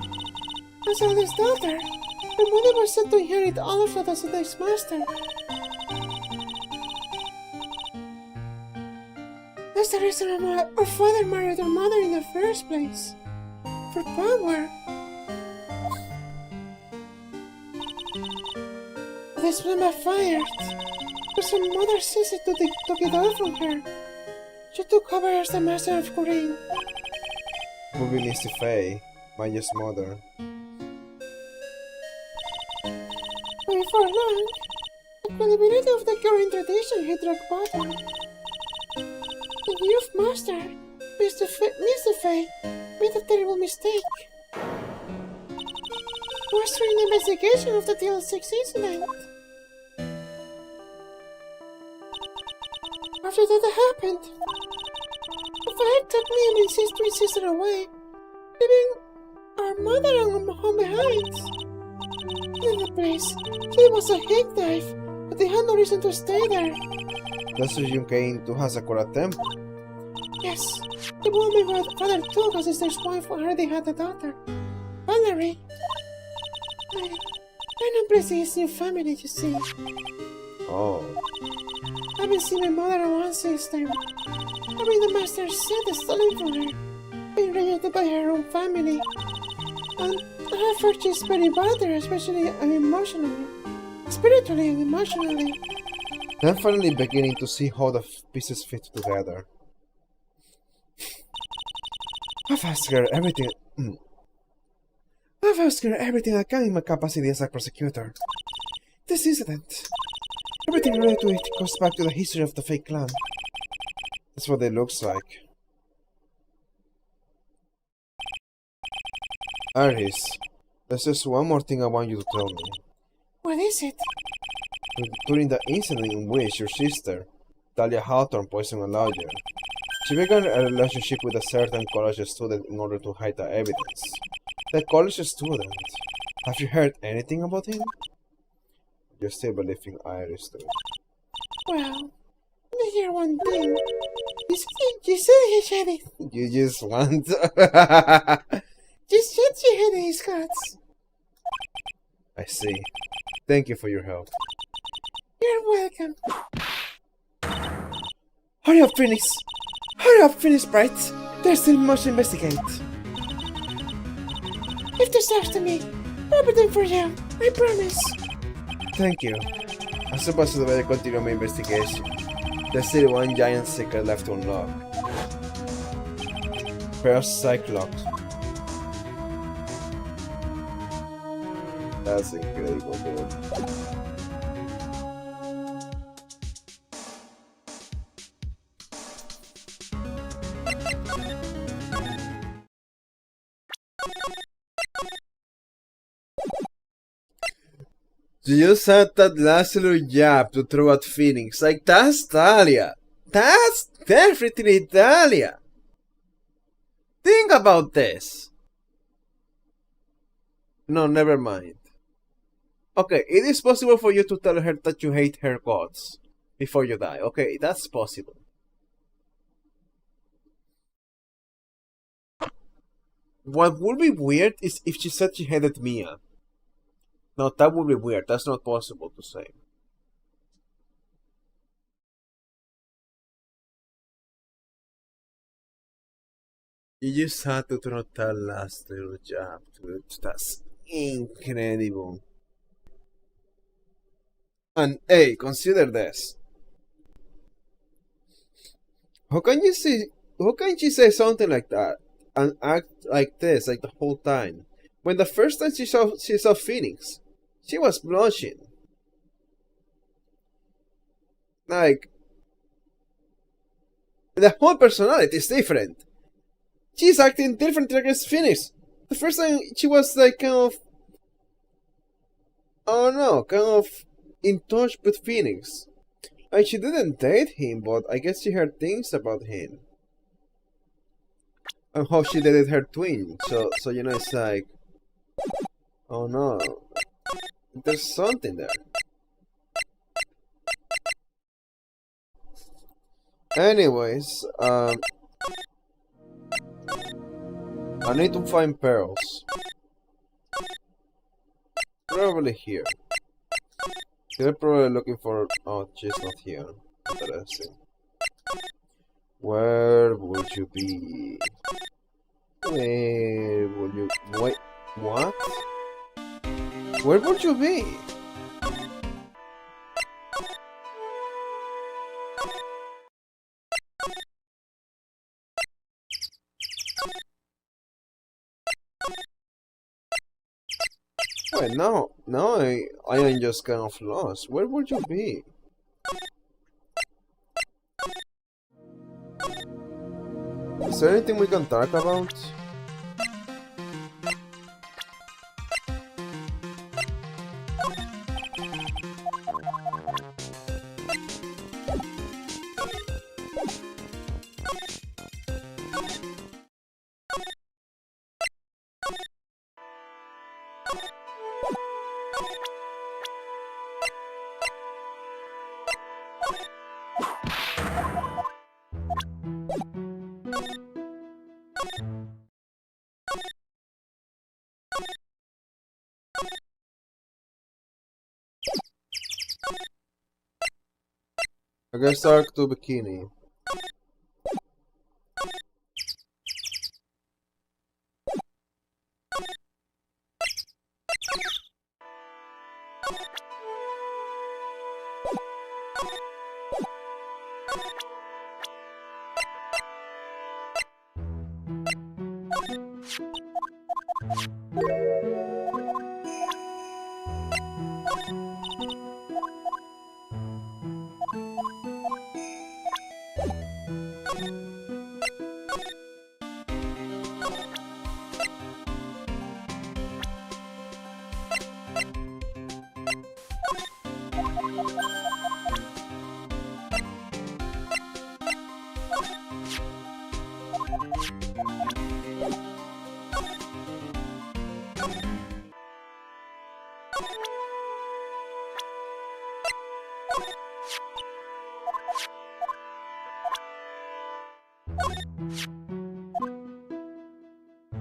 As eldest daughter, her mother was said to inherit all of that as the next master. That's the reason her father married her mother in the first place. For power. This plan backfired. But her mother seized it took it all from her. She took over as the master of Korean. Movie Misty Fay, Maya's mother. Before long, the credibility of the Korean tradition hit rock bottom. The youth master, Mr. Fay, made a terrible mistake. He was during the investigation of the TL6 incident. After that happened, the fire took me and my sister away, leaving our mother and home behind. In the place, she was a hate dive, but they had no reason to stay there. That's why you came to Hazakura Temple. Yes, the woman my father took as sister's wife already had a daughter, Valerie. I'm not blessing his new family, you see. Oh. I haven't seen my mother once since then. Having the master said the stolen from her, being rejected by her own family. And I have heard she's very bad there, especially and emotionally. Spiritually and emotionally. I'm finally beginning to see how the pieces fit together. I've asked her everything. I've asked her everything I can in my capacity as a prosecutor. This incident Everything related to it goes back to the history of the fake clan. That's what it looks like. Aris, there's just one more thing I want you to tell me. What is it? During the incident in which your sister, Talia Hawthorne, poisoned a lawyer, she began a relationship with a certain college student in order to hide the evidence. The college student. Have you heard anything about him? You still believe in Iris, though. Well, let me hear one thing. You said he had it. You just want. Just said you had his guts. I see. Thank you for your help. You're welcome. Hurry up, Phoenix! Hurry up, Phoenix Bright! There's still much to investigate. If this after me, everything for you. I promise. Thank you. I suppose I better continue my investigation. There's still one giant secret left to unlock. First Cyclops. That's incredible, dude. You just had that last little jab to throw at Phoenix. Like, that's Talia. That's definitely Talia. Think about this. No, never mind. Okay, it is possible for you to tell her that you hate her gods before you die. Okay, that's possible. What would be weird is if she said she hated Mia. No, that would be weird. That's not possible to say. You just had to throw that last little jab, dude. That's incredible. And hey, consider this. How can you see? How can she say something like that and act like this like the whole time? When the first time she saw Phoenix, she was blushing. Like, the whole personality is different. She's acting differently against Phoenix. The first time she was like kind of, I don't know, kind of in touch with Phoenix. Like, she didn't date him, but I guess she heard things about him. And how she dated her twin. So you know, it's like, oh no, there's something there. Anyways, I need to find pearls. Probably here. They're probably looking for. Oh, she's not here. Interesting. Where would you be? Where would you? Wait, what? Where would you be? Wait, no, I am just kind of lost. Where would you be? Is there anything we can talk about? I guess start to bikini.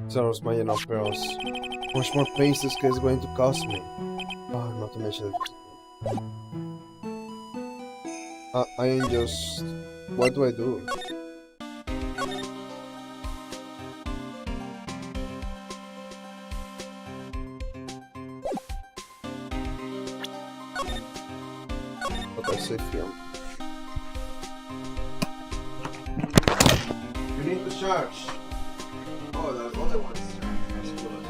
Sounds my enough pearls. Much more pains this guy is going to cost me. Not to mention that. I am just. What do I do? Okay, save film. You need to charge. Oh, the other one is charged. That's good.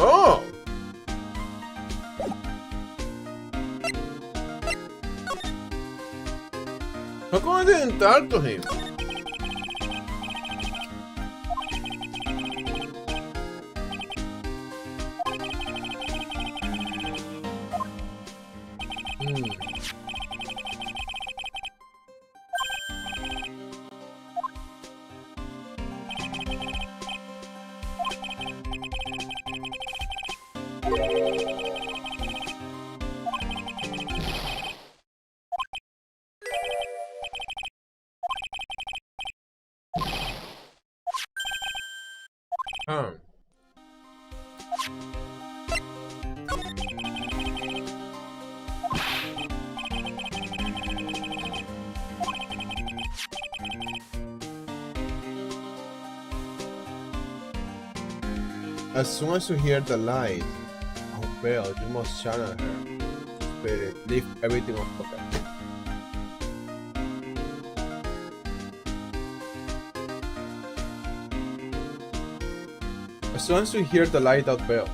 Oh! How come I didn't talk to him? Hmm. As soon as you hear the light, oh Belle, you must channel her. Spirit, leave everything on focus. As soon as you hear the light out Belle.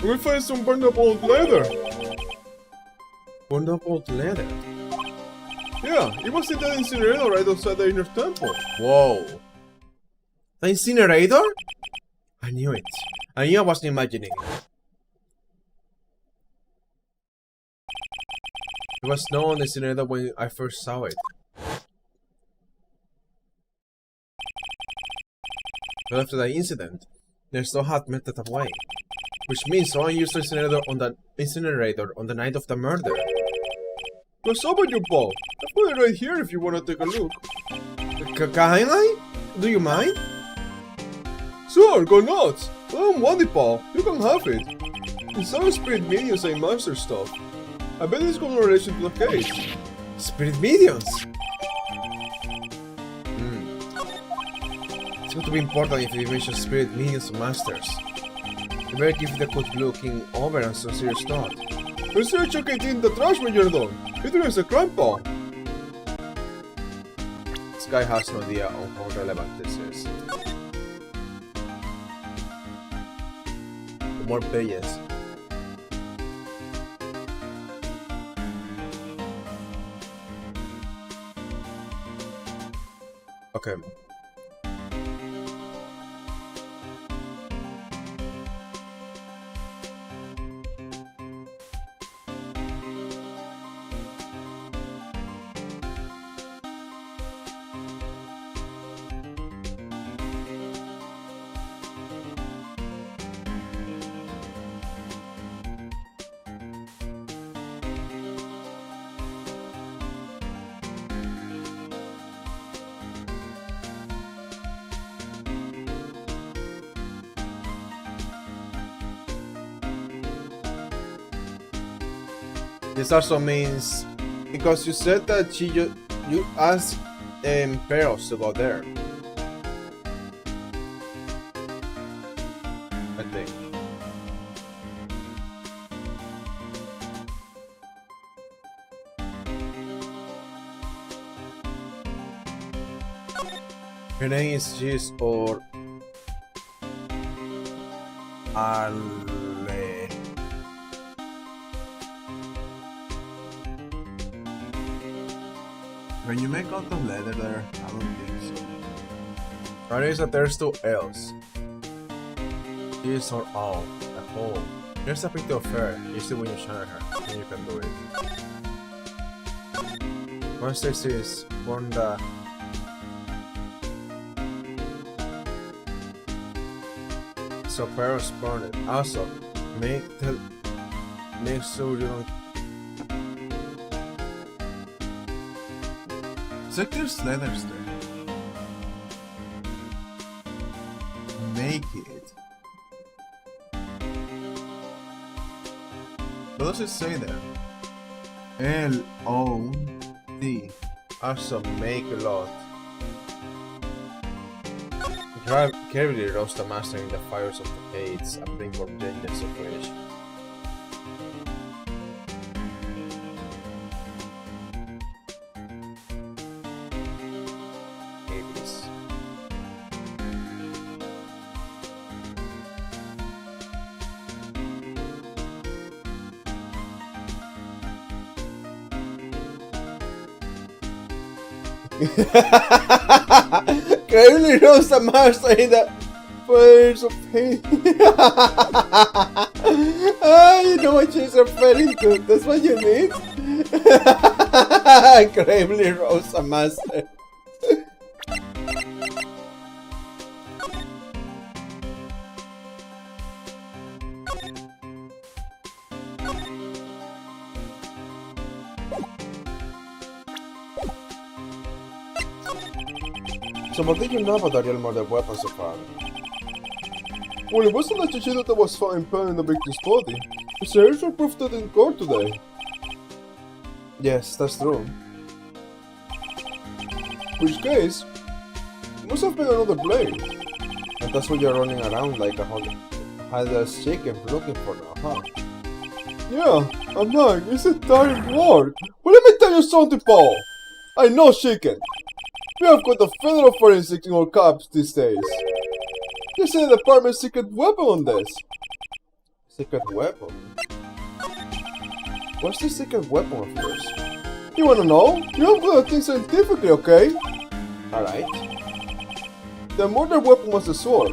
We'll find some burned up old leather. One about leather. Yeah, it was in that incinerator right outside the inner temple. Whoa. The incinerator? I knew it. I knew I wasn't imagining it. There was no on the incinerator when I first saw it. But after the incident, they still had melted away. Which means someone used the incinerator on the night of the murder. What's up with you, Paul? I've got it right here if you want to take a look. Can I? Do you mind? Sure, go nuts! I don't want it, Paul. You can have it. It's some spirit mediums and master stuff. I bet it's got no relation to the case. Spirit mediums? It's going to be important if you mention spirit mediums or masters. You better give the good looking over and some serious thought. Consider chucking it in the trash when you're done. It is a crime, Paul. This guy has no idea on how relevant this is. More pages. Okay. This also means because you said that you asked Peros to go there. I think. Her name is Gis or Arle. Can you make out of leather there? I don't think so. There is that there's two L's. This or all. A whole. Here's a picture of her. You see when you shine her. Then you can do it. Once this is from the so Peros burn it. Also, make sure you don't. It's like there's leathers there. Make it. What does it say there? L-O-D. Also, make a lot. Carefully roast the master in the fires of the Hades and bring more vengeance of rage. Hades. Carefully roast the master in the fires of Hades. You know what she's referring to. That's what you need. Gravely roast the master. So what did you know about the real murder weapon so far? Well, it wasn't the Chichito that was found impaled in the victim's body. It's the actual proof that in court today. Yes, that's true. Which case, it must have been another blade. And that's why you're running around like a headless chicken looking for now, huh? Yeah, I'm not. It's a tiring work. But let me tell you something, Paul. I know chicken. We have got the federal forensics in our cops these days. They say the department's secret weapon on this. Secret weapon? What's the secret weapon of yours? You wanna know? You have to think scientifically, okay? Alright. The murder weapon was a sword.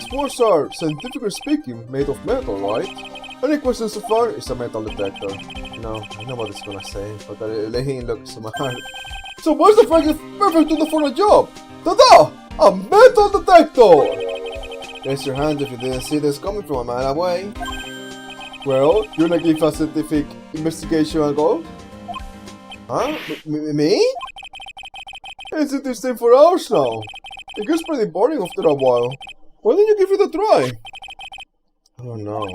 Swords are, scientifically speaking, made of metal, right? Any questions so far? It's a metal detector. No, I know what it's gonna say, but let him look smart. So what's the perfect tool for the job? Ta-da! A metal detector! Raise your hand if you didn't see this coming from a mile away. Well, you wanna give a scientific investigation a go? Huh? Me? It's interesting for hours now. It gets pretty boring after a while. Why don't you give it a try? I don't know.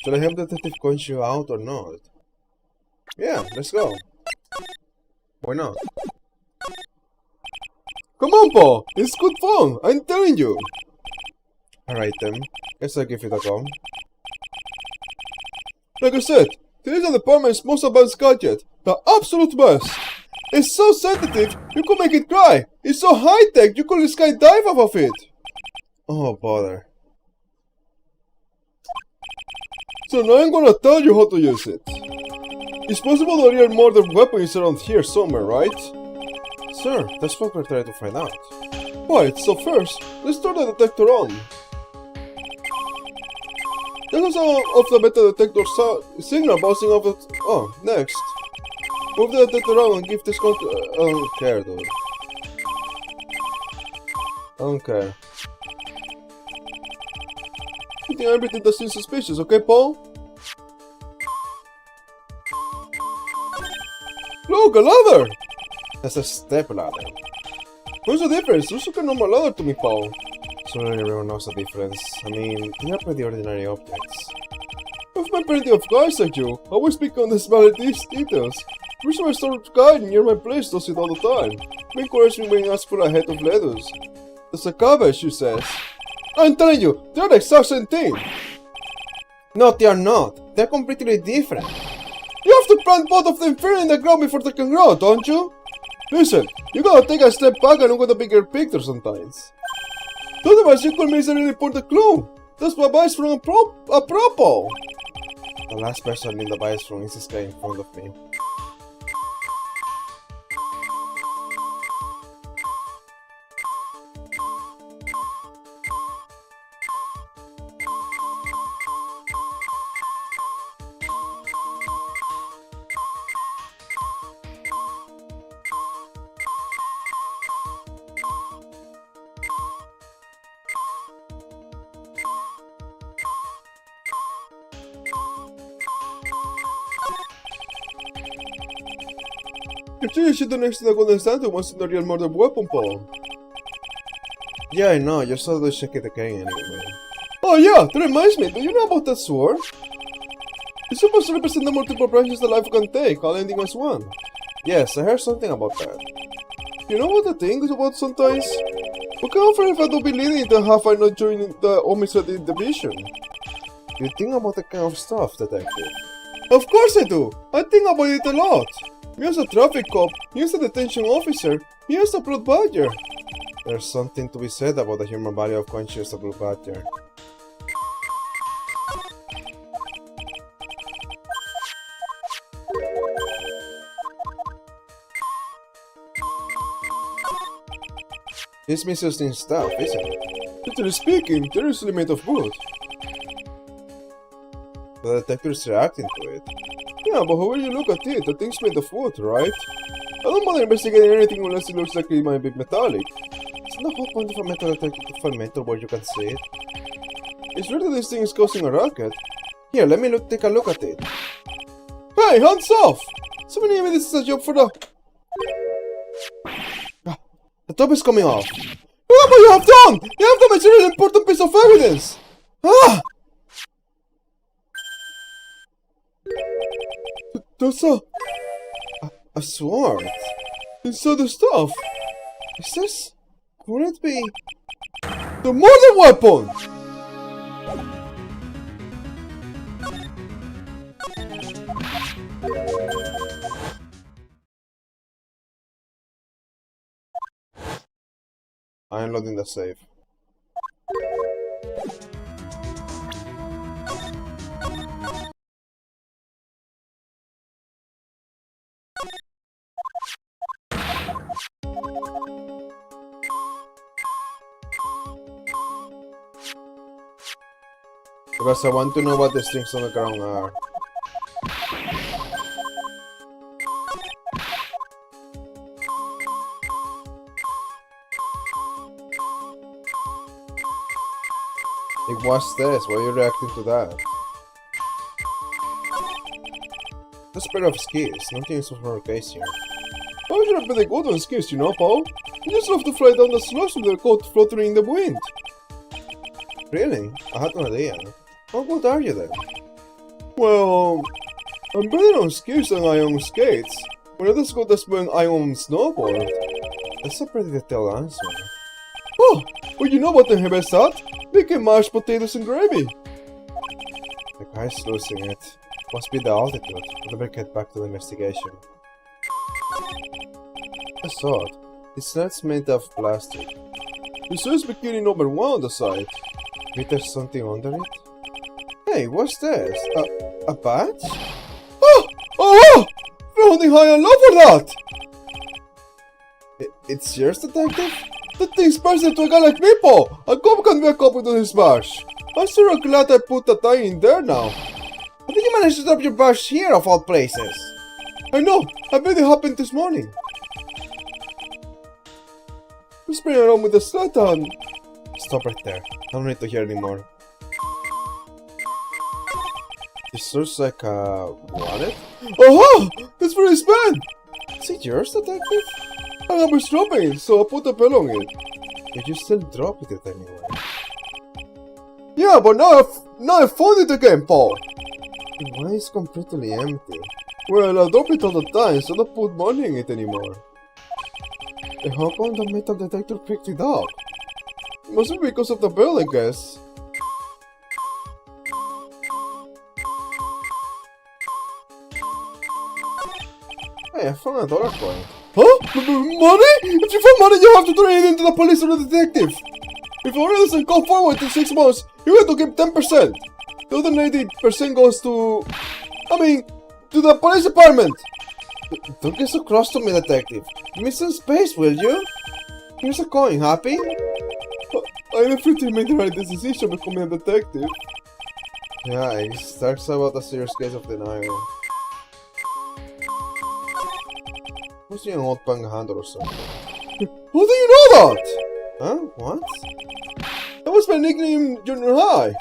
Should I help Detective point you out or not? Yeah, let's go. Why not? Come on, Paul! It's good fun! I'm telling you! Alright then, guess I'll give it a go. Like I said, this is the department's most advanced gadget. The absolute best! It's so sensitive, you could make it cry! It's so high-tech, you could skydive off of it! Oh, bother. So now I'm gonna tell you how to use it. It's possible that your murder weapon is around here somewhere, right? Sure, that's what we're trying to find out. Right, so first, let's turn the detector on. There's some of the metal detector signal bouncing off it. Oh, next. Move the detector on and give this code. I don't care, dude. I don't care. You think everything that seems suspicious, okay, Paul? Look, a ladder! That's a step ladder. What's the difference? Looks like a normal ladder to me, Paul. Surely everyone knows the difference. I mean, they're pretty ordinary objects. I've met plenty of guys like you. I always pick on the small details. The reason I started guy near my place does it all the time. He encourages me when I ask for a head of lettuce. That's a cabbage, she says. I'm telling you, they're the exact same thing. No, they are not. They're completely different. You have to plant both of them firmly in the ground before they can grow, don't you? Listen, you gotta take a step back and look at the bigger picture sometimes. Otherwise, you could miss a really important clue. That's my advice from a propo. The last person in the advice from is this guy in front of me. Actually, you should do next to the golden statue once in the real murder weapon, Paul. Yeah, I know, you saw the check it again anyway. Oh yeah, that reminds me, do you know about that sword? It's supposed to represent the multiple branches that life can take, all ending as one. Yes, I heard something about that. You know what the thing is about sometimes? What can I offer if I don't be leading the half I not joining the homicide division? You think about that kind of stuff, detective? Of course I do! I think about it a lot! Me as a traffic cop, me as a detention officer, me as a blood badger. There's something to be said about the human value of conscience of blood badger. It's misusing stuff, isn't it? Literally speaking, they're usually made of wood. The detector is reacting to it. Yeah, but however you look at it, the thing's made of wood, right? I don't bother investigating anything unless it looks like it might be metallic. It's not the whole point of a metal detector to find metal where you can see it. It's weird that this thing is causing a racket. Here, let me take a look at it. Hey, hands off! Somebody maybe this is a job for the... The top is coming off. Look what you have done! You have damaged a really important piece of evidence! Ah! That's a sword. Inside the stuff. Is this... Could it be... The murder weapon! I'm loading the save. Because I want to know what these things on the ground are. Like, what's this? Why are you reacting to that? That's a pair of skis. Nothing is for our case here. Oh, you're pretty good on skis, you know, Paul. You just love to fly down the slopes with your coat fluttering in the wind. Really? I had no idea. How good are you then? Well, I'm better on skis than I am on skates. We're not as good as when I on snowboard. That's a pretty detailed answer. Oh, well, you know what the hell is that? Making mashed potatoes and gravy. The guy's losing it. Must be the altitude. I'll better get back to the investigation. That's odd. It's not made of plastic. It says bikini number 1 on the side. Maybe there's something under it? Hey, what's this? A badge? Oh! Oh! Founding high and low for that! It's yours, detective? That thing's personal to a guy like me, Paul! A cop can be a copy to this badge. I'm sure glad I put that tie in there now. How did you manage to drop your badge here of all places? I know! I bet it happened this morning. I'm spinning around with the sled and... Stop right there. I don't need to hear anymore. This looks like a wallet? Oh! It's for his pen! Is it yours, detective? I was dropping it, so I put a bell on it. Did you still drop it anywhere? Yeah, but now I found it again, Paul! Why is it completely empty? Well, I drop it all the time, so I don't put money in it anymore. And how come the metal detector picked it up? It must be because of the bell, I guess. Hey, I found a dollar coin. Huh? Money? If you find money, you have to turn it into the police or the detective. If owner doesn't come forward in 6 months, you have to give 10%. The other 90% goes to... to the police department. Don't get so close to me, detective. Give me some space, will you? Here's a coin, happy? I definitely made the right decision becoming a detective. Yeah, it starts about a serious case of denial. Must be an old panhandle or something. How do you know that? Huh? What? That was my nickname in junior high.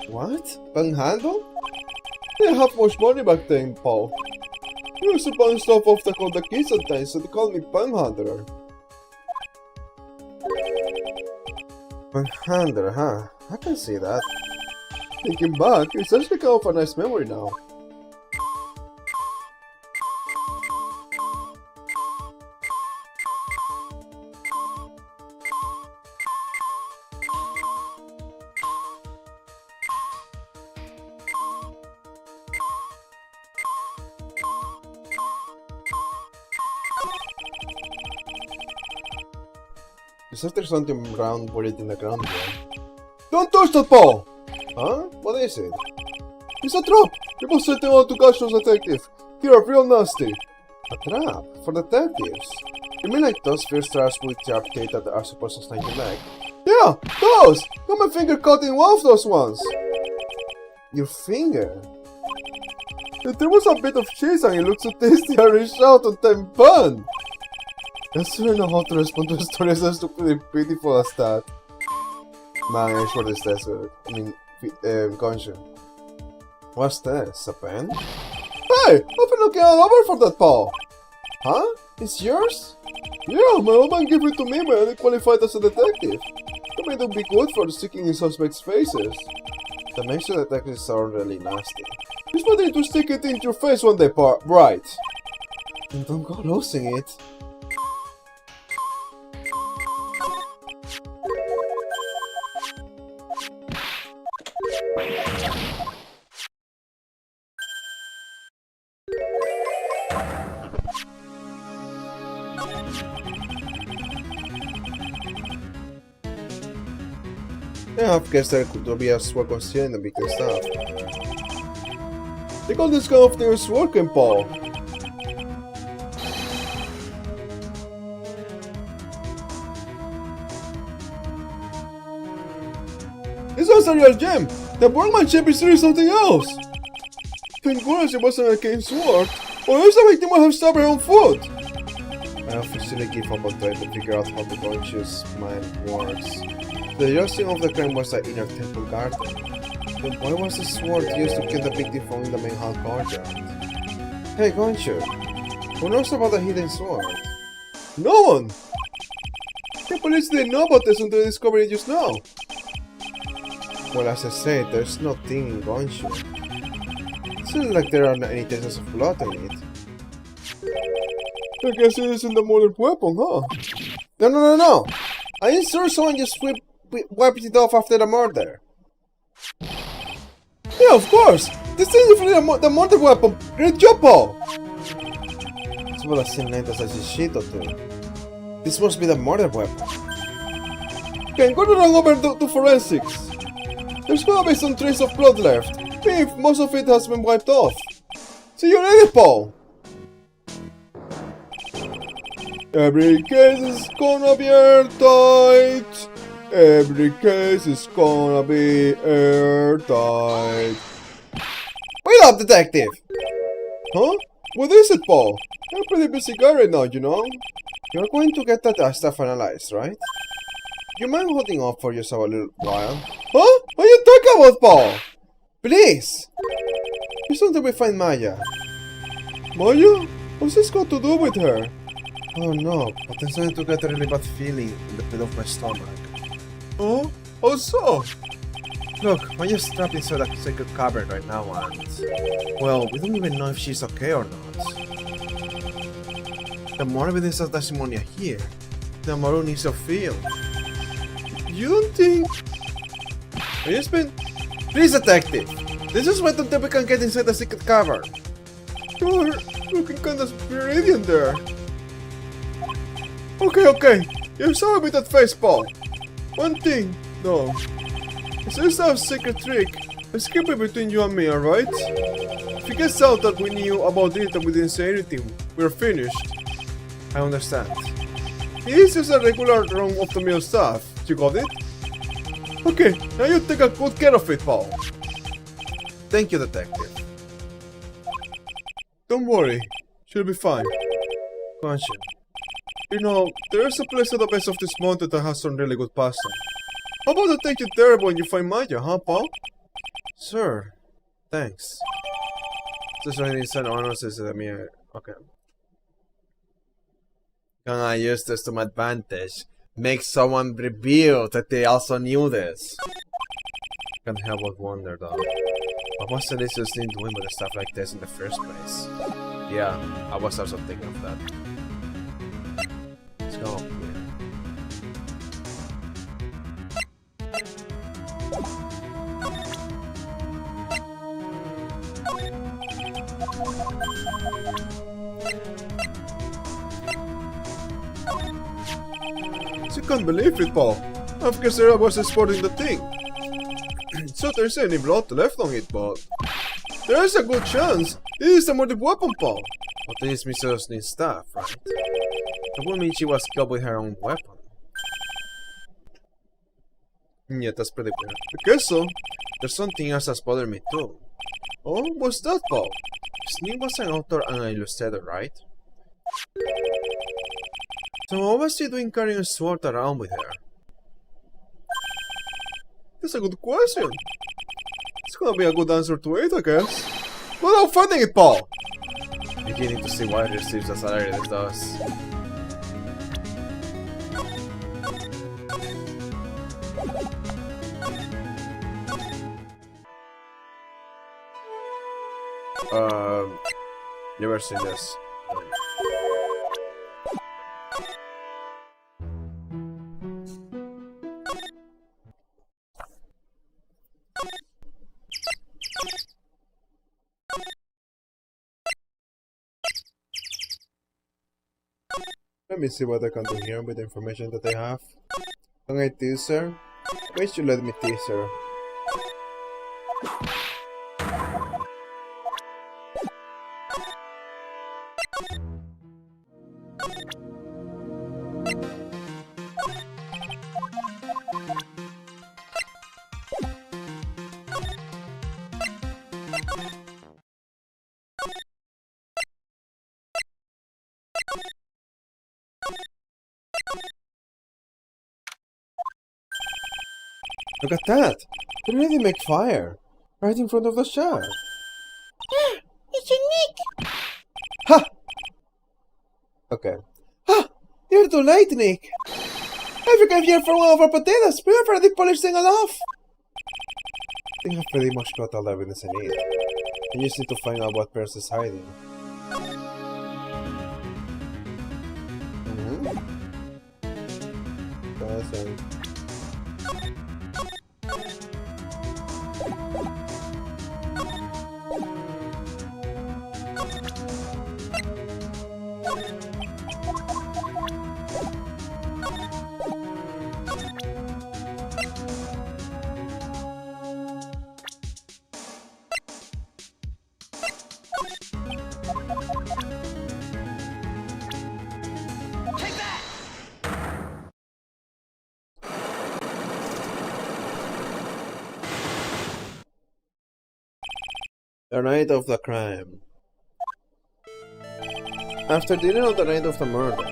What? Panhandle? I didn't have much money back then, Paul. I used to buy stuff off the kids sometimes, so they called me Panhandler. Panhandler, huh? I can see that. Thinking back, it's actually kind of a nice memory now. Is there something brown buried in the ground here? Don't touch that ball! Huh? What is it? It's a trap! People set them out to catch those detectives. They are real nasty. A trap? For detectives? You mean like those fierce traps with sharp teeth that are supposed to snag your neck? Yeah, those! Got my finger caught in one of those ones! Your finger? If there was a bit of cheese and it looked so tasty, I reached out on 10 pounds! I still don't know how to respond to a story so stupidly pitiful as that. Man, I sure this desert. Gonshu. What's this? A pen? Hey! I've been looking all over for that ball! Huh? It's yours? Yeah, my old man gave it to me when I qualified as a detective. That made it be good for sticking in suspects' faces. That makes the detectives sound really nasty. He's planning to stick it into your face one day, right? And don't go losing it. Yeah, I guess there could be a sword concealing the bigger stuff. They got this kind of thing is working, Paul. This was a real gem! The workmanship is really something else. Thank goodness it wasn't a cane sword, or else the victim would have stabbed her own foot. I officially give up on trying to figure out how the conscious mind works. The justing of the crime was the inner temple garden. Then why was the sword used to kill the victim from the main hall courtyard? Hey, Gonshu, who knows about the hidden sword? No one! The police didn't know about this until they discovered it just now. Well, as I said, there's nothing in Gonshu. It seems like there aren't any traces of blood on it. I guess it isn't the murdered weapon, huh? No. I am sure someone just wiped it off after the murder. Yeah, of course! This is definitely the murder weapon! Great job, Paul! It's well as same night as Shishito too. This must be the murder weapon. Can go run over to forensics. There's gonna be some trace of blood left, if most of it has been wiped off. See you later, Paul! Every case is gonna be airtight. Every case is gonna be airtight. Wait up, detective! Huh? What is it, Paul? I'm a pretty busy guy right now, you know? You're going to get that stuff analyzed, right? You mind holding off for just a little while? Huh? What are you talking about, Paul? Please! Just until we find Maya. Maya? What's this got to do with her? Oh no, but I'm starting to get a really bad feeling in the pit of my stomach. Oh? How so? Look, Maya's trapped inside a sacred cavern right now and... well, we don't even know if she's okay or not. The more evidence of testimony here, the more uneasy I feel. You don't think... I just been... Please, detective! This is wait until we can get inside the secret cavern. You're looking kinda Viridian there. Okay. You're sorry with that face, Paul. One thing, though. Since I have a secret trick, let's keep it between you and me, alright? If it gets out that we knew about it and we didn't say anything, we're finished. I understand. It is just a regular run-of-the-mill stuff. You got it? Okay, now you take a good care of it, Paul. Thank you, detective. Don't worry, she'll be fine. Gonshu. You know, there's a place at the base of this mountain that has some really good pasta. How about I take you there when you find Maya, huh, Paul? Sure. Thanks. Just writing inside honors to me. Okay. Can I use this to my advantage? Make someone reveal that they also knew this. Can't help but wonder though. What was the Lysius doing with stuff like this in the first place? Yeah, I was also thinking of that. Let's go up here. You can't believe it, Paul. Of course, I was sporting the thing. So there's any blood left on it, but there's a good chance this is the motive weapon, Paul. But this is Mrs. Needs stuff, right? That would mean she was killed with her own weapon. Yeah, that's pretty weird. I guess so. There's something else that's bothering me too. Oh, what's that, Paul? Snee was an author and an illustrator, right? So what was she doing carrying a sword around with her? That's a good question. It's gonna be a good answer to it, I guess. Without finding it, Paul! Beginning to see why he receives a salary this does. Never seen this. Let me see what I can do here with the information that I have. Can I tease her? Why should you let me tease her? Look at that! They really make fire! Right in front of the shop! It's unique! Ha! Okay. Ha! You're too late, Nick! I forgot here for one of our potatoes! We've already polished them all off! I think I've pretty much got all the evidence I need. I just need to find out what Percy is hiding. That's right. The night of the crime. After dinner on the night of the murder,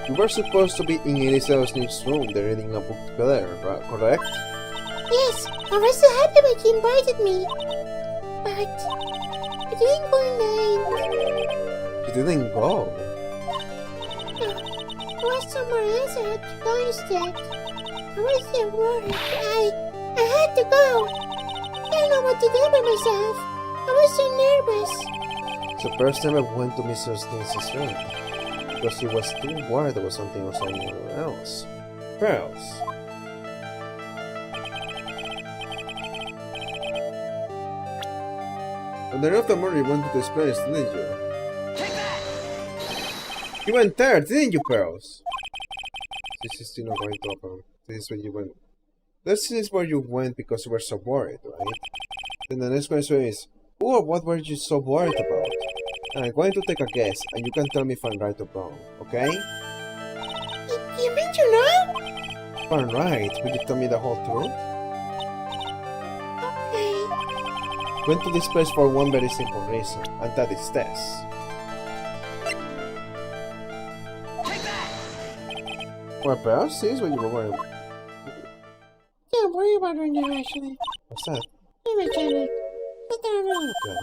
you were supposed to be in Elizabeth's room, they're reading a book together, correct? Yes, I was so happy when you invited me. But I didn't go in. You didn't go. I was somewhere else. I had to go instead. I was so worried. I had to go. I didn't know what to do by myself. I was so nervous. So first time I went to Mr. Stins's room, because he was too worried there was something else anywhere else. Pearls. On the night of the murder you went to this place, didn't you? Take that! You went there, didn't you, Pearls? This is still not going to open. This is where you went. This is where you went because you were so worried, right? Then the next question is, who or what were you so worried about? I'm going to take a guess, and you can tell me if I'm right or wrong, okay? You mean you know? If I'm right, will you tell me the whole truth? Okay. Went to this place for one very simple reason, and that is this. Well, perhaps this is what you were worried about. Don't worry about it now, actually. What's that? Imagine it. I don't know. Okay.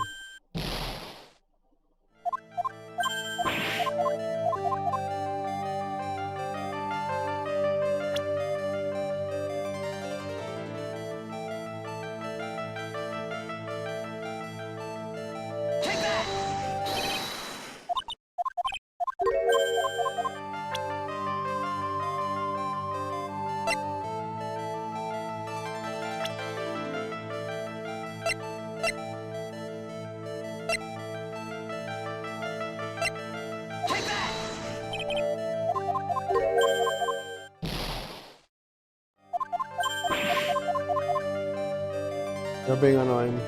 You're being annoying.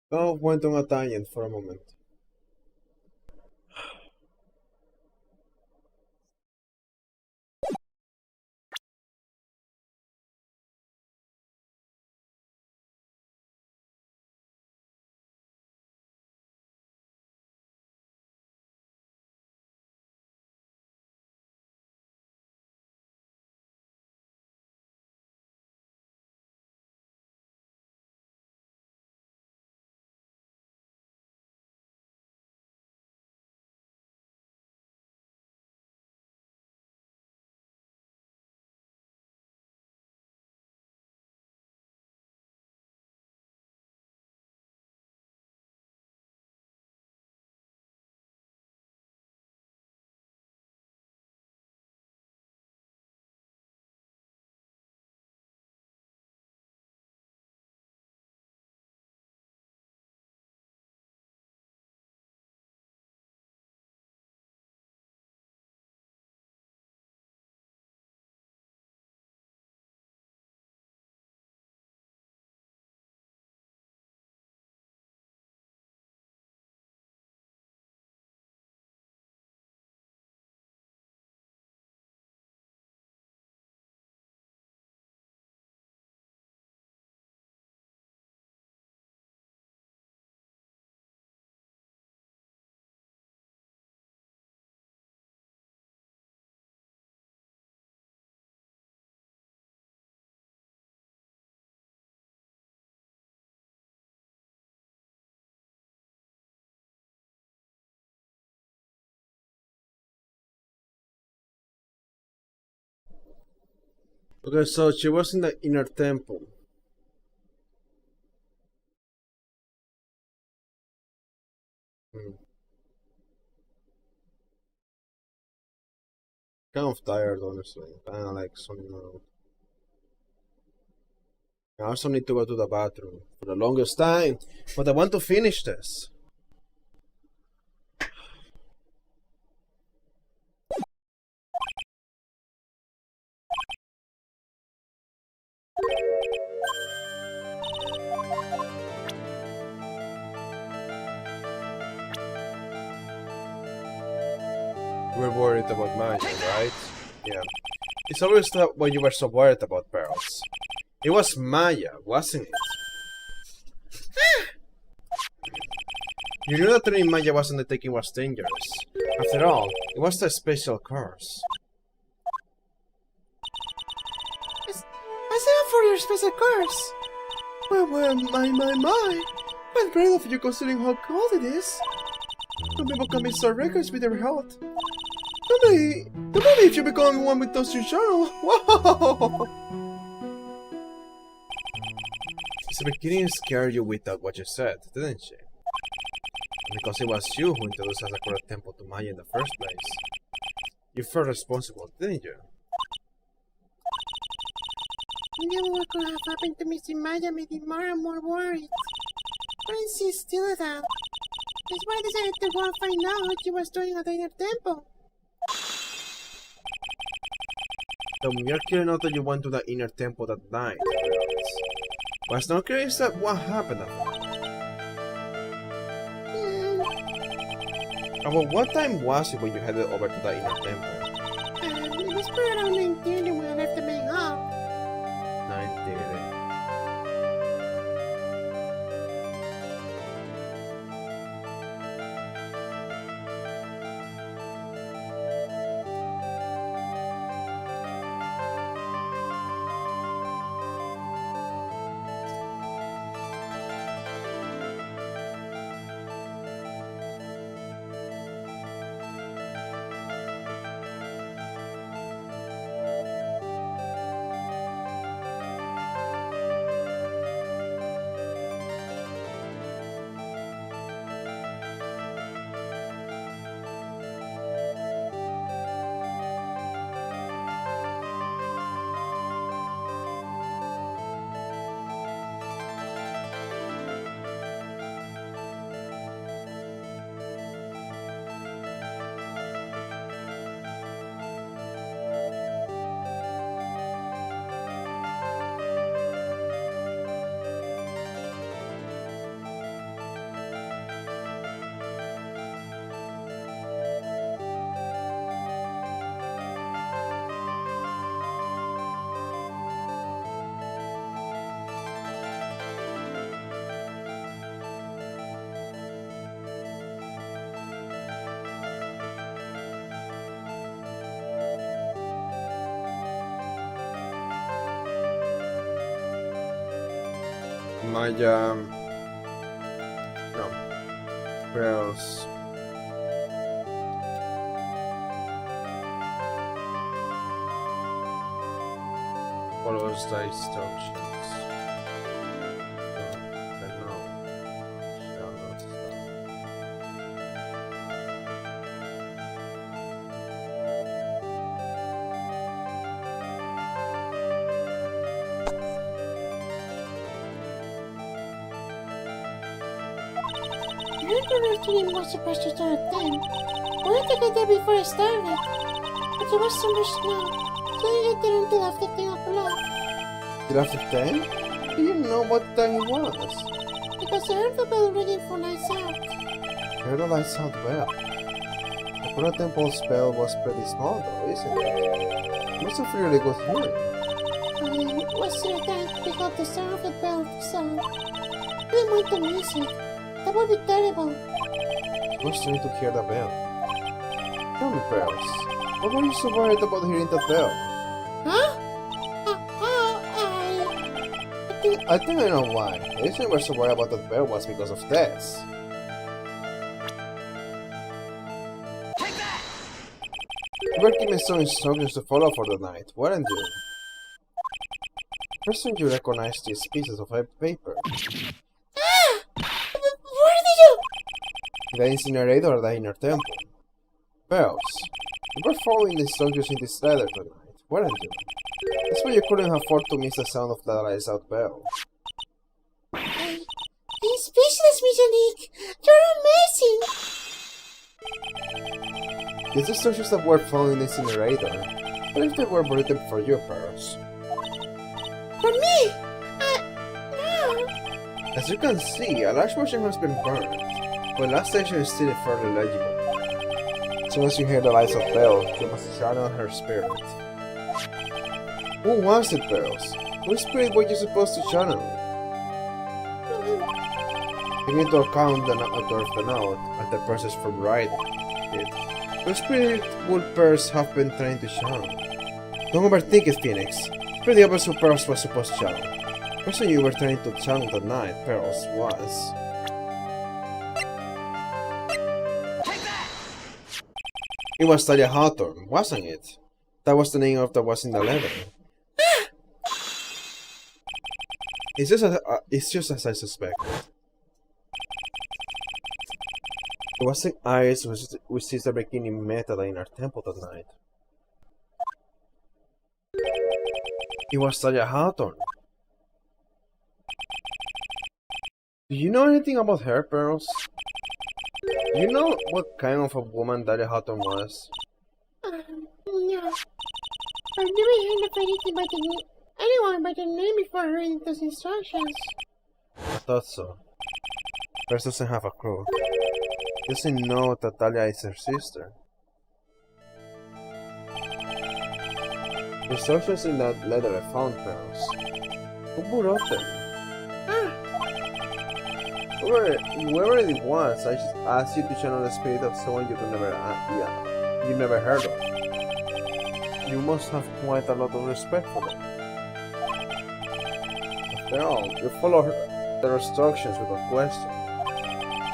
God went on a tangent for a moment. Okay, so she was in the inner temple. Hmm. Kind of tired, honestly. Kind of like zoning out. I also need to go to the bathroom for the longest time, but I want to finish this. You were worried about magic, right? Yeah. It's always that why you were so worried about pearls. It was Maya, wasn't it? You knew that turning Maya wasn't the taking was dangerous. After all, it was a special curse. What's that for your special course? Well, my. Quite brave of you considering how cold it is. Some people can be so reckless with their health. Don't maybe if you become one with those two journal. Wow! It's the beginning scared you with that what you said, didn't she? Because it was you who introduced the Sakura Temple to Maya in the first place. You felt responsible, didn't you? I knew what could have happened to Mr. Maya made me more and more worried. Couldn't see still at all. That's why I decided to go and find out what she was doing at the inner temple. So we are clear now that you went to the inner temple that night. What's not clear is that what happened after. About what time was it when you headed over to the inner temple? It was pretty around 9:30 when I left the main hall. 9:30. My no. Pearls. Follows the instructions. No. Shall not stop. I heard the routine was supposed to start at 10. I went to get there before I started. But there was so much snow, so I didn't get there until after 10 o'clock. Till after 10? You didn't know what time it was. Because I heard the bell ringing for lights out. Heard the lights out bell. The Kura Temple's bell was pretty small though, isn't it? Must have really good hearing. I was certain to pick up the sound of the bell to sound. I didn't want the music. That would be terrible. It was trying to hear the bell. Tell me, Pearls, why were you so worried about hearing the bell? Huh? I think I know why. The reason you were so worried about that bell was because of this. You were given some instructions to follow for the night, weren't you? First time you recognized these pieces of paper. Where did you? The incinerator at the inner temple. Pearls, you were following the instructions in this letter tonight, weren't you? That's why you couldn't afford to miss the sound of the lights out bell. I'm speechless, Miss Unique. You're amazing. These instructions that were found in the incinerator, what if they were written for you, Pearls? For me? No. As you can see, a large portion has been burned, but the last section is still fairly legible. As soon as you hear the lights out bell, you must channel her spirit. Who was it, Pearls? Which spirit were you supposed to channel? Taking into account the author of the note and the process from writing it, which spirit would Pearls have been trying to channel? Don't overthink it, Phoenix. It's the opposite who Pearls was supposed to channel. The person you were trying to channel that night, Pearls, was... It was Talia Hawthorne, wasn't it? That was the name of that was in the letter. It's just as I suspected. It wasn't Iris with Sister Bikini met at the inner temple that night. It was Talia Hawthorne. Do you know anything about her, Pearls? Do you know what kind of a woman Talia Hawthorne was? No. I've never heard of anyone by the name before reading those instructions. I thought so. Pearls doesn't have a clue. He doesn't know that Talia is her sister. The instructions in that letter I found, Pearls. Who wrote them? Whoever it was, I just asked you to channel the spirit of someone you never heard of. You must have quite a lot of respect for them. After all, you follow their instructions without question.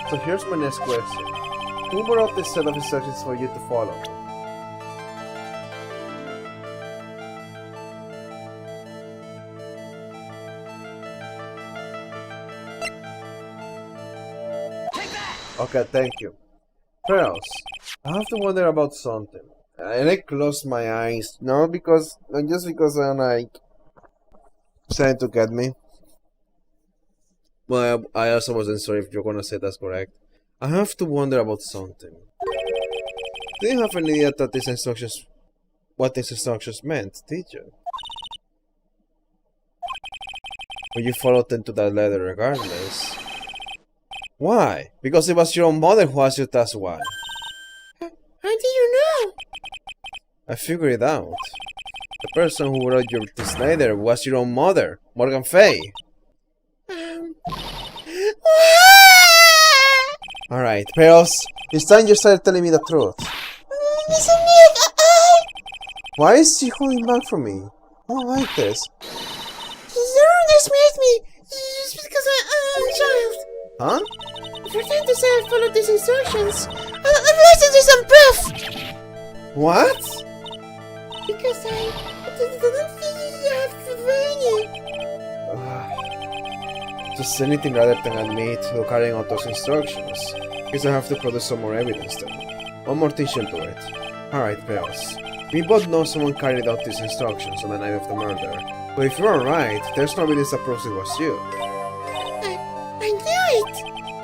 So here's my next question. Who wrote this set of instructions for you to follow? Okay, thank you. Pearls, I have to wonder about something. And I closed my eyes, not just because I'm like trying to get me. Well, I also wasn't sure if you're gonna say that's correct. I have to wonder about something. Do you have any idea that what these instructions meant, did you? But you followed them to that letter regardless. Why? Because it was your own mother who asked you, that's why. How do you know? I figured it out. The person who wrote this letter was your own mother, Morgan Fay. Alright, Pearls, it's time you started telling me the truth. Miss Unique, Why is she holding back from me? I don't like this. you don't understand me. Just because Huh? Pretend to say I followed these instructions. Unless there's some proof! What? Because I didn't have any. Just anything rather than admit to carrying out those instructions. Guess I have to produce some more evidence then. One more thing shall do it. Alright, Bells. We both know someone carried out these instructions on the night of the murder. But if you are right, there's no evidence that proves it was you. I knew it!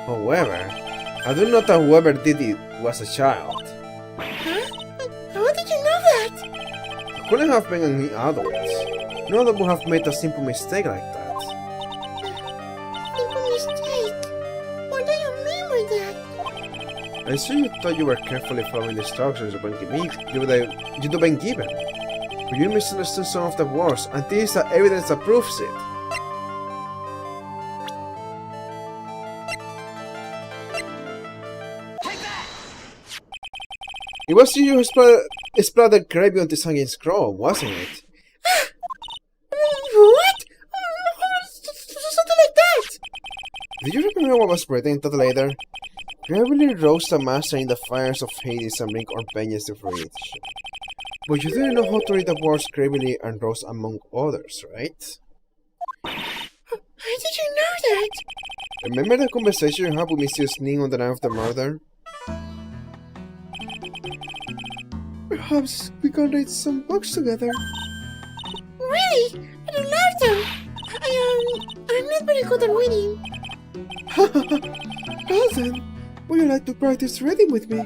However, I do not that whoever did it was a child. Huh? How did you know that? It couldn't have been an adult. No one would have made a simple mistake like that. Simple mistake? What do you mean by that? I see you thought you were carefully following the instructions you'd been given. But you misunderstood some of the words, and this is the evidence that proves it. It was you who splattered gravy on this hanging scroll, wasn't it? What? Something like that! Do you remember what was written in that letter? Gravely roast a master in the fires of Hades and bring our vengeance to fruition. But you didn't know how to read the words gravely and roast among others, right? How did you know that? Remember the conversation you had with Mr. Sneak on the night of the murder? Perhaps we can read some books together. Really? I don't love them. I'm not very good at reading. Well then, would you like to practice reading with me?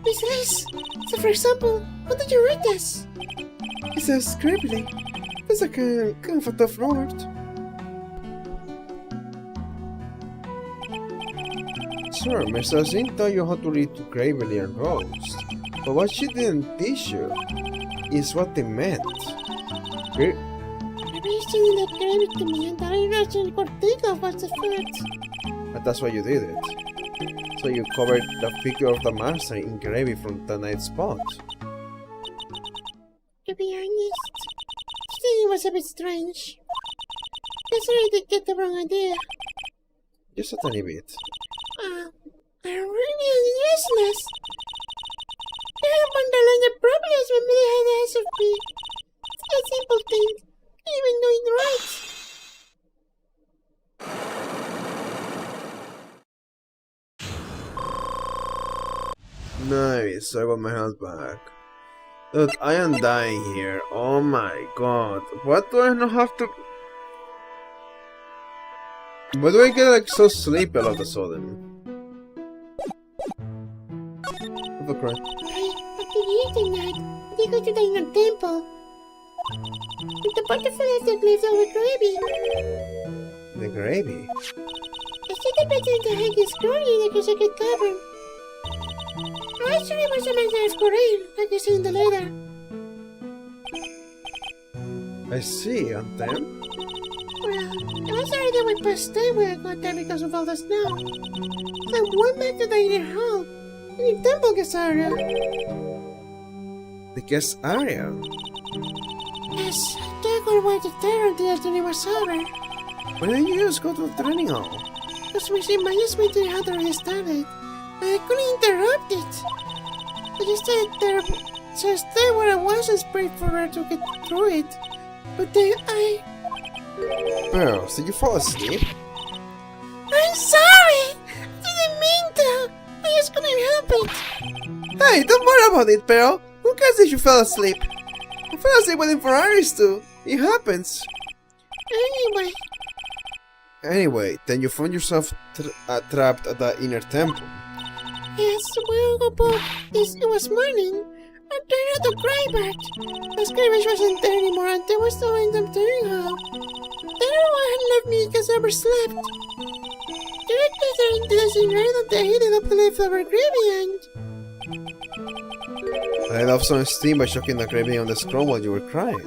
Besides, so for example, what did you read this? It says gravely. That's a kind of a tough word. Sure, Mr. Singh taught you how to read gravely and roast. But what she didn't teach you is what they meant. Maybe you shouldn't have gave it to me and I actually could think of what's the first. And that's why you did it. So you covered the figure of the master in gravy from the night spot. To be honest, I think it was a bit strange. Guess I did get the wrong idea. Just a tiny bit. I'm really useless. I have underlined the problems when they had asked of me. It's a simple thing, even though it's right. Nice, I got my hands back. Dude, I am dying here. Oh my god. What do I not have to... Why do I get like so sleepy all of a sudden? Have a cry. At the internet, they go to the inner temple. With the butterflies that lives over gravy. The gravy? I see the better in the hanging scroll in the second cavern. Actually, was a matter of Korean, like you see in the letter. I see, and then? Well, it was already way past time when I got there because of all the snow. So I went back to the inner hall, in the temple guest area. The guest area? Yes, I took all the way to there until the journey was over. Why didn't you just go to the training hall? Because my management had already started. I couldn't interrupt it. I just stayed there, just stay where I was and prayed for her to get through it. But then Pearls, did you fall asleep? I'm sorry! I didn't mean to! I just couldn't help it! Hey, don't worry about it, Pearl. Who cares if you fell asleep? I fell asleep waiting for Iris too. It happens. Anyway, then you found yourself trapped at the inner temple. Yes, it was morning. I tried not to cry back. The skirmish wasn't there anymore and there was no end of turning hall. Everyone had left me because I overslept. Directors are introducing right that they heated up the leftover gravy and... I let off some steam by shocking the gravy on the scroll while you were crying.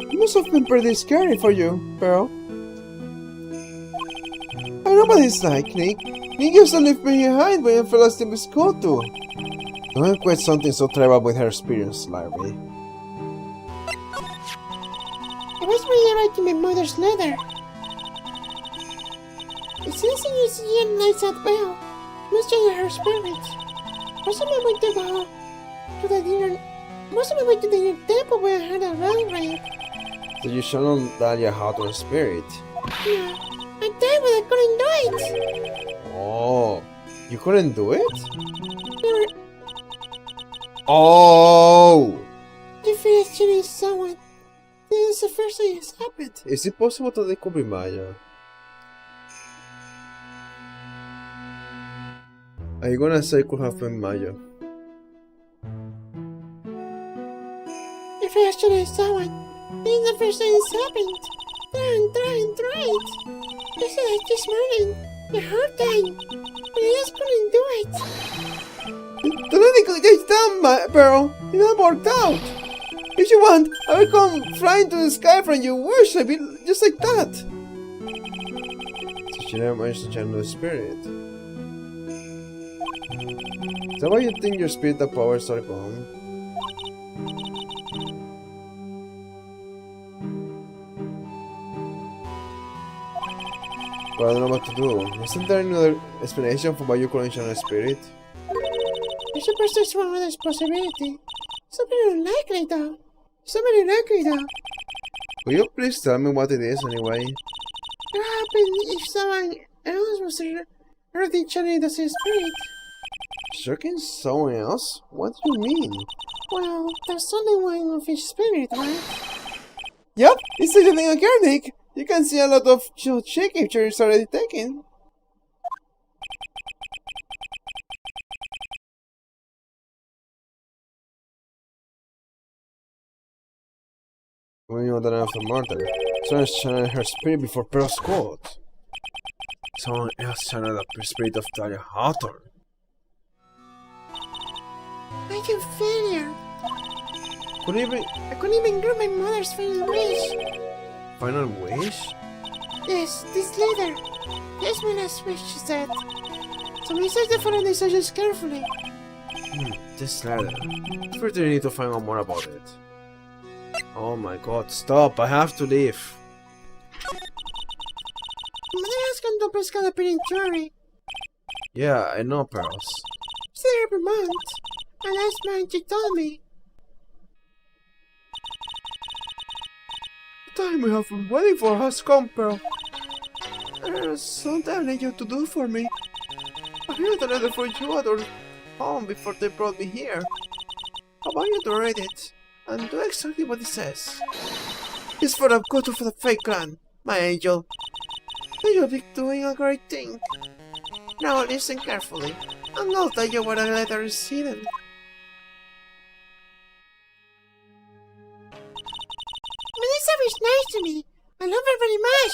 It must have been pretty scary for you, Pearl. I know what it's like, Nick. Nick used to leave me behind when I fell asleep in school too. Don't equate something so terrible with her experience, Larry. I was rewriting my mother's letter. It says in your CN lights out well. Must change her spirit. Was on my way to go to the deer. Was on my way to the deer temple where I heard a round rape. So you channel Dahlia Hawthorne's spirit? Yeah, I died but I couldn't do it. Oh, you couldn't do it? You're, Oh! you finished killing someone. This is the first thing that's happened. Is it possible to descubrir Maya? Are you gonna say it could have been Maya? You finished killing someone. This is the first thing that's happened. Try it. You said it this morning. The whole time. But I just couldn't do it. The landing gets done, Pearl. It not worked out. If you want, I will come flying to the sky from your wish. I'll be just like that. So she never managed to channel the spirit. Is that why you think your spirit of power started going? But I don't know what to do. Isn't there another explanation for why you couldn't channel a spirit? You're supposed to explore another possibility. Something unlikely though. Will you please tell me what it is anyway? What happened if someone else was already channeling the same spirit? Shocking someone else? What do you mean? Well, there's only one of each spirit, right? Yep, it's such a thing again, Nick. You can see a lot of shaky pictures already taken. We know the name of the murder. Someone channeled her spirit before Pearl's court. Someone else channeled the spirit of Dahlia Hawthorne. I can failure. I couldn't even group my mother's final wish. Final wish? Yes, this letter. Here's my last wish, she said. So research the following decisions carefully. This letter. First, I need to find out more about it. Oh my god, stop, I have to leave. Mother has gone to prescribe a pretty jury. Yeah, I know, Pearls. She's there every month. And last month she told me. The time we have been waiting for has come, Pearl. There's something I need you to do for me. I wrote a letter for you at our home before they brought me here. I want you to read it and do exactly what it says. It's for the good of the fake clan, my angel. You'll be doing a great thing. Now listen carefully, and I'll tell you where the letter is hidden. Melissa was nice to me. I love her very much.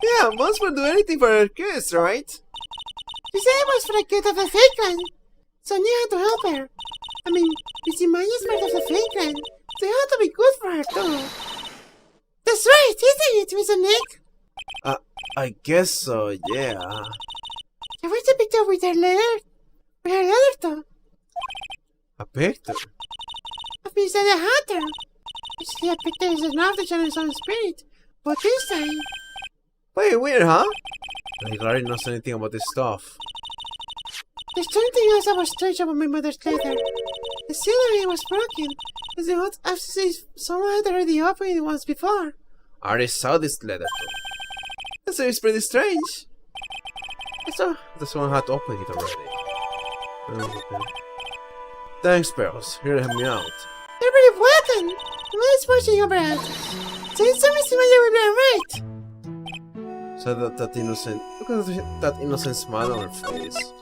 Yeah, Moms will do anything for her kids, right? She said it was for the good of the fake clan. So you had to help her. I mean, you see, Maya is part of the fake clan, so you have to be good for her too. That's right, isn't it, Mr. Nick? I guess so, yeah. I want a picture with her letter. With her letter too. A picture? Of Mr. the Hunter. You see, a picture is enough to channel some spirit. But this time, Wait, weird, huh? I hardly knows anything about this stuff. there's something else that was strange about my mother's letter. The seal on it was broken. As the old after someone had already opened it once before. I already saw this letter too. That seems pretty strange. I saw that someone had opened it already. Okay. Thanks, Pearls. Here to help me out. You're very welcome. I'm always watching over us. So it's always Maya will be alright. So that innocent, look at that innocent smile on her face.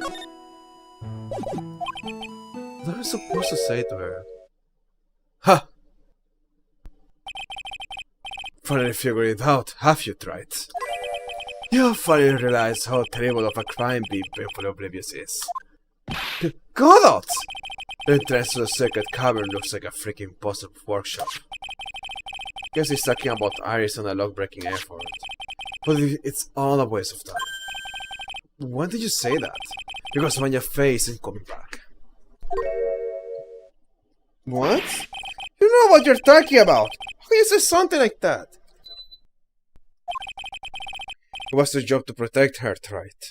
What am I supposed to say to her? Ha! Finally figured it out, have you tried? You finally realized how terrible of a crime being painfully oblivious is. Godot! The entrance to the secret cavern looks like a freaking puzzle workshop. Guess he's talking about Iris and a lock-breaking effort. But it's all a waste of time. Why did you say that? Because when your face isn't coming back. What? You know what you're talking about! How you say something like that? It was your job to protect her, right?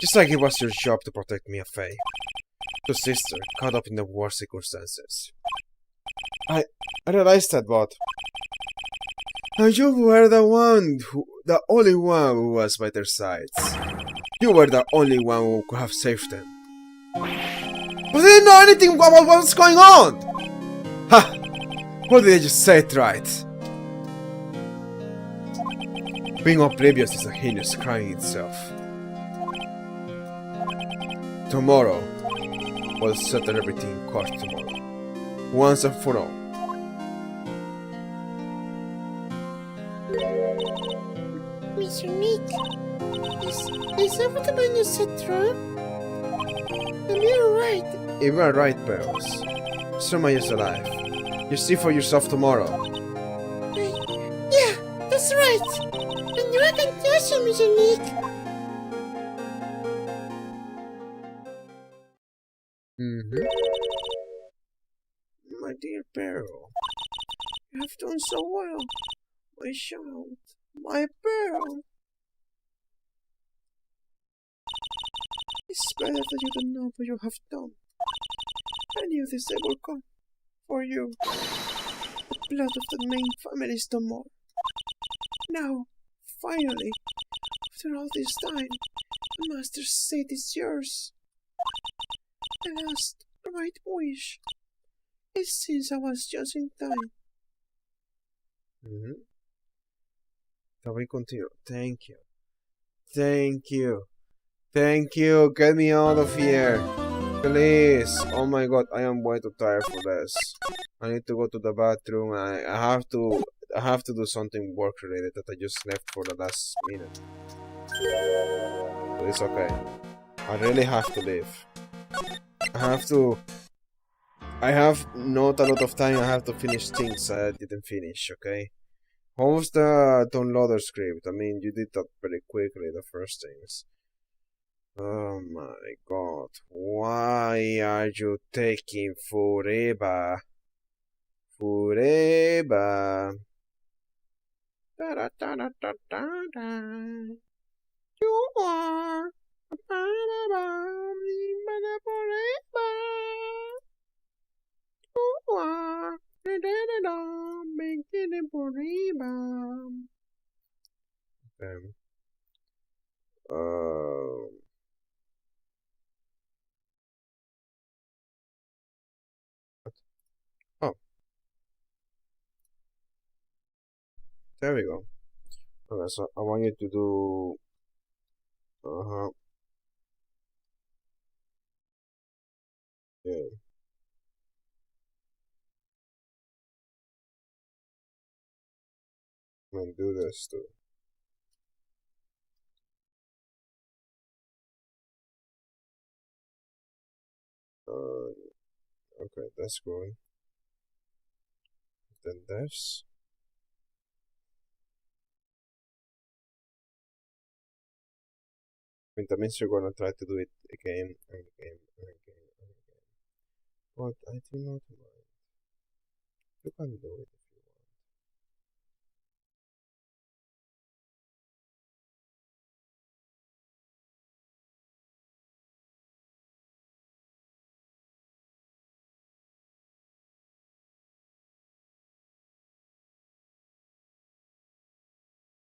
Just like it was your job to protect Mia Fey. Your sister, caught up in the worst circumstances. I realized that, but... And you were the only one who was by their sides. You were the only one who could have saved them. But I didn't know anything about what was going on! Ha! What did I just say it right? Being oblivious is a heinous crime itself. Tomorrow, we'll settle everything in court tomorrow. Once and for all. Mr. Nick, is everything you said true? And you're right. You are right, Bells. Soma is alive. You see for yourself tomorrow. Yeah, that's right. And you can trust him, Mr. Nick. My dear Pearl, you have done so well. My child, my Pearl. It's better that you don't know what you have done. I knew this day will come. For you. The blood of the main family is no more. Now, finally, after all this time, the master's seat is yours. The last right wish. It seems I was just in time. So we continue. Thank you. Thank you. Thank you. Get me out of here. Please. Oh my god, I am way too tired for this. I need to go to the bathroom. I have to do something work related that I just left for the last minute. But it's okay. I really have to leave. I have not a lot of time. I have to finish things I didn't finish, okay? How's the downloader script? I mean, you did that pretty quickly, the first things. Oh my god. Why are you taking forever? Forever. Da da da da da da da. You are a forever. You are making it forever. Oh, there we go. Okay, so I want you to do. Yeah. I'm gonna do this too. Okay, that's going. Then this. I mean, that means you're gonna try to do it again and again and again and again. But I do not mind. You can do it if you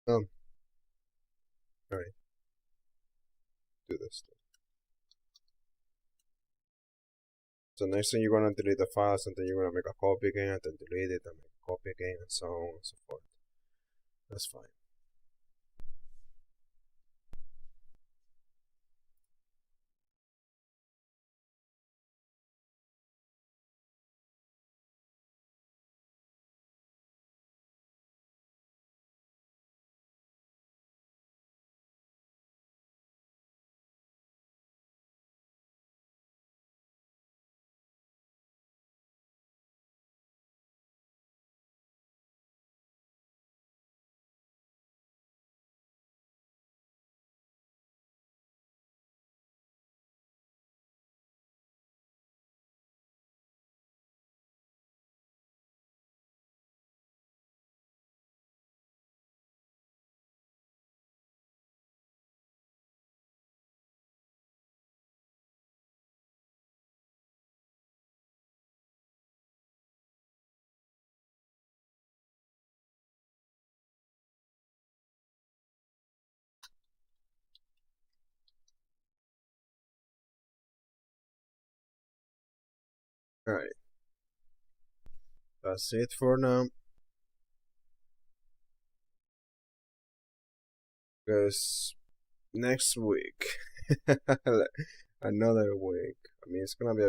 want. Alright. Do this. So next thing you're gonna delete the files and then you're gonna make a copy again and then delete it and make a copy again and so on and so forth. That's fine. Alright. That's it for now. Because next week, another week. I mean, it's gonna be a